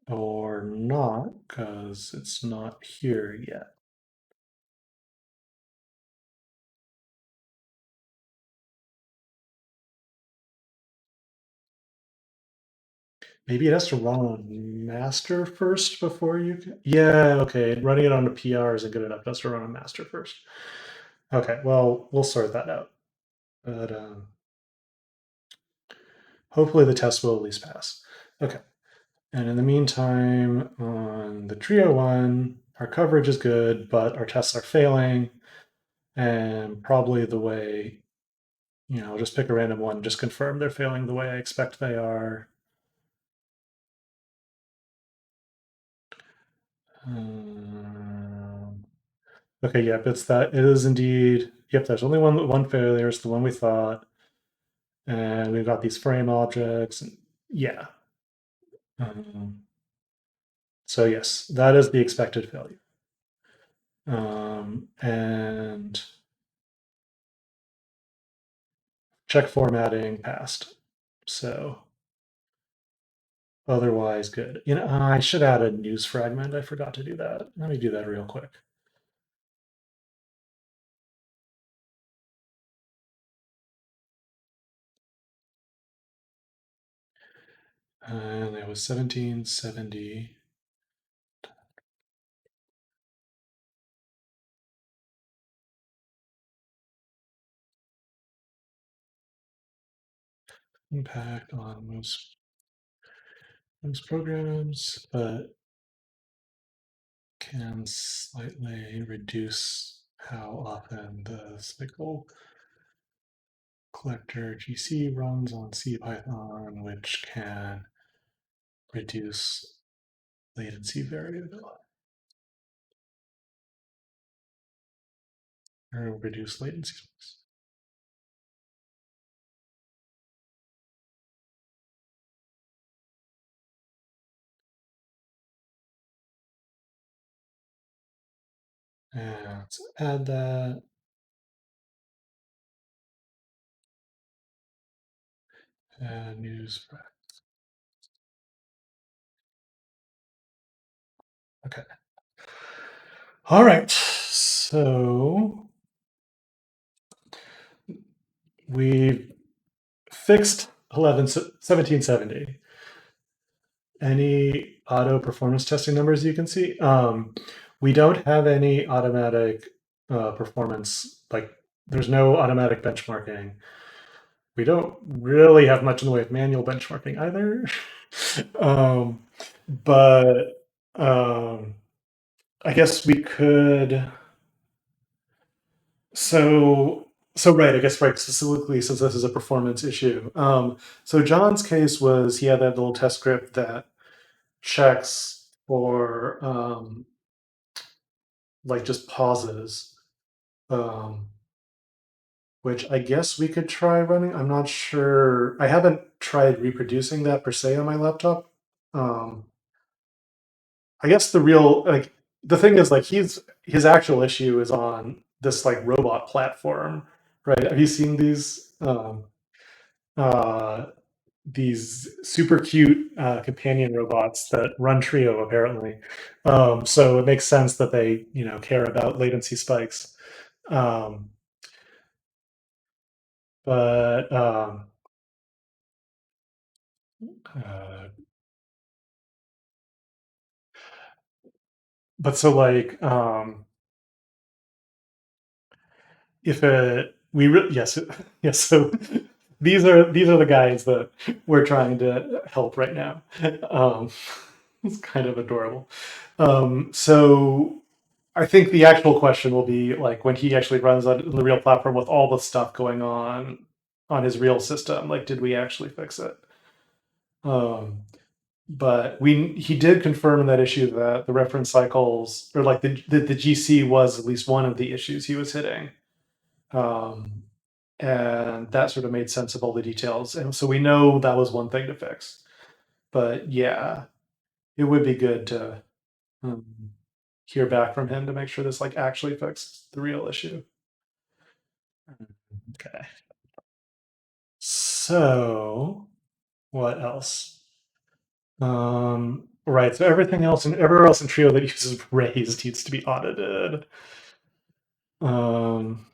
or not, because it's not here yet. Maybe it has to run on master first before you can. Yeah, okay. Running it on a PR isn't good enough. It has to run on master first. Okay, well, we'll sort that out. But hopefully the test will at least pass. Okay. And in the meantime, on the trio one, our coverage is good, but our tests are failing. And probably the way, I'll just pick a random one, just confirm they're failing the way I expect they are. Um, okay, yep, it's that. It is indeed. Yep, there's only one failure. It's the one we thought. And we've got these frame objects. And yeah. Um, so yes, that is the expected failure. And check formatting passed. So otherwise good. I should add a news fragment. I forgot to do that. Let me do that real quick. And it was 1770. Impact on most programs, but can slightly reduce how often the cycle collector GC runs on CPython, which can reduce latency variability or reduce latency. And let's add that. news. Okay. All right. So we fixed 1770. Any auto performance testing numbers you can see? We don't have any automatic performance, like there's no automatic benchmarking. We don't really have much in the way of manual benchmarking either. um, but I guess we could. So right, I guess right, specifically since this is a performance issue. So John's case was he had that little test script that checks for like just pauses, um, which I guess we could try running. I'm not sure. I haven't tried reproducing that per se on my laptop. Um, I guess the real like the thing is like his actual issue is on this like robot platform, right? Have you seen uh, these super cute companion robots that run Trio apparently? So it makes sense that they care about latency spikes. Um, but uh, but so like if it we yes yes so these are the guys that we're trying to help right now. um it's kind of adorable. So I think the actual question will be like when he actually runs on the real platform with all the stuff going on his real system, like did we actually fix it? But we he did confirm in that issue that the reference cycles or like the GC was at least one of the issues he was hitting. Um, and that sort of made sense of all the details. And so we know that was one thing to fix. But yeah, it would be good to um, hear back from him to make sure this like actually fixed the real issue. Okay. So what else? Right. So everything else and everywhere else in Trio that uses Raise needs to be audited. Um,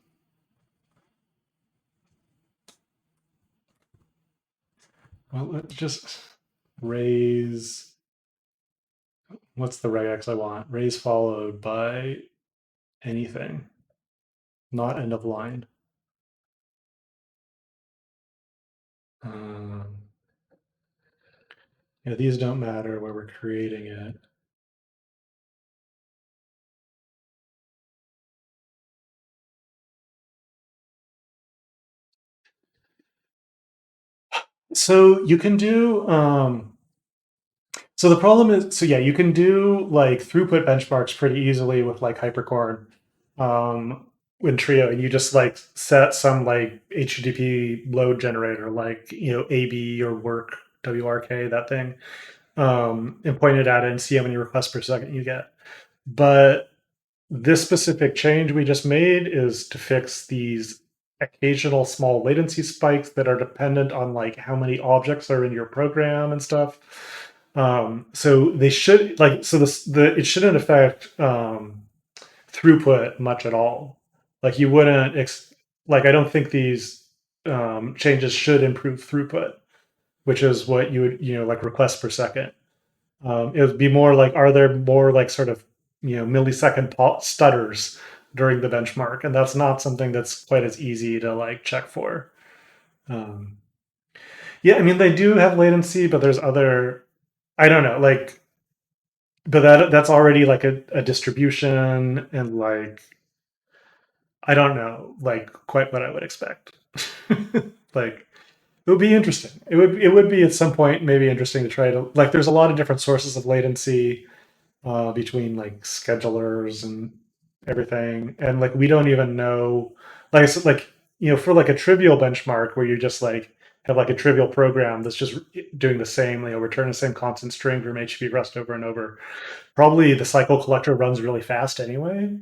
well, let's just raise. What's the regex I want? Raise followed by anything, not end of line. Um, yeah, these don't matter where we're creating it. So you can do so the problem is, so yeah, you can do like throughput benchmarks pretty easily with like Hypercorn in Trio, and you just like set some like HTTP load generator, like AB or work WRK, that thing, and point it at it and see how many requests per second you get. But this specific change we just made is to fix these occasional small latency spikes that are dependent on like how many objects are in your program and stuff. So they should like so the it shouldn't affect throughput much at all. Like you wouldn't like I don't think these changes should improve throughput, which is what you would like requests per second. It would be more like, are there more like sort of millisecond stutters during the benchmark, and that's not something that's quite as easy to like check for. Um, yeah, I mean they do have latency, but there's other, I don't know, like, but that's already like a distribution, and like I don't know, like quite what I would expect. Like it would be interesting. It would be at some point maybe interesting to try to like. There's a lot of different sources of latency between like schedulers and everything, and like we don't even know. Like I said, like for like a trivial benchmark where you just like have like a trivial program that's just doing the same, return the same constant string from HTTP REST over and over. Probably the cycle collector runs really fast anyway.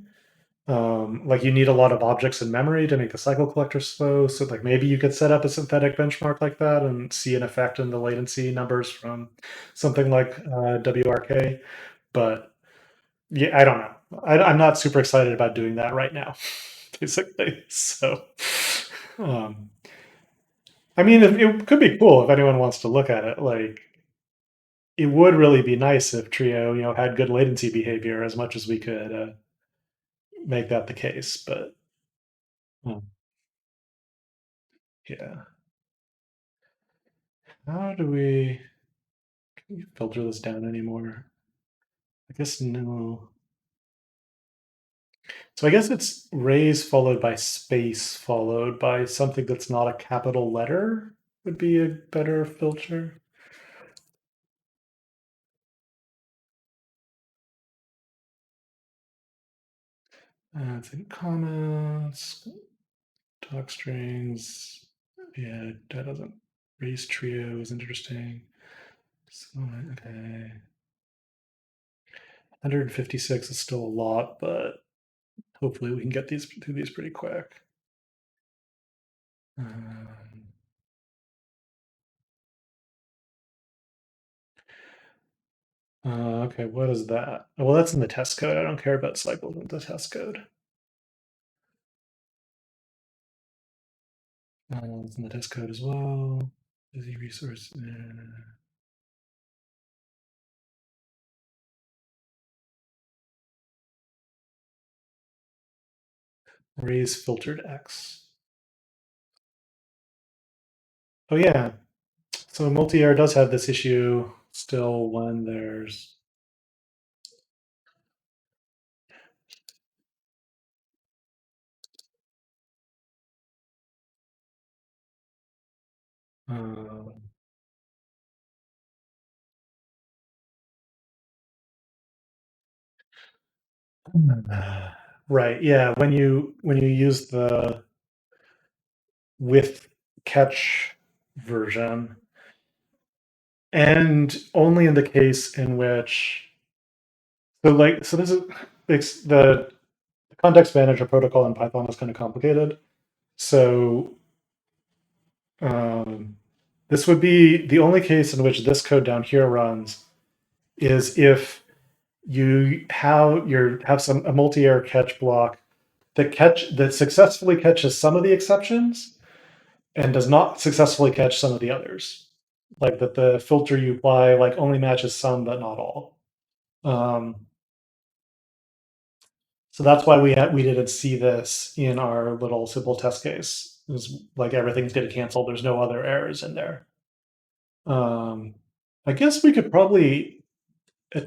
Like you need a lot of objects in memory to make the cycle collector slow. So like maybe you could set up a synthetic benchmark like that and see an effect in the latency numbers from something like WRK. But yeah, I don't know. I'm not super excited about doing that right now, basically. So, um, I mean, it could be cool if anyone wants to look at it. Like, it would really be nice if Trio, had good latency behavior as much as we could make that the case. But yeah, how do we can we filter this down anymore? I guess no. So I guess it's raise followed by space followed by something that's not a capital letter would be a better filter. It's in comments, talk strings. Yeah, that doesn't. Raise trio is interesting. So, okay. 156 is still a lot, but hopefully we can get these through these pretty quick. Um, okay, what is that? Oh, well, that's in the test code. I don't care about cycles in the test code. It's in the test code as well. Busy resource. Raise filtered X. Oh yeah. So multi-air does have this issue still when there's um, right, yeah. When you use the with catch version, and only in the case in which so this is it's the context manager protocol in Python is kind of complicated. So um, this would be the only case in which this code down here runs is if you have some a multi-error catch block that successfully catches some of the exceptions and does not successfully catch some of the others. Like that the filter you apply like only matches some but not all. Um, so that's why we didn't see this in our little simple test case. It was like everything's getting canceled. There's no other errors in there. Um, I guess we could probably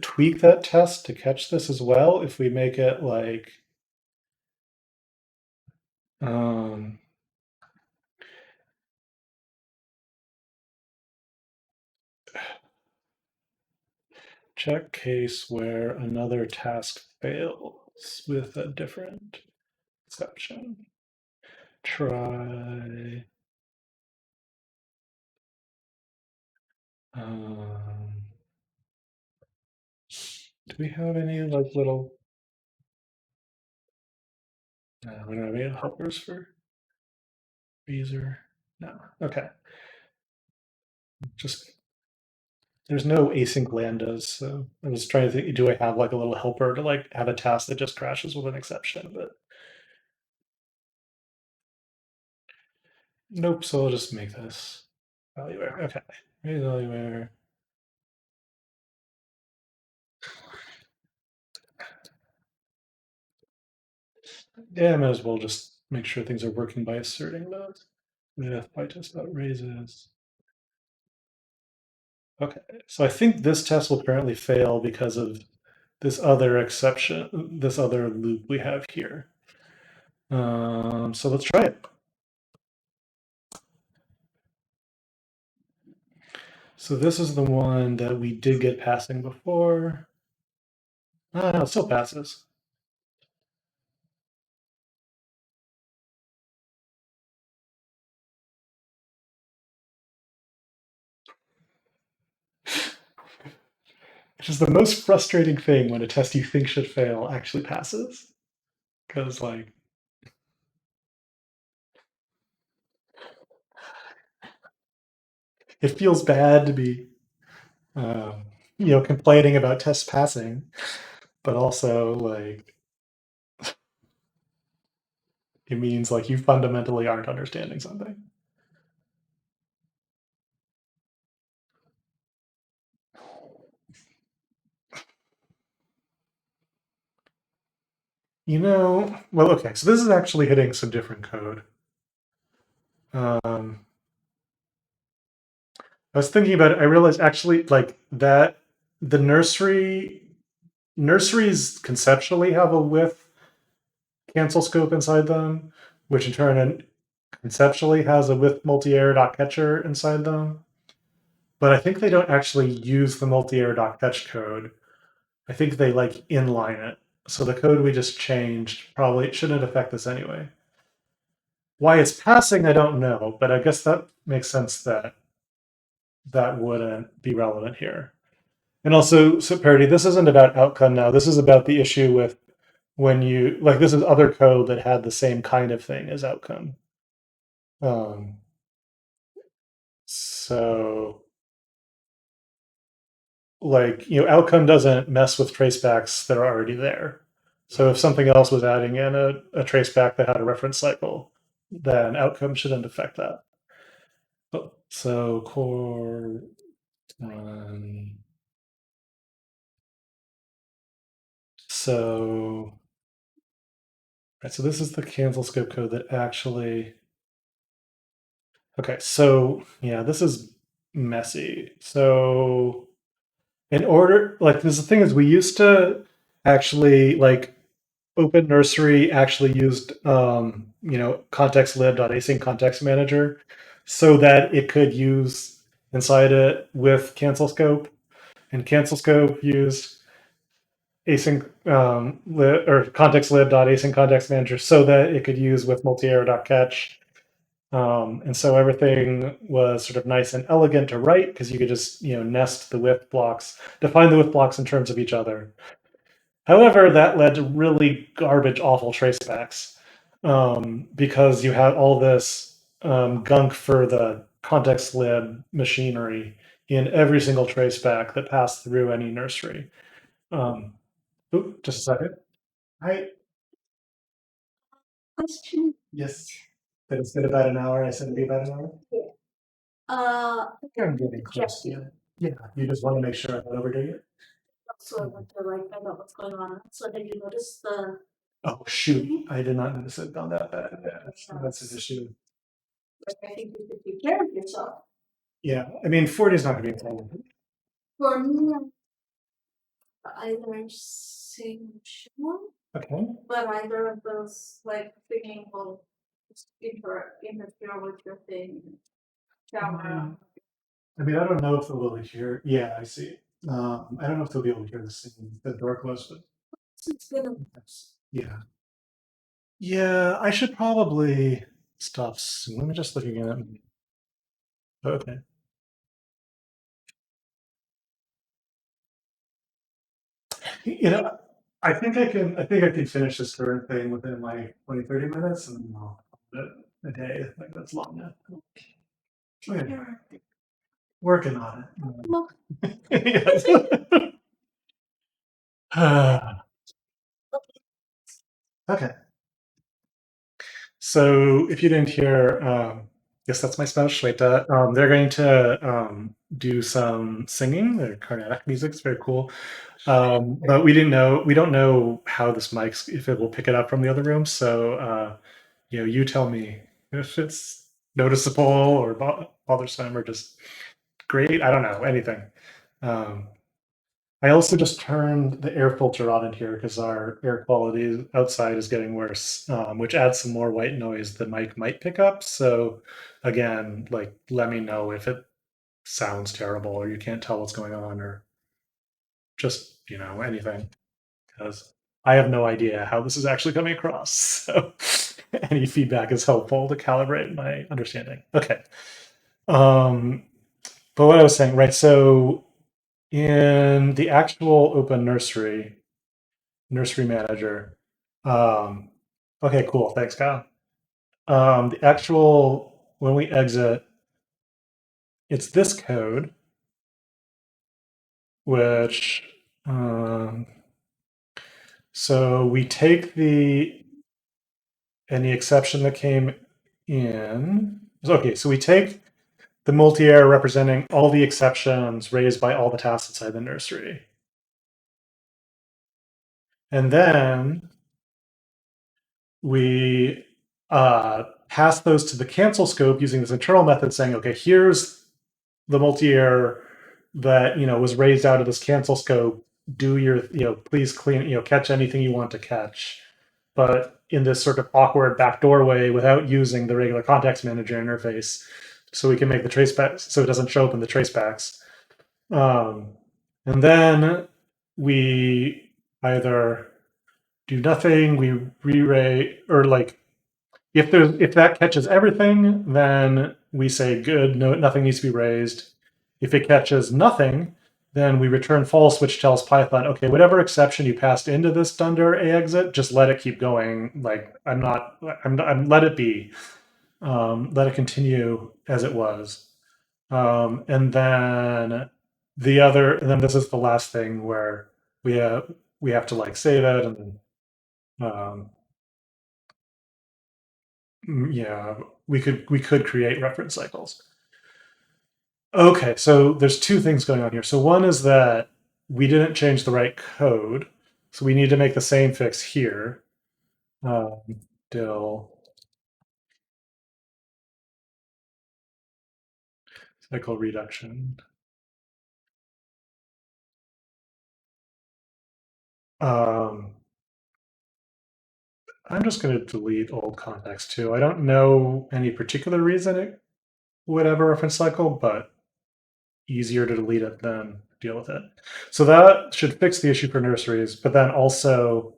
tweak that test to catch this as well if we make it like um, check case where another task fails with a different exception. Try. Um, do we have any like little? We don't have any helpers for user. No. Okay. Just there's no async lambdas, so I was trying to think. Do I have like a little helper to like have a task that just crashes with an exception? But nope. So I'll just make this value error. Okay. Raise value error. Yeah, I might as well just make sure things are working by asserting those. With pytest.raises. Okay, so I think this test will apparently fail because of this other exception, this other loop we have here. So let's try it. So this is the one that we did get passing before. Ah, no, it still passes. Which is the most frustrating thing when a test you think should fail actually passes. because like it feels bad to be complaining about tests passing, but also like it means like you fundamentally aren't understanding something. Well, okay, so this is actually hitting some different code. I was thinking about it. I realized actually like that the nurseries conceptually have a with cancel scope inside them, which in turn conceptually has a with multi-error dot catcher inside them. But I think they don't actually use the multi-error dot catch code. I think they like inline it. So the code we just changed probably shouldn't affect this anyway. Why it's passing, I don't know, but I guess that makes sense that that wouldn't be relevant here. And also, so Parity, this isn't about outcome now. This is about the issue with when you like this is other code that had the same kind of thing as outcome. Um, so like outcome doesn't mess with tracebacks that are already there. So if something else was adding in a traceback that had a reference cycle, then outcome shouldn't affect that. So core run. So right, so this is the cancel scope code that actually. Okay, so yeah, this is messy. So in order, like, this the thing is, we used to actually like Open Nursery actually used context lib.async context manager so that it could use inside it with cancel scope, and cancel scope used async or context lib.async context manager so that it could use with multi-error.catch. And so everything was sort of nice and elegant to write because you could just nest the with blocks, define the with blocks in terms of each other. However, that led to really garbage, awful tracebacks because you had all this gunk for the context lib machinery in every single traceback that passed through any nursery. Um, just a second. Hi. Question. Yes. That it's been about an hour. I said it'd be about an hour. I think I'm getting close to it. Yeah, you just want to make sure I'm not overdoing it. So I want to like find out what's going on. So have you noticed the? Oh shoot! I did not notice it gone that bad. Yeah, that's an issue. Like I think you could take care of yourself. Yeah, I mean 40 is not going to be a problem. For me, either sing okay, but either of those like thinking will interfere with your thing. Camera. I mean, I don't know if they'll be able to hear. Yeah, I see. I don't know if they'll be able to hear the door closed, but it's gonna. Yeah. Yeah, I should probably stop soon. Let me just look again. Okay. I think I can finish this current thing within like 20, 30 minutes and then I'll call it a day. Like that's long enough. Okay. Working on it. Yes. Okay. So if you didn't hear, yes, that's my spouse, Shweta. They're going to do some singing. Their Carnatic music is very cool. But we don't know how this mic's, if it will pick it up from the other room. So, you tell me if it's noticeable or bothersome or just great. I don't know, anything. Um, I also just turned the air filter on in here because our air quality outside is getting worse, which adds some more white noise the mic might pick up. So again, like let me know if it sounds terrible or you can't tell what's going on or just, anything. Because I have no idea how this is actually coming across. So any feedback is helpful to calibrate my understanding. Okay. Um, but what I was saying, right? So in the actual Open Nursery manager, Okay, cool. Thanks, Kyle. The actual, when we exit, it's this code, which, um, so we take any exception that came in. Okay, so we take the multi-error representing all the exceptions raised by all the tasks inside the nursery. And then we pass those to the cancel scope using this internal method saying, okay, here's the multi-error that was raised out of this cancel scope. Do your please clean catch anything you want to catch, but in this sort of awkward backdoor way without using the regular context manager interface, so we can make the tracebacks so it doesn't show up in the tracebacks. And then we either do nothing, we re-rate, or like if that catches everything, then we say good, no, nothing needs to be raised. If it catches nothing, then we return false, which tells Python, okay, whatever exception you passed into this dunder a exit, just let it keep going. Like I'm let it be, let it continue as it was. And then and then this is the last thing where we have to like save it and um, yeah, we could create reference cycles. Okay, so there's two things going on here. So one is that we didn't change the right code, so we need to make the same fix here. Um, Dill cycle reduction. Um, I'm just going to delete old context too. I don't know any particular reason it would have a reference cycle, but easier to delete it than deal with it. So that should fix the issue for nurseries, but then also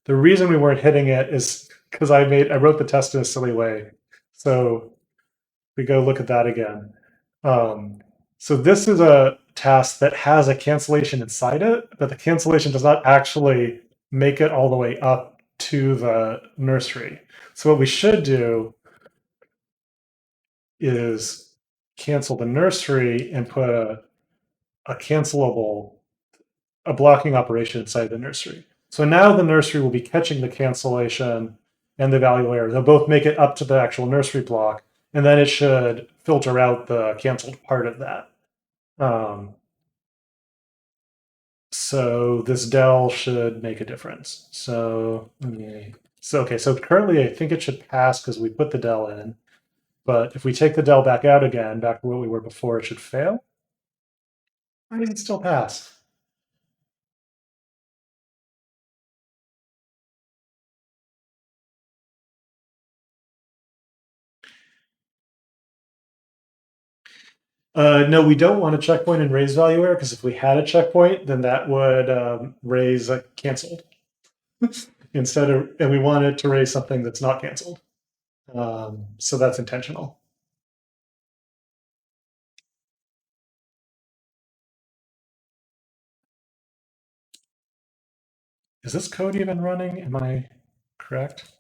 the reason we weren't hitting it is because I wrote the test in a silly way. So we go look at that again. Um, so this is a task that has a cancellation inside it, but the cancellation does not actually make it all the way up to the nursery. So what we should do is cancel the nursery and put a cancelable, a blocking operation inside the nursery. So now the nursery will be catching the cancellation and the value error. They'll both make it up to the actual nursery block, and then it should filter out the canceled part of that. Um, so this del should make a difference. So okay. So currently, I think it should pass because we put the del in. But if we take the del back out again, back to what we were before, it should fail. Why does it still pass? No, we don't want a checkpoint and raise value error because if we had a checkpoint, then that would raise a canceled instead of, and we want it to raise something that's not canceled. So that's intentional. Is this code even running? Am I correct?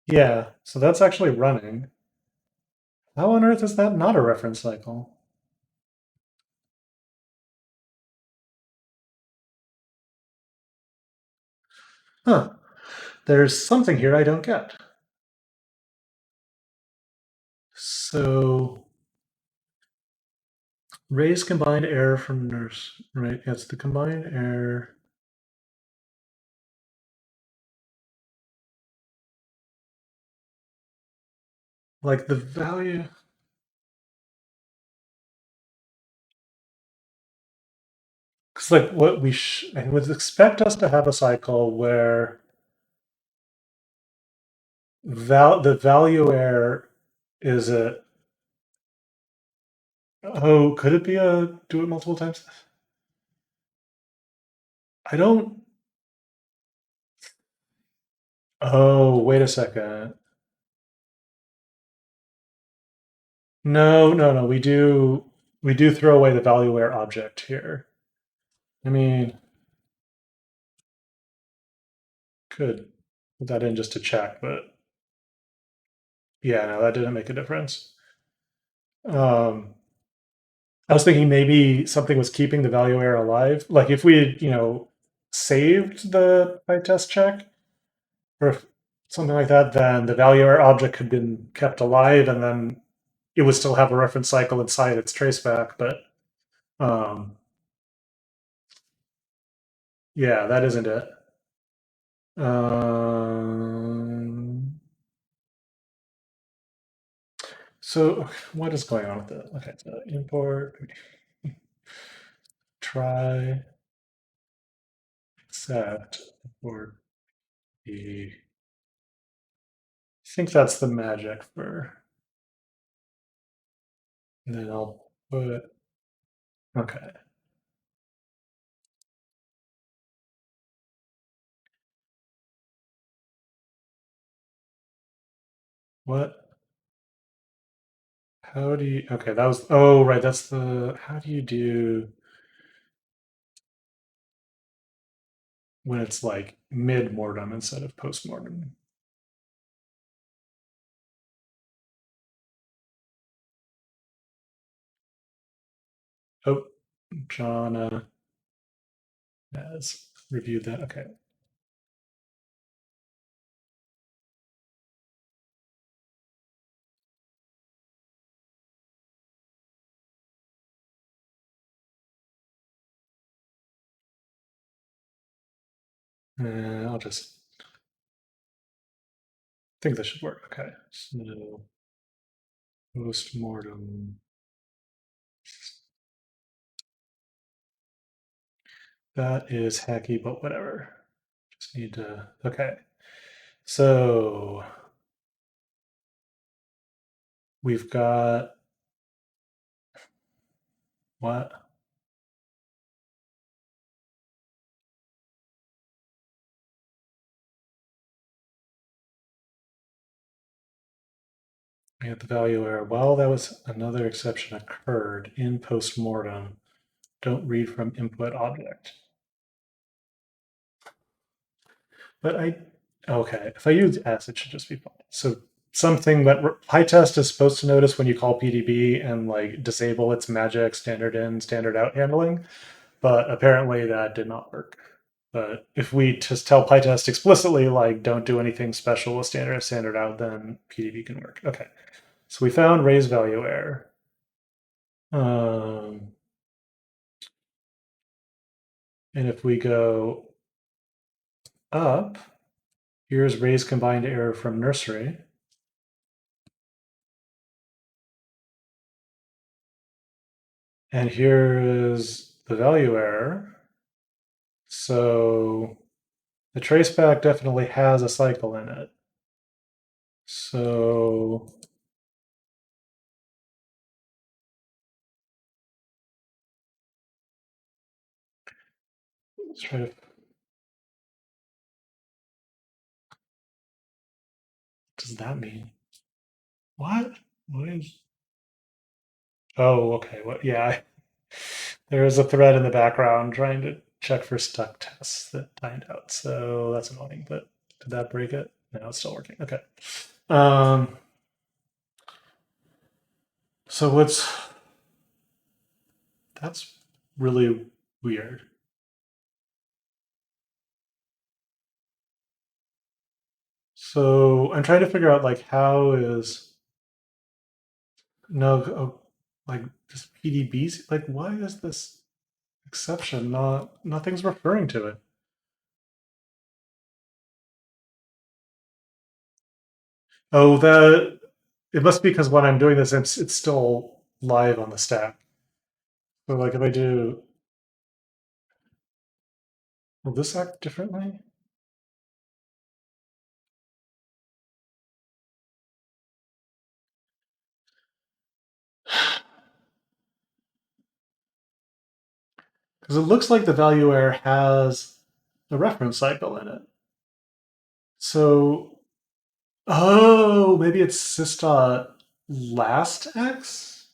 Yeah, so that's actually running. How on earth is that not a reference cycle? Huh, there's something here I don't get. So raise combined error from nurse, right? It's the combined error. Like the value. Because like what I would expect us to have a cycle where the value error is a could it be a do it multiple times? I don't. Oh, wait a second. No, no, no. We do throw away the value error object here. I mean, Could put that in just to check, but yeah, no, that didn't make a difference. Um, I was thinking maybe something was keeping the value error alive. Like if we had, saved the PyTest check or something like that, then the value error object had been kept alive, and then it would still have a reference cycle inside its traceback. But um, yeah, that isn't it. Um, so what is going on with it? Okay, so import try set for the. I think that's the magic for. And then I'll put. Okay. What? How do you? Okay, that was. Oh, right. That's the. How do you do when it's like mid mortem instead of post mortem? Oh, John has reviewed that. Okay. I'll just think this should work. Okay. So post mortem. That is hacky, but whatever. Just need to. Okay. So we've got what? We had the value error. Well, that was another exception occurred in postmortem. Don't read from input object. But okay, if I use S, it should just be fine. So something that PyTest is supposed to notice when you call PDB and like disable its magic standard in, standard out handling, but apparently that did not work. But if we just tell PyTest explicitly, like, don't do anything special with standard standard out, then PDB can work. Okay. So we found raise value error. Um, and if we go up, here's raise combined error from nursery. And here is the value error. So the traceback definitely has a cycle in it. So let's try to. What does that mean? What? What is? Oh, okay. What? Yeah, there is a thread in the background trying to check for stuck tests that timed out. So that's annoying. But did that break it? No, it's still working. Okay. Um. So what's that's really weird. So I'm trying to figure out like how is no like just PDBs like why is this exception not nothing's referring to it? Oh, that it must be because when I'm doing this, it's still live on the stack. So like if I do, will this act differently? Because it looks like the value error has a reference cycle in it. So oh, maybe it's sys last x.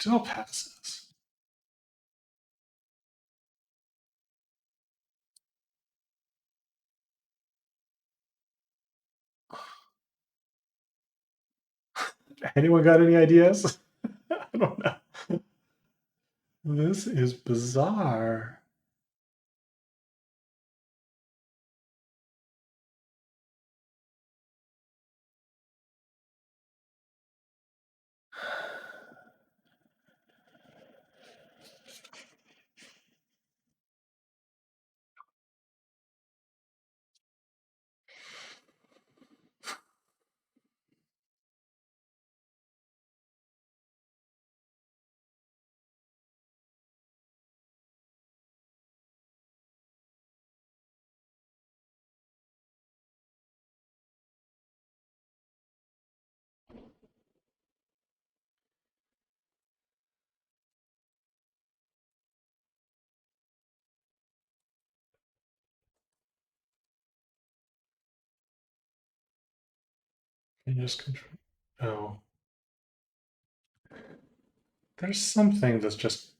Still passes. Anyone got any ideas? I don't know. This is bizarre. Can you just control? Oh, there's something that's just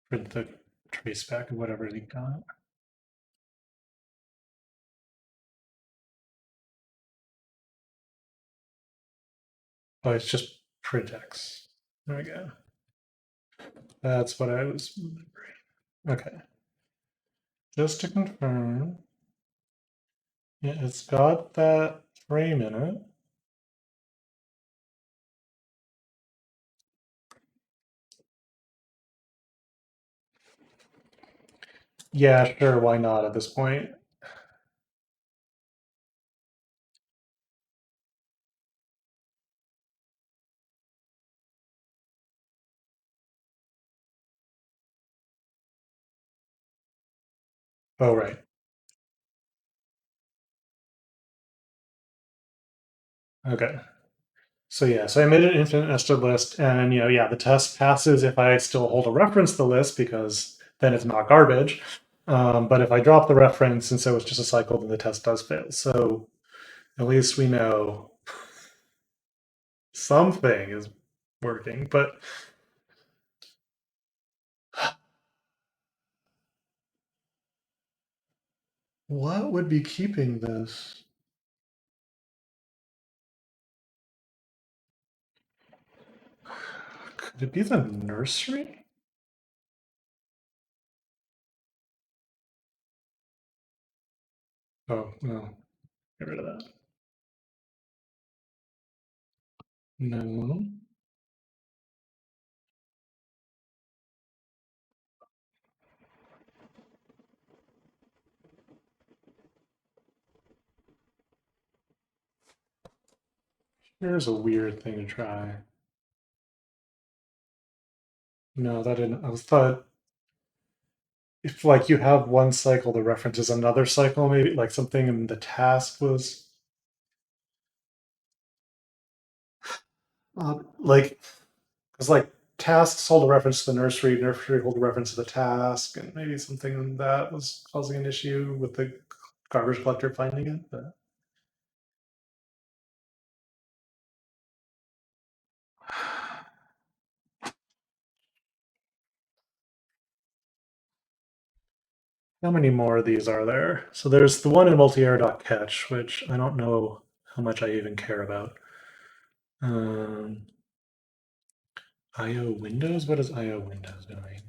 print the trace back of whatever you got. Oh, it's just print X. There we go. That's what I was remembering. Okay. Just to confirm, yeah, it's got that frame in it. Yeah, sure, why not at this point? Oh, right. Okay. So yeah, so I made an infinite nested list, and yeah, the test passes if I still hold a reference to the list because then it's not garbage. But if I drop the reference and so it's just a cycle, then the test does fail. So at least we know something is working. But what would be keeping this? Could it be the nursery? Oh, no. Get rid of that. No. Here's a weird thing to try. No, that didn't. I was thought if like you have one cycle that references another cycle, maybe like something in the task was like because like tasks hold a reference to the nursery, nursery hold a reference to the task, and maybe something that was causing an issue with the garbage collector finding it. But how many more of these are there? So there's the one in multi-error.catch, which I don't know how much I even care about. Um, IO Windows? What is IO Windows doing?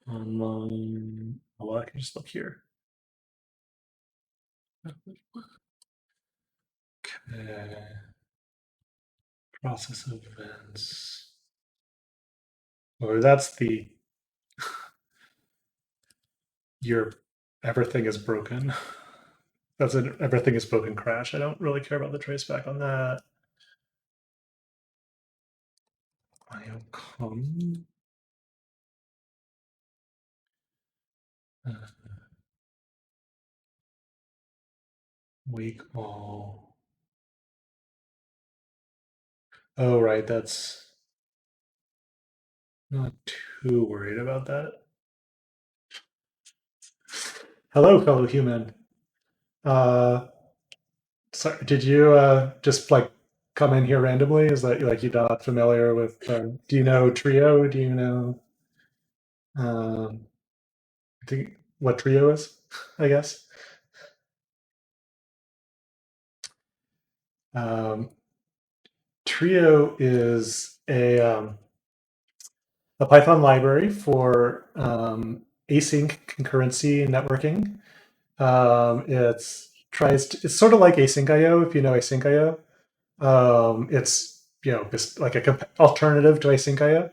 Oh, well, I can just look here. Process events. Or that's the your everything is broken. That's an everything is broken crash. I don't really care about the traceback on that. IOCOM. Wake all. Oh, right. That's not too worried about that. Hello, fellow human. Uh, So did you just like come in here randomly? Is that like you're not familiar with? Do you know Trio? Do you know? Um, I think what Trio is, I guess. Um, Trio is a Python library for async concurrency networking. It's sort of like async.io if you know async.io. It's just like a alternative to async.io.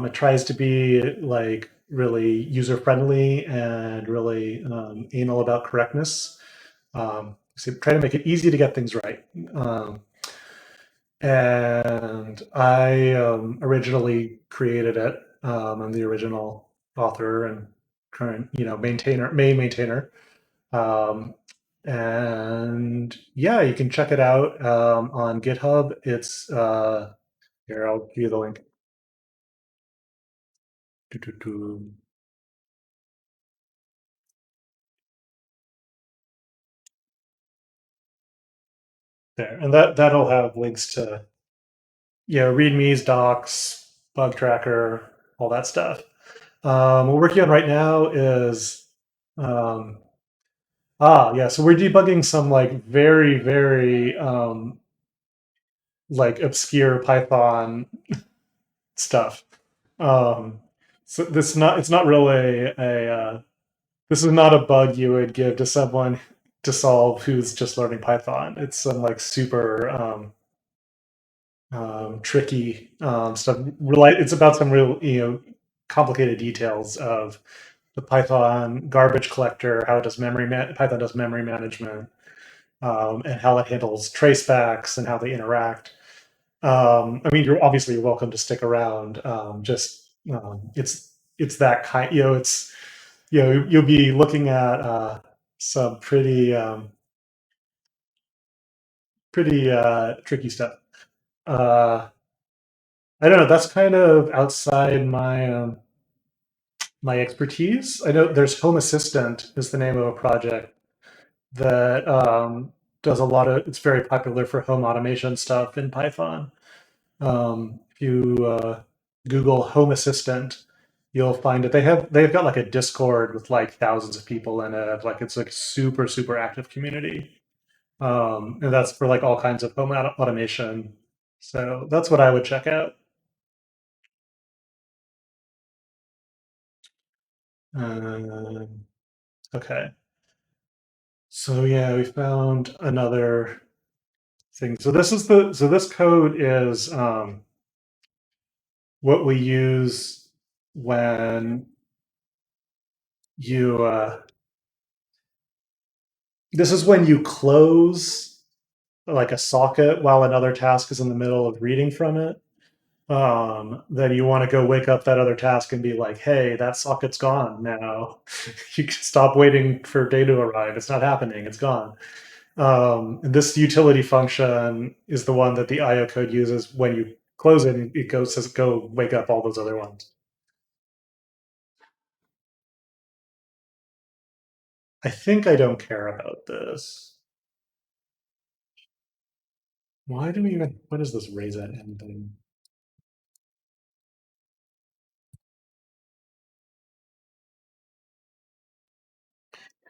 It tries to be like really user friendly and really anal about correctness. So try to make it easy to get things right. And I originally created it. I'm the original author and current, main maintainer. Um, and yeah, you can check it out on GitHub. It's here. I'll give you the link. Doo-doo-doo. There, and that'll have links to README's, docs, bug tracker, all that stuff. What we're working on right now is um, yeah, so we're debugging some like very like obscure Python stuff. Um, so this not it's not really a this is not a bug you would give to someone to solve who's just learning Python. It's some like super tricky stuff. It's about some real complicated details of the Python garbage collector, how it does Python does memory management, and how it handles tracebacks and how they interact. I mean, you're welcome to stick around. It's that kind. It's you'll be looking at some pretty tricky stuff. Uh, I don't know. That's kind of outside my expertise. I know there's Home Assistant is the name of a project that does a lot of. It's very popular for home automation stuff in Python. If you Google Home Assistant, you'll find that they've got like a Discord with like thousands of people in it. Like it's like super active community, and that's for like all kinds of home automation. So that's what I would check out. Um, okay, so yeah, we found another thing. So this code is what we use when you this is when you close like a socket while another task is in the middle of reading from it. Then you want to go wake up that other task and be like, hey, that socket's gone now. You can stop waiting for data to arrive. It's not happening. It's gone. And this utility function is the one that the IO code uses when you close it. And it goes says go wake up all those other ones. I think I don't care about this. Why do we even? What is this raise at end thing?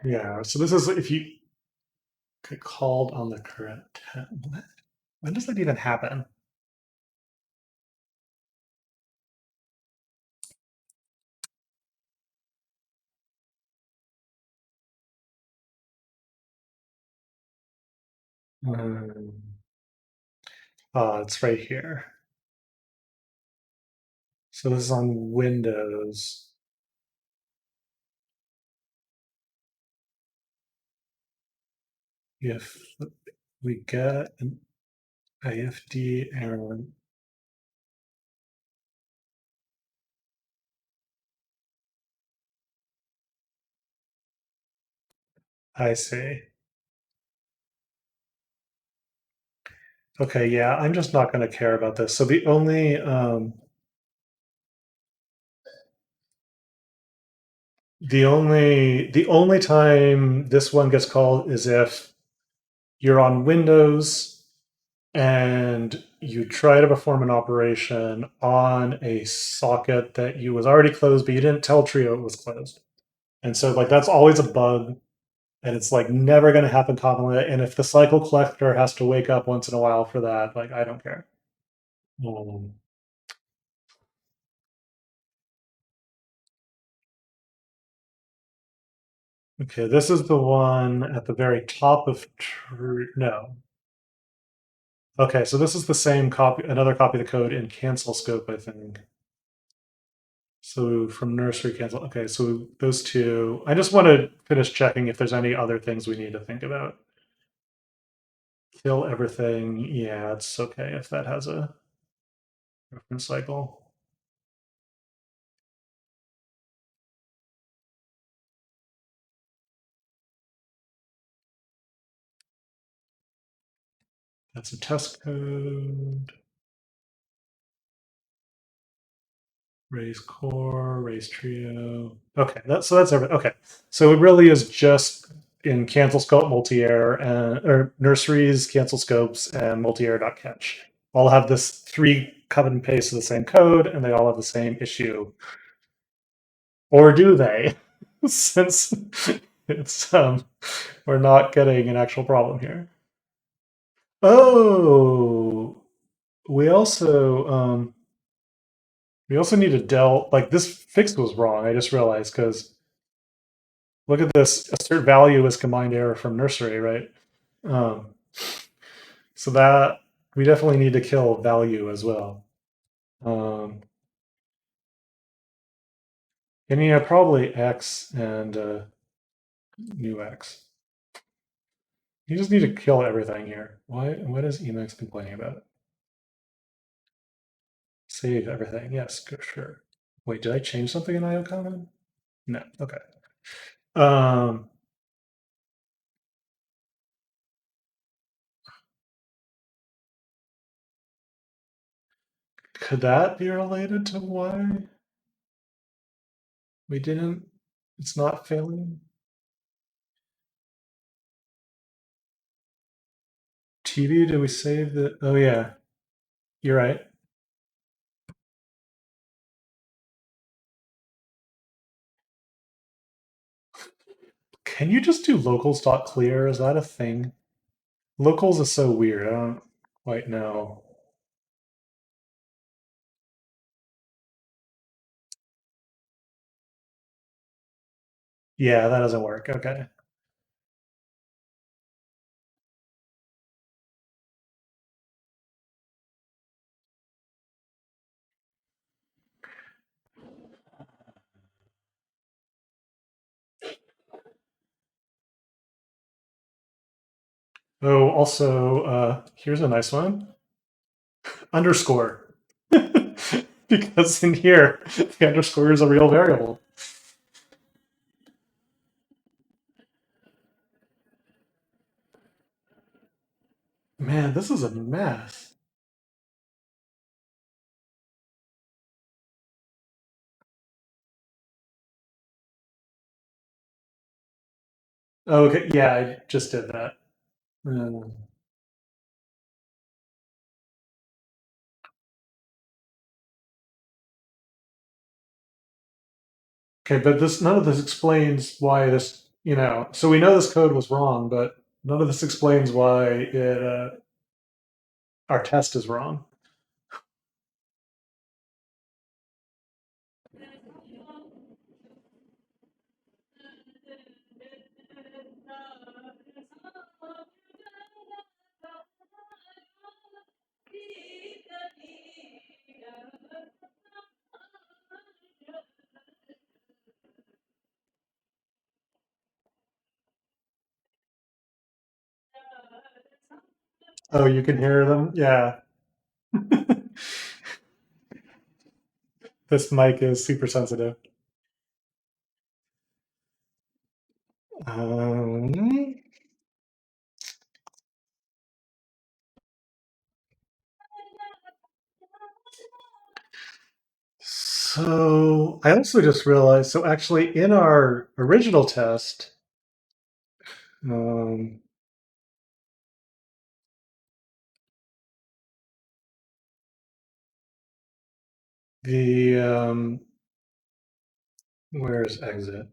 Yeah. So this is if you get called on the correct. What? When does that even happen? Um, it's right here. So this is on Windows. If we get an IFD error, I see. Okay, yeah, I'm just not going to care about this. So the only time this one gets called is if you're on Windows and you try to perform an operation on a socket that you was already closed, but you didn't tell Trio it was closed. And so like that's always a bug and it's like never going to happen commonly. And if the cycle collector has to wake up once in a while for that, like I don't care. Um, okay, this is the one at the very top of no. Okay, so this is the same copy, another copy of the code in cancel scope, I think. So from nursery cancel. Okay, so those two. I just want to finish checking if there's any other things we need to think about. Kill everything. Yeah, it's okay if that has a reference cycle. That's a test code. Raise core, raise trio. Okay, that's everything. Okay, so it really is just in cancel scope multi-air and or nurseries cancel scopes and multi-air.catch. All have this three cut and paste of the same code, and they all have the same issue. Or do they? Since it's we're not getting an actual problem here. Oh, we also we also need to del like this fix was wrong. I just realized because look at this assert value is combined error from nursery, right? Um, so that we definitely need to kill value as well. Um, and yeah, probably X and new X. You just need to kill everything here. Why? What is Emacs complaining about? Save everything. Yes, sure. Wait, did I change something in IO common? No. Okay. Um, could that be related to why we didn't? It's not failing. TV, did we save the? Oh yeah, you're right. Can you just do locals.clear? Is that a thing? Locals is so weird. I don't quite know. Yeah, that doesn't work. Okay. Oh, also, here's a nice one. Underscore. Because in here, the underscore is a real variable. Man, this is a mess. Oh, okay, yeah, I just did that. Um, okay, but this none of this explains why this, so we know this code was wrong, but none of this explains why our test is wrong. Oh, you can hear them? Yeah. This mic is super sensitive. Um, so I also just realized, so actually in our original test, um, The where's exit?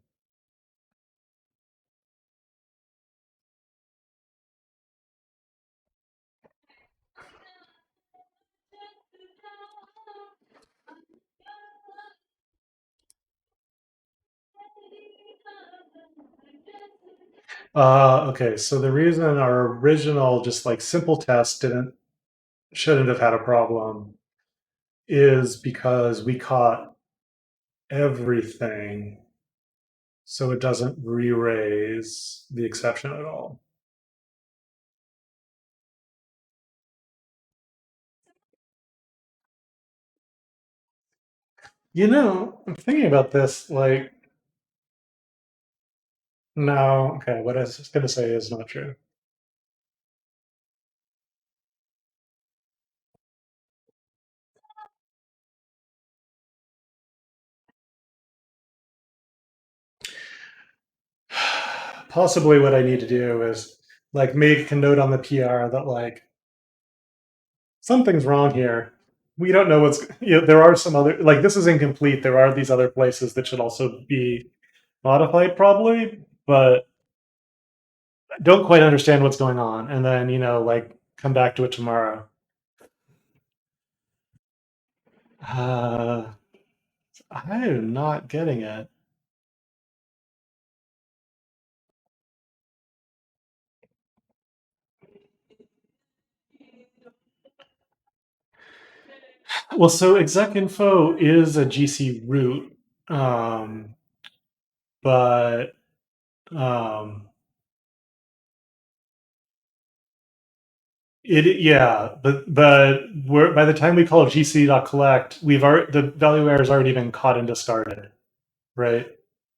Okay, so the reason our original just like simple test didn't shouldn't have had a problem is because we caught everything, so it doesn't re-raise the exception at all. I'm thinking about this, like, no, okay, what I was gonna say is not true. Possibly what I need to do is like make a note on the PR that like something's wrong here. We don't know there are some other, like, this is incomplete. There are these other places that should also be modified, probably, but I don't quite understand what's going on. And then, like, come back to it tomorrow. Uh, I am not getting it. Well, so exec info is a GC root, um, but um, but we're by the time we call gc.collect, the value error has already been caught and discarded, right?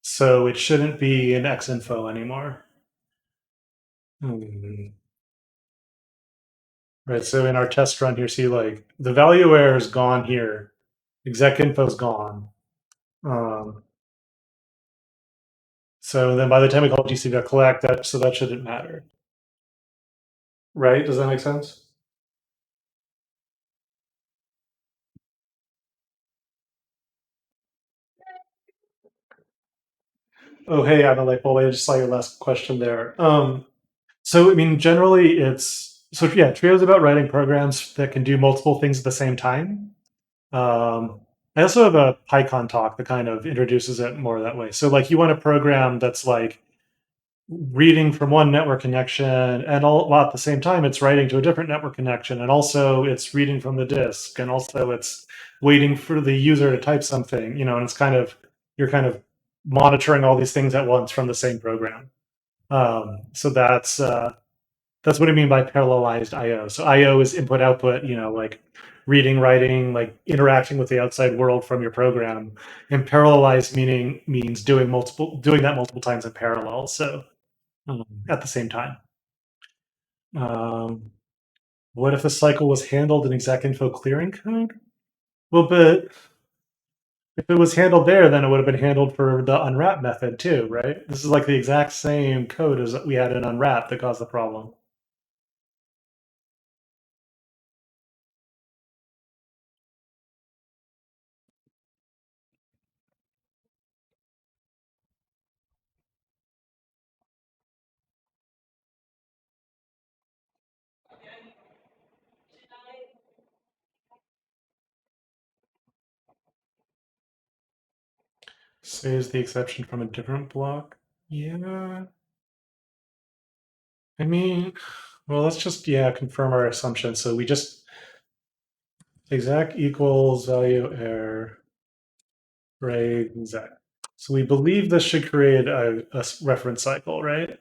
So it shouldn't be in xinfo anymore. Hmm. Right. So in our test run here, see, like, the value error is gone here. Exec info is gone. Um, so then by the time we call gc.collect, that shouldn't matter, right? Does that make sense? Oh, hey, I'm like, well, I just saw your last question there. So, I mean, generally, yeah, Trio is about writing programs that can do multiple things at the same time. I also have a PyCon talk that kind of introduces it more that way. So, like, you want a program that's like reading from one network connection, and all while at the same time it's writing to a different network connection, and also it's reading from the disk, and also it's waiting for the user to type something. And it's kind of you're kind of monitoring all these things at once from the same program. So that's what I mean by parallelized I/O. So I/O is input output. Like reading, writing, like interacting with the outside world from your program. And parallelized means doing that multiple times in parallel. So at the same time. Um, what if the cycle was handled in exec info clearing code? Well, but if it was handled there, then it would have been handled for the unwrap method too, right? This is like the exact same code as we had in unwrap that caused the problem. Saves the exception from a different block. Yeah. I mean, well, let's just, confirm our assumption. So we just exec equals value error right exec. So we believe this should create a reference cycle, right?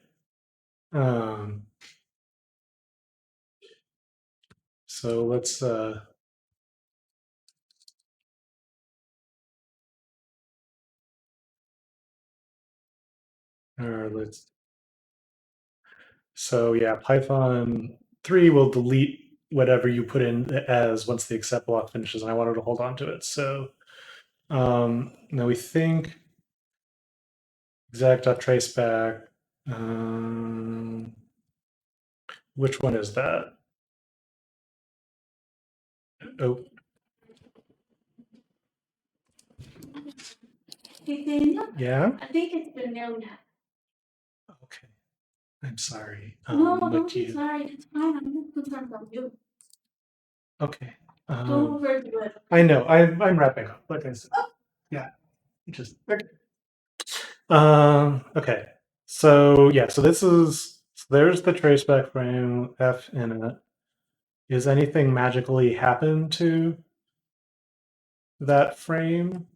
Um, so let's so yeah, Python 3 will delete whatever you put in as once the accept block finishes, and I wanted to hold on to it. So now we think exact.traceback. Um, which one is that? Oh, Yeah. I think it's been mailed out. Okay. I'm sorry. No, what don't do be you? sorry. It's fine. I'm not concerned about you. Okay. Don't overdo it. I know. I'm wrapping up. Like I said. Yeah. Just okay. Okay. So yeah. So this is. So there's the traceback frame F in it. Is anything magically happen to that frame?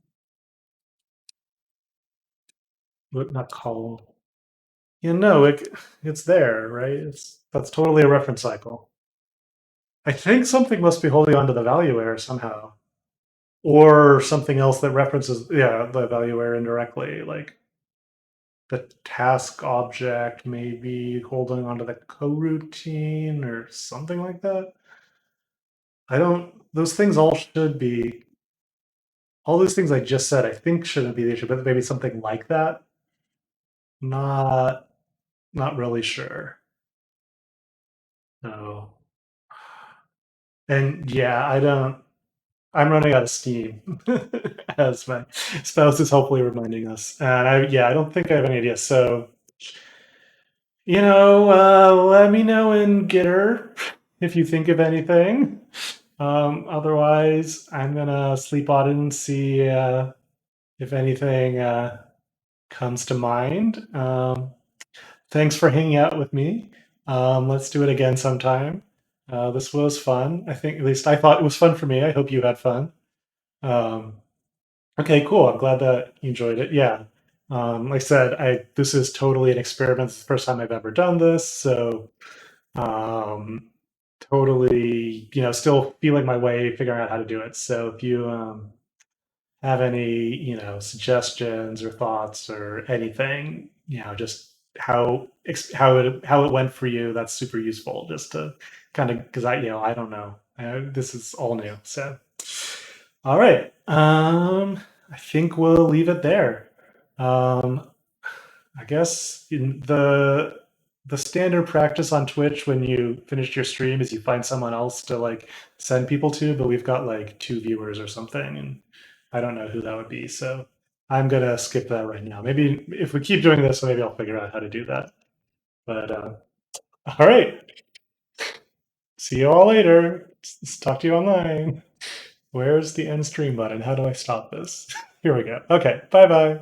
Would not call. Yeah. No. It's there, right? That's totally a reference cycle. I think something must be holding on to the value error somehow. Or something else that references, yeah, the value error indirectly, like the task object maybe holding onto the coroutine or something like that. I don't, those things all should be, all those things I just said, I think shouldn't be the issue, but maybe something like that. Not, not really sure. No. And yeah, I'm running out of steam, as my spouse is hopefully reminding us. And yeah, I don't think I have any idea. So, let me know in Gitter if you think of anything. Otherwise, I'm gonna sleep on it and see if anything comes to mind. Thanks for hanging out with me. Let's do it again sometime. This was fun. I think, at least I thought it was fun for me. I hope you had fun. Um, okay, cool. I'm glad that you enjoyed it. Yeah. Like I said, this is totally an experiment. It's the first time I've ever done this, so um, totally, still feeling my way, figuring out how to do it. So if you have any, suggestions or thoughts or anything, just how it went for you, that's super useful. Just to kind of, because I don't know. This is all new. So, all right. I think we'll leave it there. Um, I guess in the standard practice on Twitch when you finish your stream is you find someone else to like send people to, but we've got like 2 viewers or something, and I don't know who that would be. So I'm gonna skip that right now. Maybe if we keep doing this, maybe I'll figure out how to do that. But all right, see you all later. Talk to you online. Where's the end stream button? How do I stop this? Here we go. Okay, bye bye.